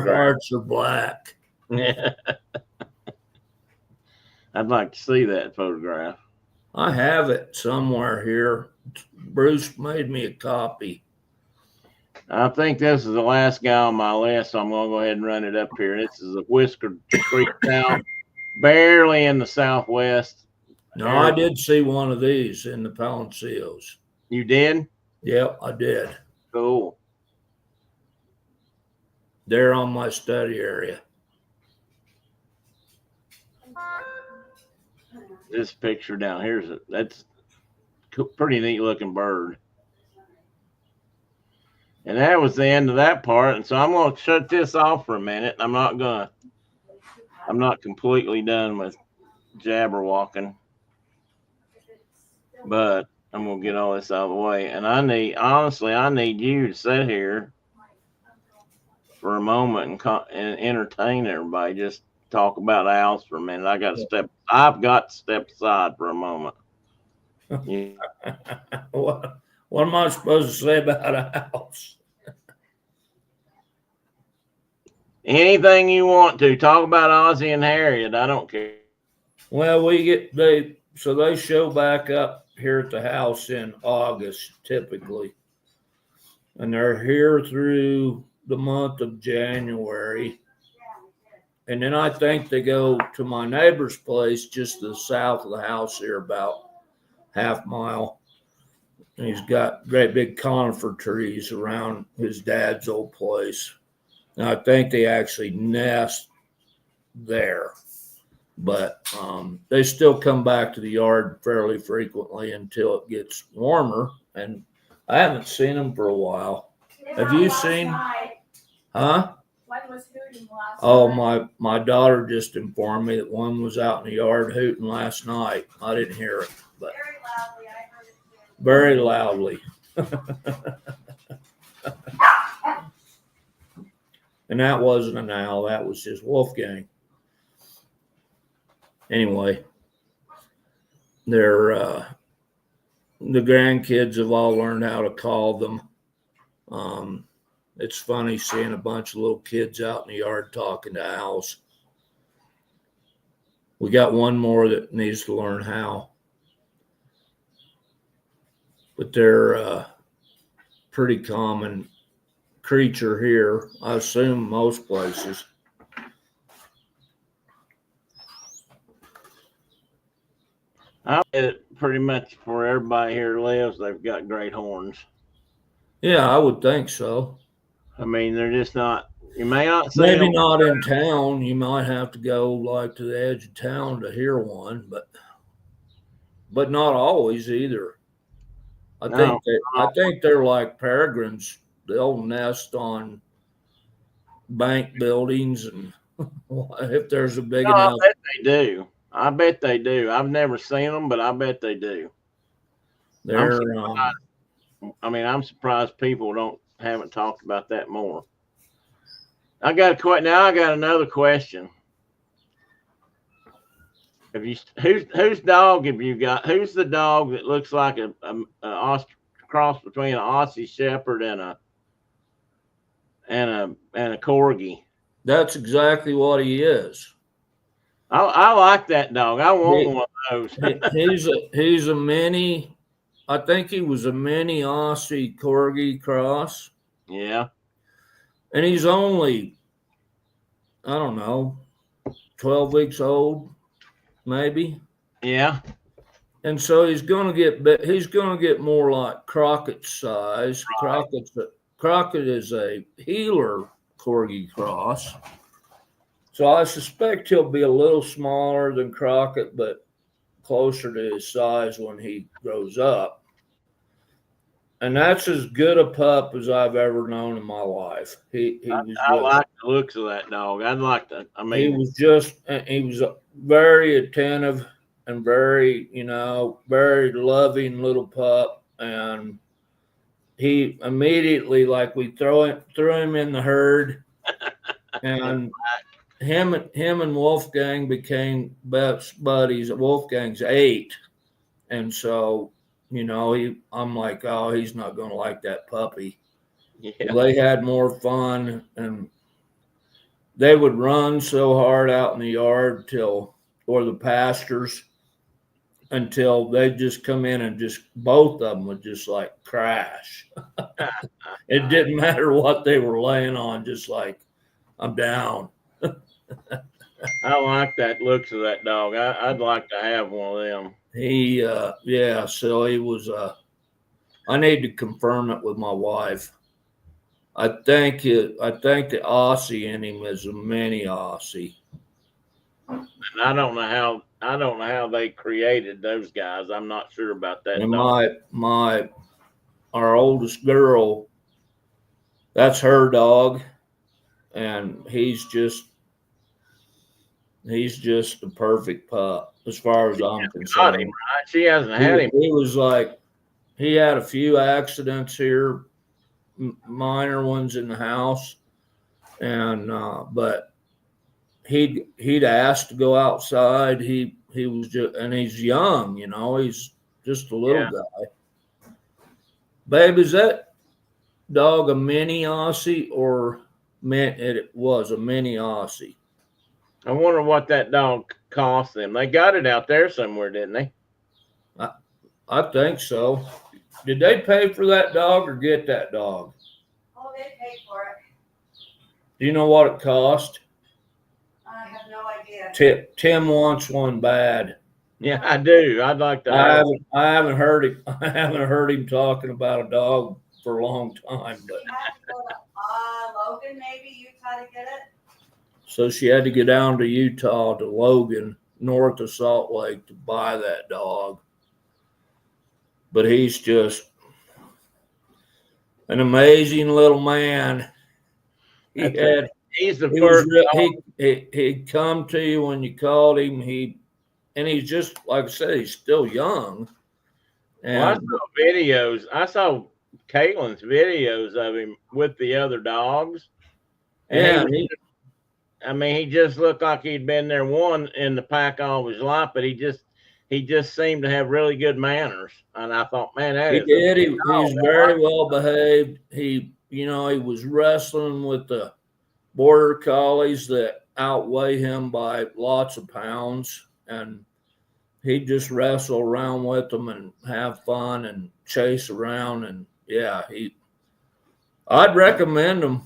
hearts are black. Yeah. I'd like to see that photograph. I have it somewhere here. Bruce made me a copy. I think this is the last guy on my list, so I'm going to go ahead and run it up here. This is a Whisker Creek South, barely in the southwest. No, I did see one of these in the Palencios. You did? Yep, I did. Cool. They're on my study area. This picture down here that's pretty neat looking bird. And that was the end of that part. And so I'm going to shut this off for a minute. I'm not completely done with jabberwalking, but I'm going to get all this out of the way. And I need you to sit here for a moment and entertain everybody. Just talk about owls for a minute. I've got to step aside for a moment. Yeah. What am I supposed to say about a house? Anything you want to. Talk about Ozzie and Harriet. I don't care. Well, they show back up here at the house in August, typically. And they're here through the month of January. And then I think they go to my neighbor's place just to the south of the house here, about half mile. And he's got great big conifer trees around his dad's old place. And I think they actually nest there. But they still come back to the yard fairly frequently until it gets warmer. And I haven't seen them for a while. Have you seen? Huh? One was hooting last Oh, night. my daughter just informed me that one was out in the yard hooting last night. I didn't hear it, but Very loudly. I heard it too. very loudly. And that wasn't an owl. That was just Wolfgang. Anyway, they're the grandkids have all learned how to call them. It's funny seeing a bunch of little kids out in the yard talking to owls. We got one more that needs to learn how. But they're a pretty common creature here, I assume most places. I bet pretty much where everybody here lives, they've got great horns. Yeah, I would think so. I mean, they're just not. You may not see Maybe them. not in town. You might have to go like to the edge of town to hear one, but not always either. I think they're like peregrines. They'll nest on bank buildings, and if there's a big enough. I bet they do. I bet they do. I've never seen them, but I bet they do. I'm surprised people haven't talked about that more. I got another question. Whose dog have you got? Who's the dog that looks like a cross between an Aussie Shepherd and a corgi? That's exactly what he is. I like that dog. I want one of those. he's a mini. I think he was a mini Aussie corgi cross. Yeah. And he's only, I don't know, 12 weeks old, maybe. Yeah. And so he's going to get more like Crockett's size. Right. Crockett is a healer corgi cross. So I suspect he'll be a little smaller than Crockett, but closer to his size when he grows up. And that's as good a pup as I've ever known in my life. I like the looks of that dog. I'd like to. I mean, he was a very attentive and very loving little pup. And he immediately, like, we threw him in the herd, and him and Wolfgang became best buddies. Wolfgang's 8, and so. I'm like, oh, he's not going to like that puppy. Yeah. Well, they had more fun, and they would run so hard out in the yard till or the pastors until they just come in and just both of them would just like crash. It didn't matter what they were laying on, just like, I'm down. I like that looks of that dog. I'd like to have one of them. So he was, I need to confirm it with my wife. I think the Aussie in him is a mini Aussie. And I don't know how they created those guys. I'm not sure about that. And dog. our oldest girl, that's her dog, and he's just the perfect pup as far as I'm concerned. Got him, right? She hasn't had him. He was like, he had a few accidents here, minor ones in the house, and but he'd asked to go outside. He was just, and he's young, you know, he's just a little guy. Babe, is that dog a mini Aussie or it was a mini Aussie? I wonder what that dog cost them. They got it out there somewhere, didn't they? I think so. Did they pay for that dog or get that dog? Oh, they paid for it. Do you know what it cost? I have no idea. Tim wants one bad. Yeah, I do. I'd like to. I haven't heard him. I haven't heard him talking about a dog for a long time. But You have to go to Logan, maybe Utah, to get it. so she had to get down to Utah to Logan, north of Salt Lake, to buy that dog. But he's just an amazing little man. He's the first. He'd come to you when you called him. And he's just, like I said, he's still young. And Well, I saw videos. I saw Caitlin's videos of him with the other dogs. And he just looked like he'd been there one in the pack all his life, but he just seemed to have really good manners. And I thought, man, that he is did. He's very well behaved. He was wrestling with the border collies that outweigh him by lots of pounds, and he'd just wrestle around with them and have fun and chase around. And yeah, I'd recommend him.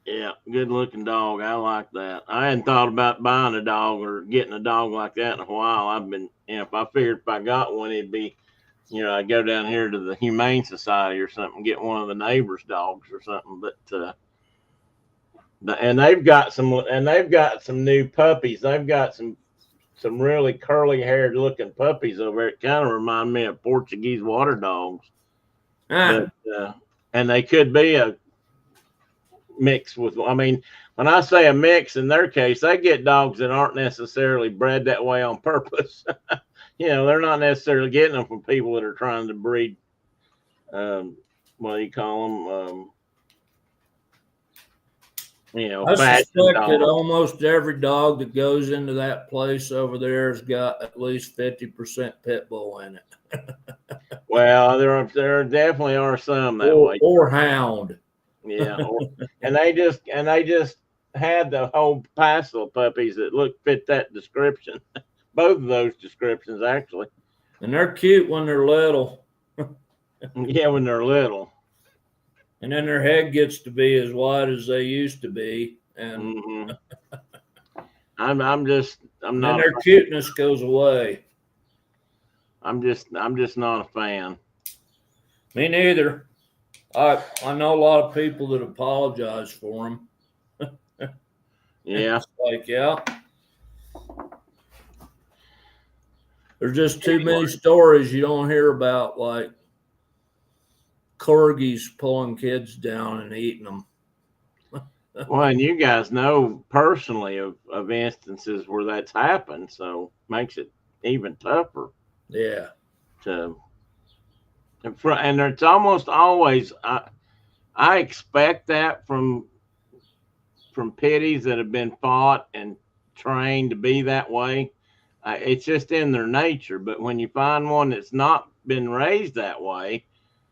Yeah, good looking dog. I like that. I hadn't thought about buying a dog or getting a dog like that in a while. I've been, if I figured if I got one, it'd be, I'd go down here to the Humane Society or something, get one of the neighbors' dogs or something. But and they've got some new puppies. They've got some really curly haired looking puppies over there. It kind of remind me of Portuguese water dogs. But, and they could be a mix with, when I say a mix in their case, they get dogs that aren't necessarily bred that way on purpose. They're not necessarily getting them from people that are trying to breed, what do you call them? I suspect that almost every dog that goes into that place over there has got at least 50% pit bull in it. Well, there definitely are some that way. Or hound. Yeah, and they just had the whole passel of puppies that fit that description. Both of those descriptions, actually. And they're cute when they're little. Yeah, when they're little. And then their head gets to be as wide as they used to be, and I'm not. And their cuteness goes away. I'm just not a fan. Me neither. I know a lot of people that apologize for them. Yeah. It's like, yeah. There's just too many stories you don't hear about, like corgis pulling kids down and eating them. Well, and you guys know personally of instances where that's happened, so makes it even tougher. Yeah. And it's almost always, I expect that from pitties that have been fought and trained to be that way. It's just in their nature. But when you find one that's not been raised that way,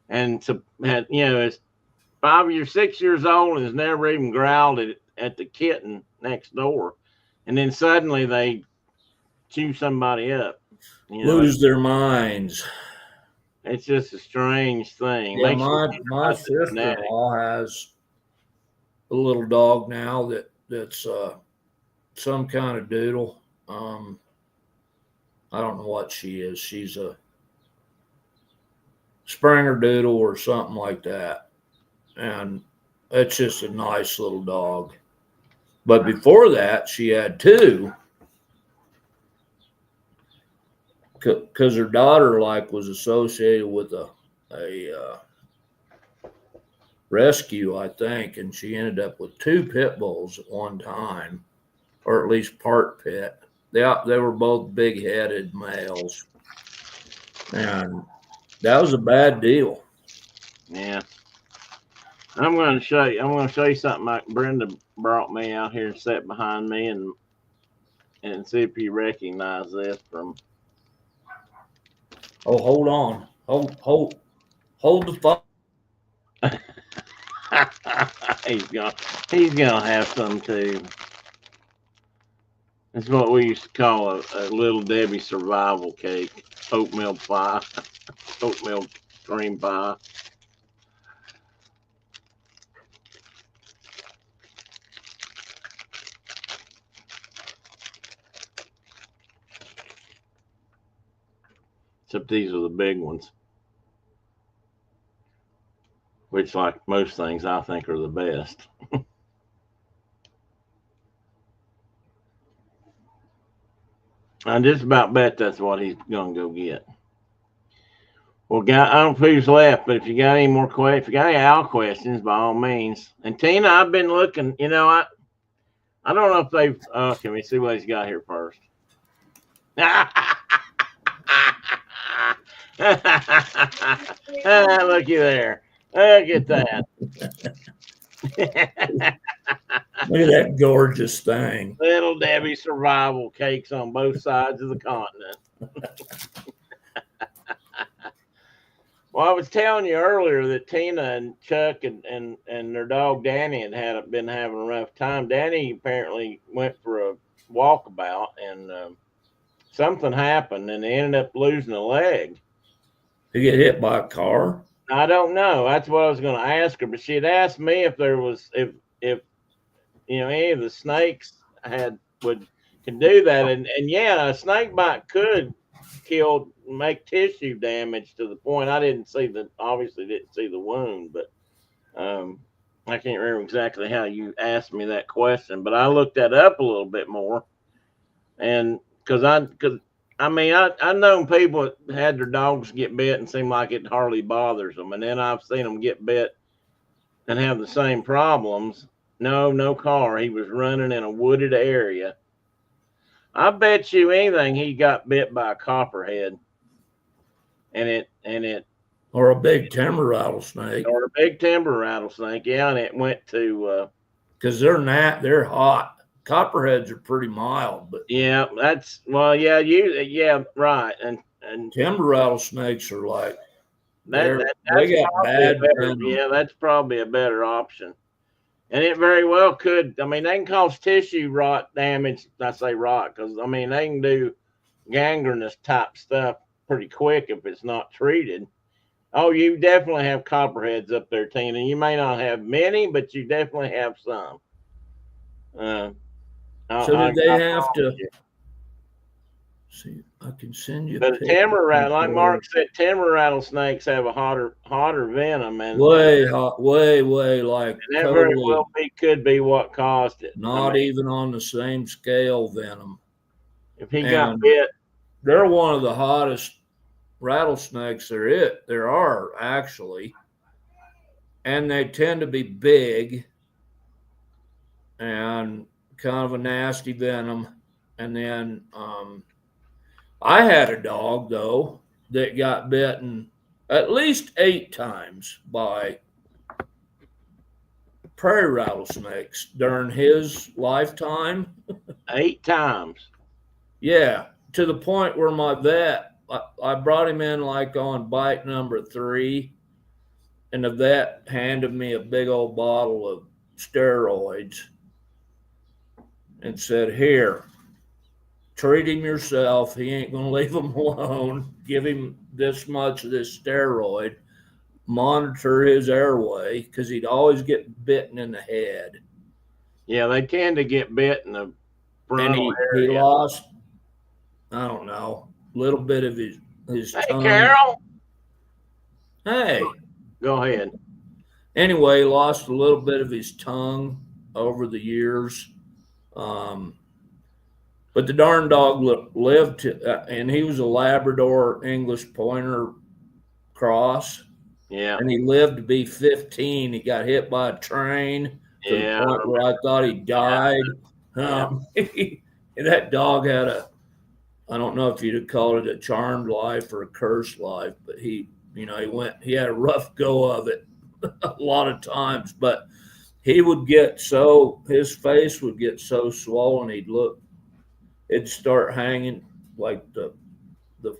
and is 5 or 6 years old and has never even growled at the kitten next door, and then suddenly they chew somebody up. You know, Lose their minds. it's just a strange thing. Yeah, Makes you my think my about the genetics. sister-in-law has a little dog now that's some kind of doodle. I don't know what she is. She's a Springer doodle or something like that, and it's just a nice little dog. But before that, she had two, because her daughter was associated with a rescue, I think, and she ended up with two pit bulls at one time, or at least part pit. They were both big-headed males, and that was a bad deal. Yeah. I'm going to show you something like Brenda brought me out here and sat behind me and see if you recognize this from. Oh, hold on, hold the thought. he's gonna have some too. It's what we used to call a little Debbie survival cake, oatmeal pie, oatmeal cream pie. Except these are the big ones, which, like most things, I think are the best. I just about bet that's what he's gonna go get. Well, I don't know who's left, but if you got any more questions, if you got any Al questions, by all means. And Tina, I've been looking. I don't know if they've. Can we see what he's got here first? Looky there. Look at that. Look at that gorgeous thing. Little Debbie survival cakes on both sides of the continent. Well, I was telling you earlier that Tina and Chuck and their dog Danny had been having a rough time. Danny apparently went for a walkabout and something happened and they ended up losing a leg. Did you get hit by a car? I don't know. That's what I was going to ask her, but she had asked me if there was if any of the snakes can do that, and yeah, a snake bite could make tissue damage to the point. I obviously didn't see the wound, but I can't remember exactly how you asked me that question, but I looked that up a little bit more, and because I've known people that had their dogs get bit and seem like it hardly bothers them, and then I've seen them get bit and have the same problems. No car. He was running in a wooded area. I bet you anything he got bit by a copperhead, and it or a big timber rattlesnake, or a big timber rattlesnake. Yeah, and it went to because they're hot. Copperheads are pretty mild, but yeah, right, and timber rattlesnakes are like they got bad venom. Yeah, that's probably a better option. And it very well could. I mean, they can cause tissue rot damage. I say rot because they can do gangrenous type stuff pretty quick if it's not treated. Oh, you definitely have copperheads up there, Tina. You may not have many, but you definitely have some. So did they have to? See, I can send you. But timber like Mark said, timber rattlesnakes have a hotter venom, and way hot, way like. And that very well could be what caused it. Not even on the same scale venom. If he got bit, they're one of the hottest rattlesnakes there are actually, and they tend to be big and kind of a nasty venom. And then I had a dog though that got bitten at least 8 times by prairie rattlesnakes during his lifetime. 8 times. Yeah, to the point where my vet, I brought him in like on bite number 3, and the vet handed me a big old bottle of steroids. and said, "Here, treat him yourself. He ain't gonna leave him alone. Give him this much of this steroid. Monitor his airway because he'd always get bitten in the head." Yeah, they tend to get bit in the And frontal he area. lost, I don't know, a little bit of his Hey, tongue. Carol. Hey, Go ahead. anyway, he lost a little bit of his tongue over the years. But the darn dog lived to, and he was a Labrador English Pointer cross. Yeah. And he lived to be 15. He got hit by a train to the Yeah. point where I thought he died. Yeah. That dog had I don't know if you'd call it a charmed life or a cursed life, but he had a rough go of it a lot of times. But he would his face would get so swollen, it'd start hanging, like the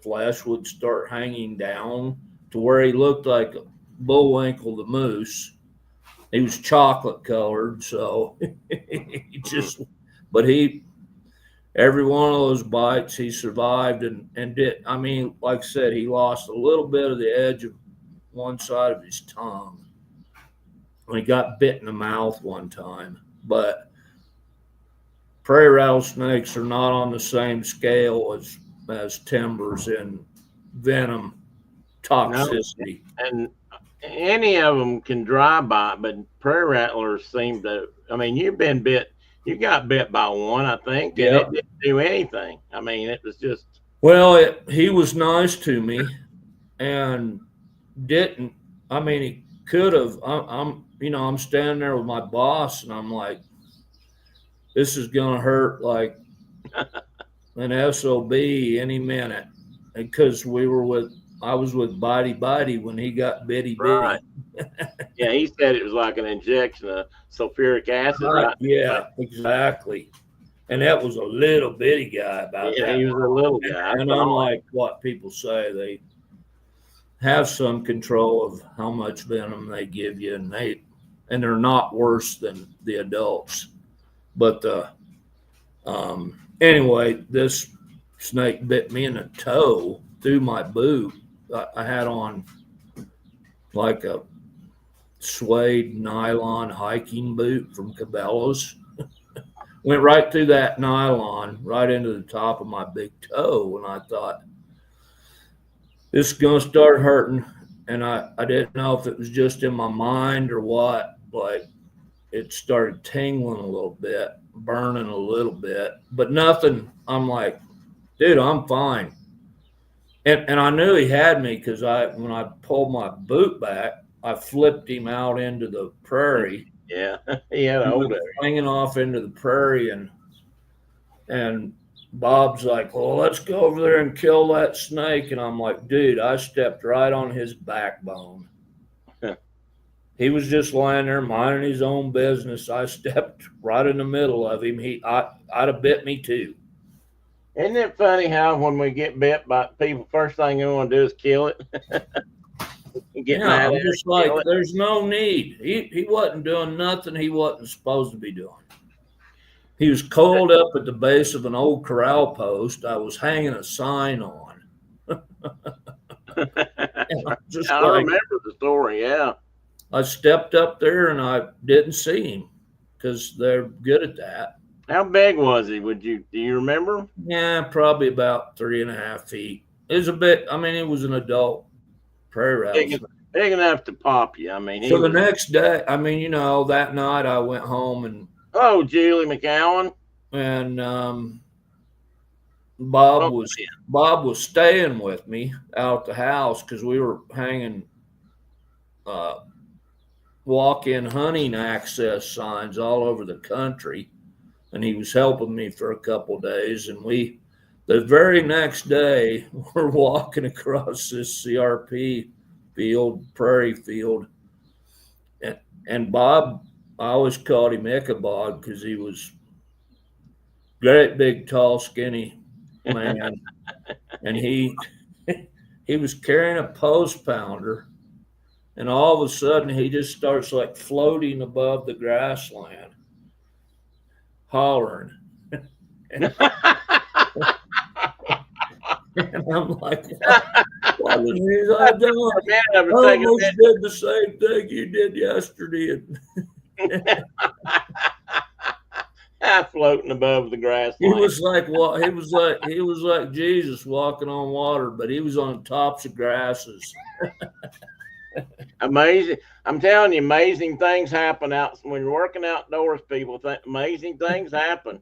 flesh would start hanging down to where he looked like Bullwinkle the moose. He was chocolate colored, so every one of those bites he survived and did. I mean, like I said, he lost a little bit of the edge of one side of his tongue when he got bit in the mouth one time. But prairie rattlesnakes are not on the same scale as timbers in venom toxicity. No. And any of them can dry bite, but prairie rattlers seem to. I mean, you got bit by one, I think, and Yep. it didn't do anything. I mean, it was just. Well, he was nice to me and didn't. I mean, he could have. I'm standing there with my boss, and I'm like, this is gonna hurt like an SOB any minute, because I was with Bitey when he got bitty. Right. Yeah, he said it was like an injection of sulfuric acid, right? Yeah, exactly. And that was a little bitty guy about that. He was a little guy. And unlike what people say, they have some control of how much venom they give you, and they're not worse than the adults. But anyway, this snake bit me in the toe through my boot. I had on like a suede nylon hiking boot from Cabela's. Went right through that nylon, right into the top of my big toe. And I thought, this is going to start hurting. And I didn't know if it was just in my mind or what. Like, it started tingling a little bit, burning a little bit, but nothing. I'm like, dude, I'm fine. And I knew he had me because when I pulled my boot back, I flipped him out into the prairie. Yeah, he had a hold of it. Hanging off into the prairie, and Bob's like, well, let's go over there and kill that snake. And I'm like, dude, I stepped right on his backbone. He was just lying there minding his own business. I stepped right in the middle of him. I'd have bit me too. Isn't it funny how when we get bit by people, first thing we want to do is kill it? I'm just like, there's no need. He wasn't doing nothing he wasn't supposed to be doing. He was coiled up at the base of an old corral post I was hanging a sign on. I remember the story, yeah. I stepped up there and I didn't see him because they're good at that. How big was he? Do you remember? Yeah, probably about 3.5 feet. It was a bit, it was an adult prairie rattlesnake. Big enough to pop you. I mean, so the next day, that night I went home and. Oh, Julie McCowan. And Bob was staying with me out at the house because we were hanging walk-in hunting access signs all over the country, and he was helping me for a couple of days. And the very next day, we're walking across this CRP field, prairie field, and Bob, I always called him Ichabod because he was great, big, tall, skinny man, and he was carrying a post pounder, and all of a sudden he just starts like floating above the grassland, hollering, And I'm like, what was this I done? Man, I I was taking almost did the same thing you did yesterday. floating above the grass He line. was like what? He was like Jesus walking on water, but he was on tops of grasses. Amazing. I'm telling you, amazing things happen out when you're working outdoors, people. Amazing things happen.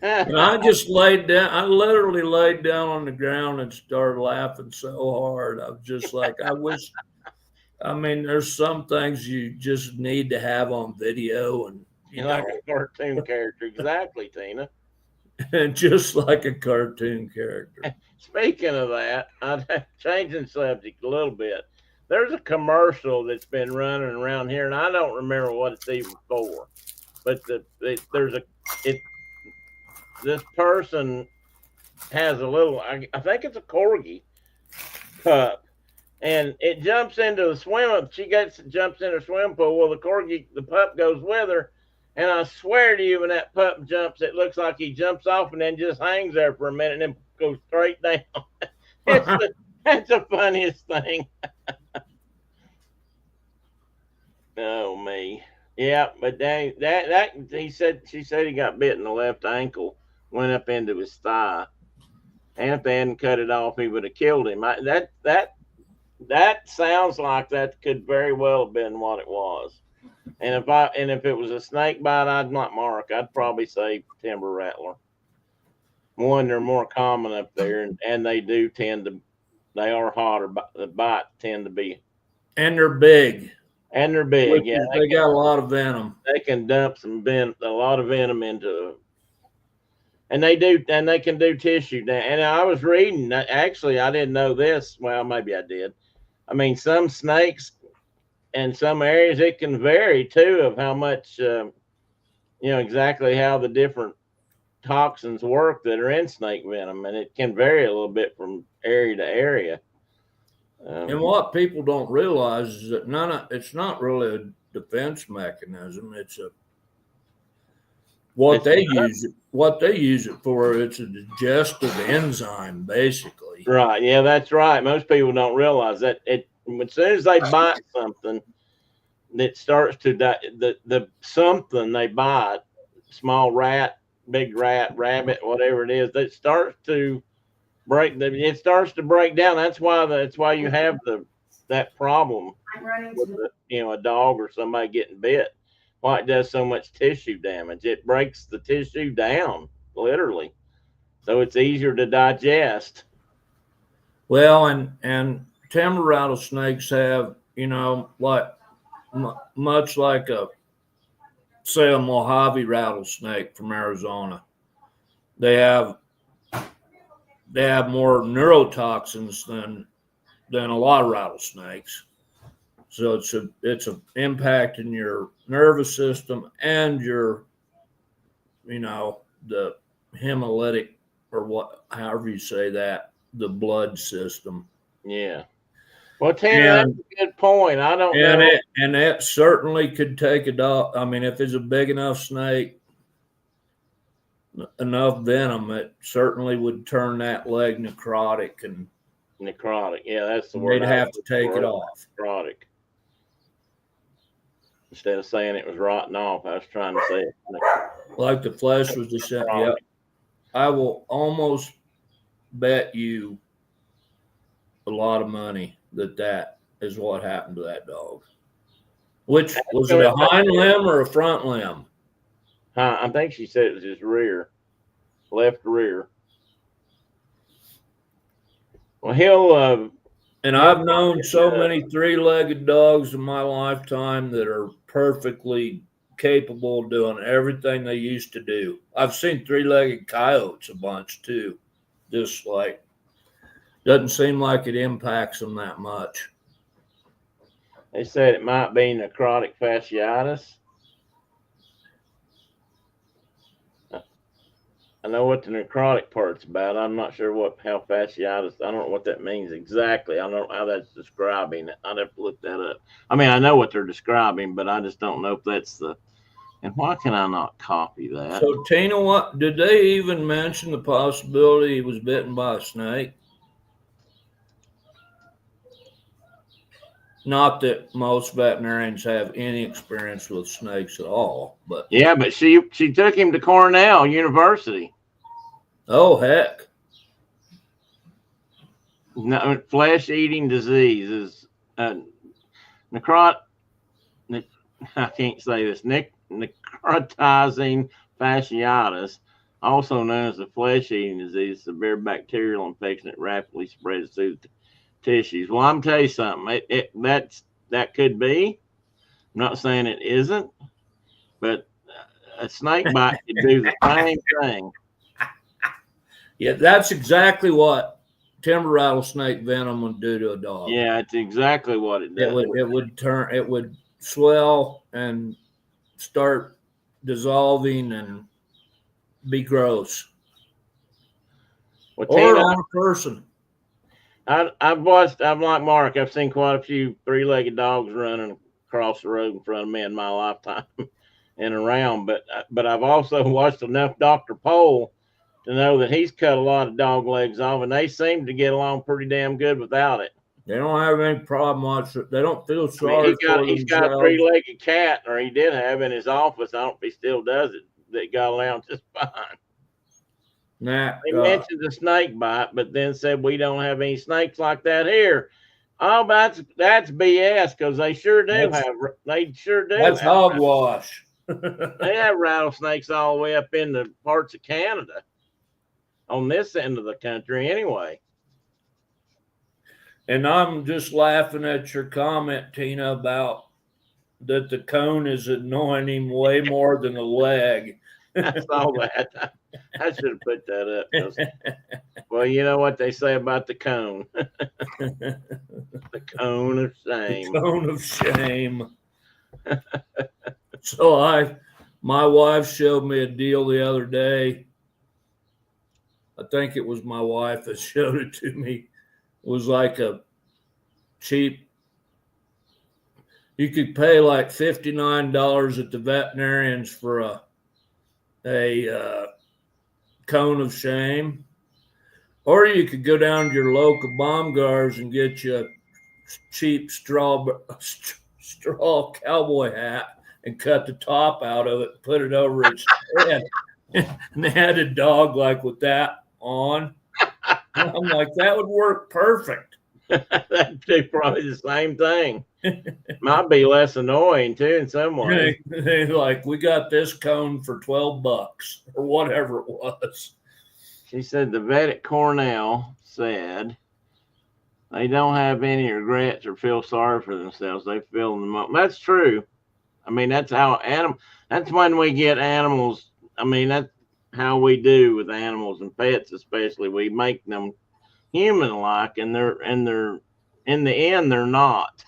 And I just laid down. I literally laid down on the ground and started laughing so hard. I was just like, I wish. I mean, there's some things you just need to have on video, and you Like know, a cartoon character. Exactly, Tina. just like a cartoon character. Speaking of that, I'm changing subject a little bit. There's a commercial that's been running around here, and I don't remember what it's even for. But this person has a little, I think it's a corgi pup, and it jumps into the swim. Jumps in a swim pool. Well, the pup goes with her, and I swear to you, when that pup jumps, it looks like he jumps off and then just hangs there for a minute and then goes straight down. That's the funniest thing. Oh me, yeah, but that she said he got bit in the left ankle, went up into his thigh, and if they hadn't cut it off, he would have killed him. That sounds like that could very well have been what it was. And if it was a snake bite, I'd not mark. I'd probably say timber rattler. One, they're more common up there, and they are hotter. But the bites tend to be, And they're big. and they're big. Yeah, They got a lot of venom. They can dump a lot of venom into. And they can do tissue down. And I was reading. Actually, I didn't know this. Well, maybe I did. I mean, some snakes in some areas it can vary too of how much exactly how the different toxins work that are in snake venom, and it can vary a little bit from area to area. And what people don't realize is that it's not really a defense mechanism. It's what they use it for. It's a digestive enzyme, basically. Right. Yeah, that's right. Most people don't realize that as soon as they bite something, that starts to the something they bite, small rat, big rat, rabbit, whatever it is, that starts to break down. That's why you have that problem with a dog or somebody getting bit. Why it does so much tissue damage. It breaks the tissue down, literally. So it's easier to digest. Well, and timber rattlesnakes have, like much like a Mojave rattlesnake from Arizona. They have more neurotoxins than a lot of rattlesnakes. So it's a impact in your nervous system and your, the hemolytic, or however you say that, the blood system. Yeah. Well, Tanner, that's a good point. I don't know. And it certainly could take a dog. I mean, if it's a big enough snake, enough venom, it certainly would turn that leg necrotic. Necrotic. Yeah, that's the word. They'd have to take it off. Necrotic. Instead of saying it was rotten off, I was trying to say it. Like the flesh was descending. Yeah. I will almost bet you a lot of money that is what happened to that dog. Which was it, a hind limb or a front limb? I think she said it was his left rear. Well, and I've known so many three-legged dogs in my lifetime that are perfectly capable of doing everything they used to do. I've seen three-legged coyotes a bunch too. Just like, doesn't seem like it impacts them that much. They said it might be necrotic fasciitis. I know what the necrotic part's about. I'm not sure how fasciitis. I don't know what that means exactly. I don't know how that's describing it. I'd have to look that up. I mean, I know what they're describing, but I just don't know if that's the And why can I not copy that? So Tina, what did they even mention the possibility he was bitten by a snake? Not that most veterinarians have any experience with snakes at all, but Yeah, but she took him to Cornell University. oh heck. No, flesh-eating disease is necrot. I can't say this. Necrotizing fasciitis, also known as the flesh-eating disease, severe bacterial infection that rapidly spreads through the tissues. Well, I'm tell you something. That could be. I'm not saying it isn't, but a snake bite could do the same thing. Yeah, that's exactly what timber rattlesnake venom would do to a dog. Yeah, it's exactly what it does. It would swell and start dissolving and be gross. Well, Or Tina, on a person. I'm like Mark. I've seen quite a few three-legged dogs running across the road in front of me in my lifetime and around. But I've also watched enough Dr. Pole to know that he's cut a lot of dog legs off, and they seem to get along pretty damn good without it. They don't have any problem watching. They don't feel sorry for He's got a themselves. three-legged cat, or he did have in his office. I don't know if he still does it. That got along just fine. They mentioned the snake bite, but then said we don't have any snakes like that here. Oh, that's BS because they sure do have. They sure do. That's hogwash. They have rattlesnakes all the way up in the parts of Canada, on this end of the country, anyway. And I'm just laughing at your comment, Tina, about that the cone is annoying him way more than the leg. I saw that. I should have put that up. Well, you know what they say about the cone. The cone of shame. The cone of shame. So my wife showed me a deal the other day. I think it was my wife that showed it to me. It was like a cheap, you could pay like $59 at the veterinarians for a cone of shame, or you could go down to your local Baumgars and get you a cheap straw cowboy hat and cut the top out of it, put it over its head, and they had a dog like with that on. And I'm like, that would work perfect. That'd be probably the same thing. Might be less annoying too in some ways. They like, we got this cone for $12 or whatever it was. She said the vet at Cornell said they don't have any regrets or feel sorry for themselves. They feel in the moment. That's true. I mean, that's how that's when we get animals. I mean, that's how we do with animals and pets, especially. We make them human-like, and they're in the end, they're not.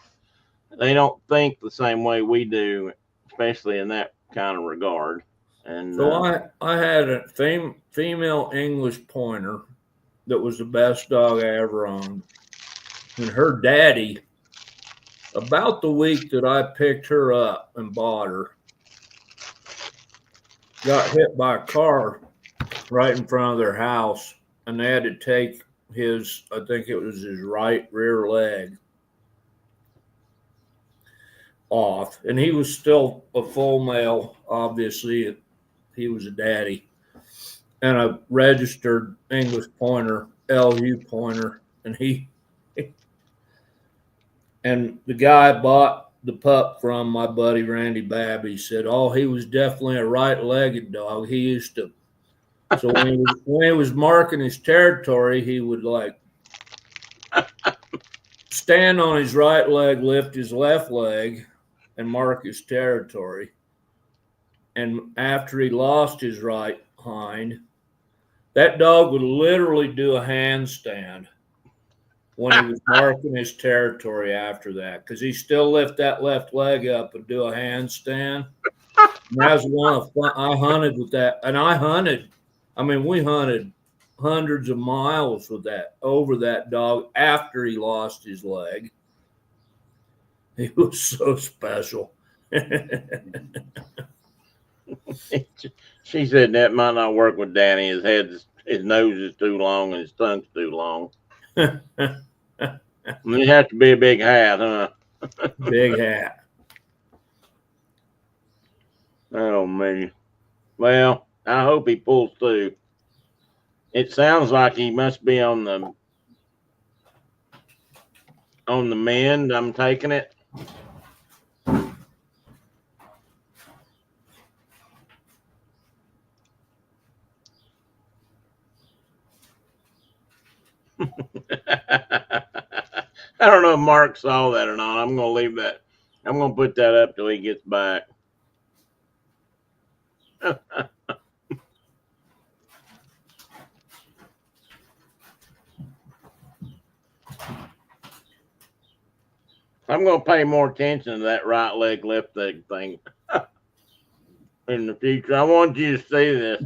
They don't think the same way we do, especially in that kind of regard. And so I had a female English pointer that was the best dog I ever owned. And her daddy, about the week that I picked her up and bought her, got hit by a car right in front of their house, and they had to take I think it was his right rear leg off. And he was still a full male, obviously. He was a daddy. And a registered English pointer, LU pointer. And the guy bought the pup from my buddy Randy Babb. He said, oh, he was definitely a right-legged dog. He used to. So when he was marking his territory, he would like stand on his right leg, lift his left leg, and mark his territory. And after he lost his right hind, that dog would literally do a handstand when he was marking his territory after that, because he still lift that left leg up and do a handstand. And that was one of fun. I hunted with that, and we hunted hundreds of miles with that, over that dog after he lost his leg. He was so special. She said that might not work with Danny. His nose is too long and his tongue's too long. It has to be a big hat, huh? Big hat. Oh man. Well, I hope he pulls through. It sounds like he must be on the mend. I'm taking it. I don't know if Mark saw that or not. I'm gonna leave that. I'm gonna put that up till he gets back. I'm gonna pay more attention to that right leg, left leg thing in the future. I want you to see this.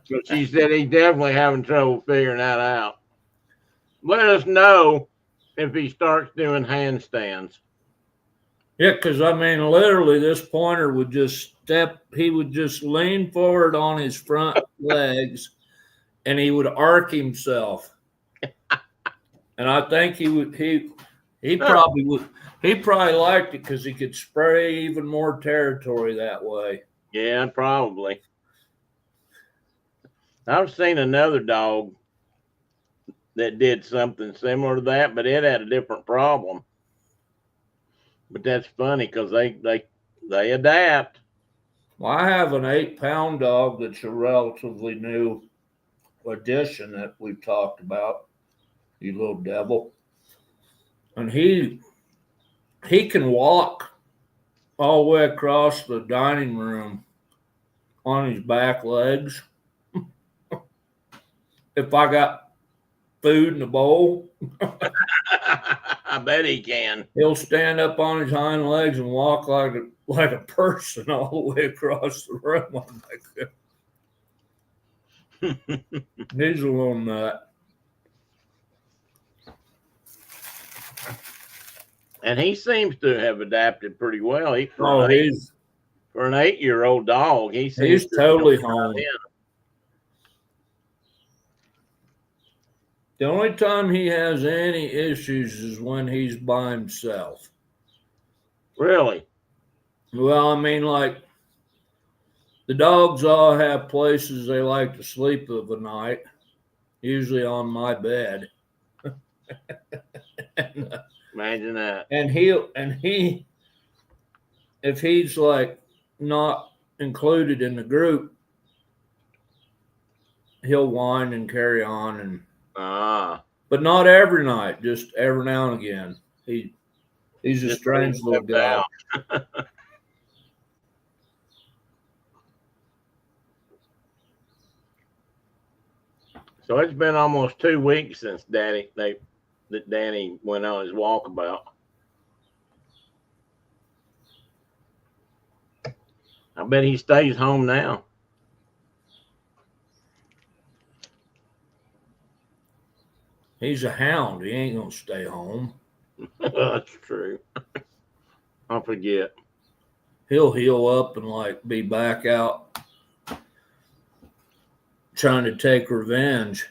So she said he's definitely having trouble figuring that out. Let us know if he starts doing handstands. Yeah, because I mean, literally, this pointer would just he would just lean forward on his front legs and he would arc himself. And I think he probably liked it because he could spray even more territory that way. Yeah, probably. I've seen another dog that did something similar to that, but it had a different problem. But that's funny because they adapt. Well, I have an 8-pound dog that's a relatively new addition that we've talked about. You little devil. And he can walk all the way across the dining room on his back legs. If I got food in the bowl, I bet he can. he'll stand up on his hind legs and walk like a person all the way across the room. I'm like, he's a little nut. And he seems to have adapted pretty well. For an 8-year-old dog, he's totally home. The only time he has any issues is when he's by himself. Really? Well, I mean, like, the dogs all have places they like to sleep of a night, usually on my bed. Imagine that. And he, if he's like not included in the group, he'll whine and carry on but not every night, just every now and again. He's a strange little guy. So it's been almost 2 weeks since Danny went on his walkabout. I bet he stays home now. He's a hound. He ain't gonna stay home. That's true. I forget. He'll heal up and like be back out trying to take revenge.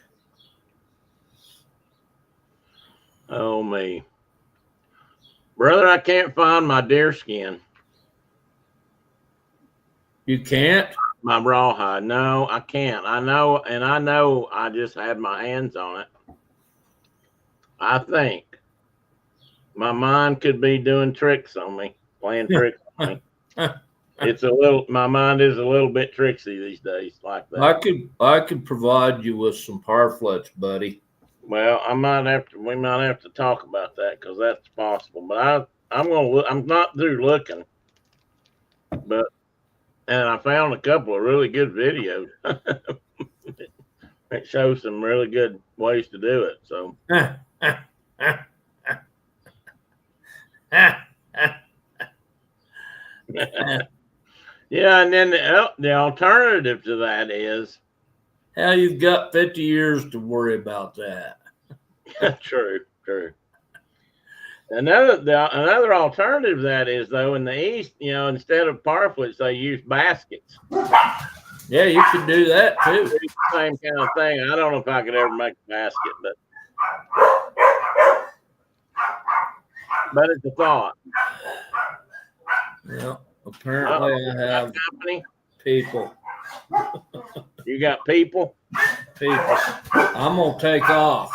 Oh me. Brother, I can't find my deer skin. You can't? My rawhide. No, I can't. I know I just had my hands on it. I think my mind could be doing tricks on me, playing tricks on me. My mind is a little bit tricksy these days, like that. I could provide you with some parflets, buddy. Well, we might have to talk about that because that's possible. But I'm gonna look. I'm not through looking, and I found a couple of really good videos. It shows some really good ways to do it. So. Yeah, and then the alternative to that is, hell, you've got 50 years to worry about that. True. Another alternative to that is, though, in the East, instead of parflets, they use baskets. Yeah, you could do that too. It's the same kind of thing. I don't know if I could ever make a basket, but it's a thought. Yeah, apparently I have company. People. You got people? I'm gonna take off.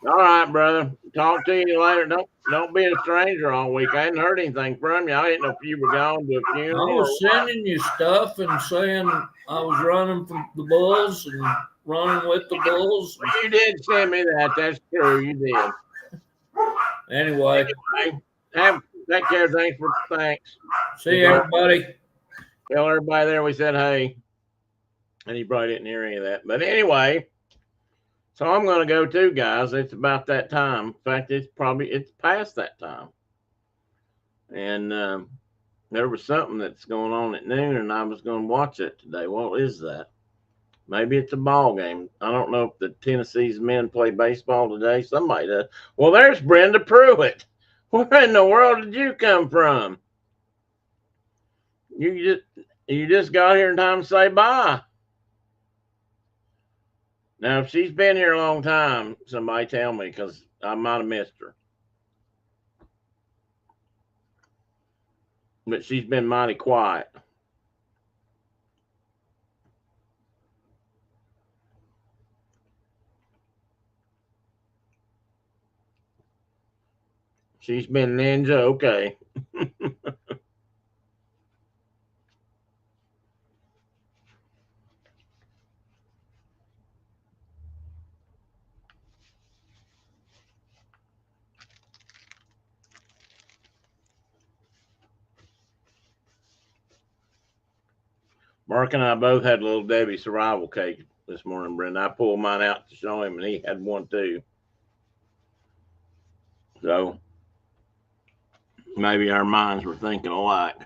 All right, brother. Talk to you later. Don't be a stranger all week. I hadn't heard anything from you. I didn't know if you were going to a I funeral. was sending you stuff and saying I was running from the bulls and running with the bulls. You did send me that. That's true. You did. Anyway, take care. Thanks. See you, everybody. Tell everybody there we said hey. And he probably didn't hear any of that. But anyway, so I'm going to go too, guys. It's about that time. In fact, it's past that time. And there was something that's going on at noon, and I was going to watch it today. What is that? Maybe it's a ball game. I don't know if the Tennessee's men play baseball today. Somebody does. Well, there's Brenda Pruitt. Where in the world did you come from? You just got here in time to say bye. Now, if she's been here a long time, somebody tell me, because I might have missed her. But she's been mighty quiet. She's been ninja, okay. Mark and I both had Little Debbie survival cake this morning, Brenda. I pulled mine out to show him, and he had one too. So maybe our minds were thinking alike.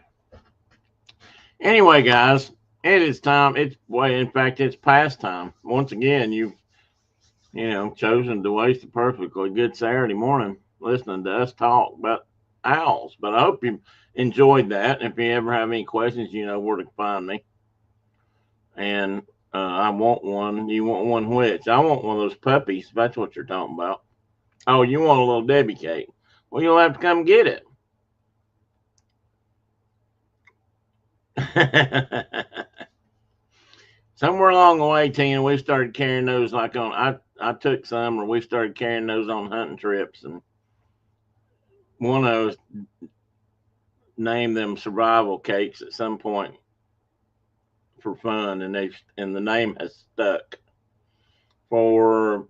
Anyway, guys, it is time. In fact, it's past time. Once again, you've chosen to waste a perfectly good Saturday morning listening to us talk about owls. But I hope you enjoyed that. If you ever have any questions, you know where to find me. And I want one. You want one which? I want one of those puppies. That's what you're talking about. Oh, you want a Little Debbie cake? Well, you'll have to come get it. Somewhere along the way, Tina, we started carrying those I took some, or we started carrying those on hunting trips, and one of us named them survival cakes at some point for fun, and the name has stuck for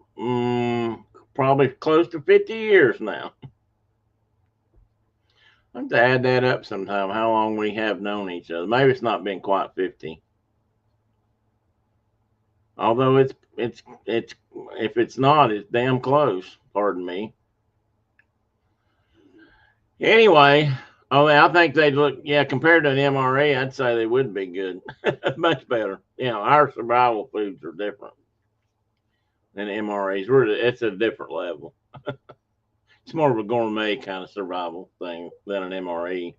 probably close to 50 years now. I have to add that up sometime, how long we have known each other. Maybe it's not been quite 50. Although it's if it's not, it's damn close. Pardon me. Anyway, I think they'd look, compared to an MRE, I'd say they would be good. Much better. Our survival foods are different than MREs. It's a different level. It's more of a gourmet kind of survival thing than an MRE.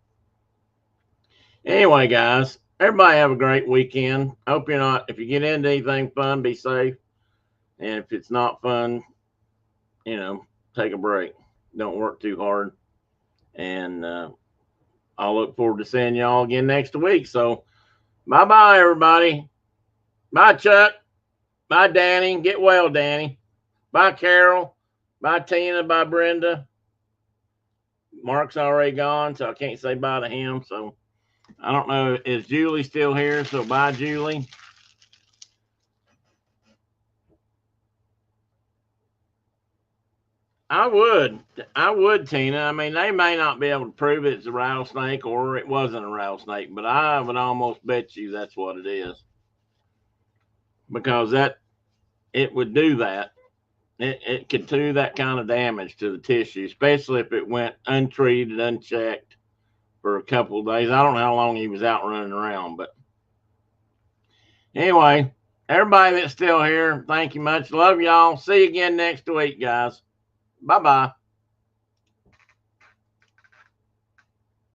Anyway, guys, everybody have a great weekend. Hope if you get into anything fun, be safe. And if it's not fun, take a break. Don't work too hard. And I'll look forward to seeing y'all again next week. So bye-bye, everybody. Bye, Chuck. Bye, Danny. Get well, Danny. Bye, Carol. Bye, Tina. Bye, Brenda. Mark's already gone, so I can't say bye to him. So I don't know. Is Julie still here? So bye, Julie. I would, Tina. I mean, they may not be able to prove it's a rattlesnake or it wasn't a rattlesnake, but I would almost bet you that's what it is. Because it would do that. It could do that kind of damage to the tissue, especially if it went untreated, unchecked for a couple of days. I don't know how long he was out running around, but anyway, everybody that's still here, thank you much. Love y'all. See you again next week, guys. Bye-bye.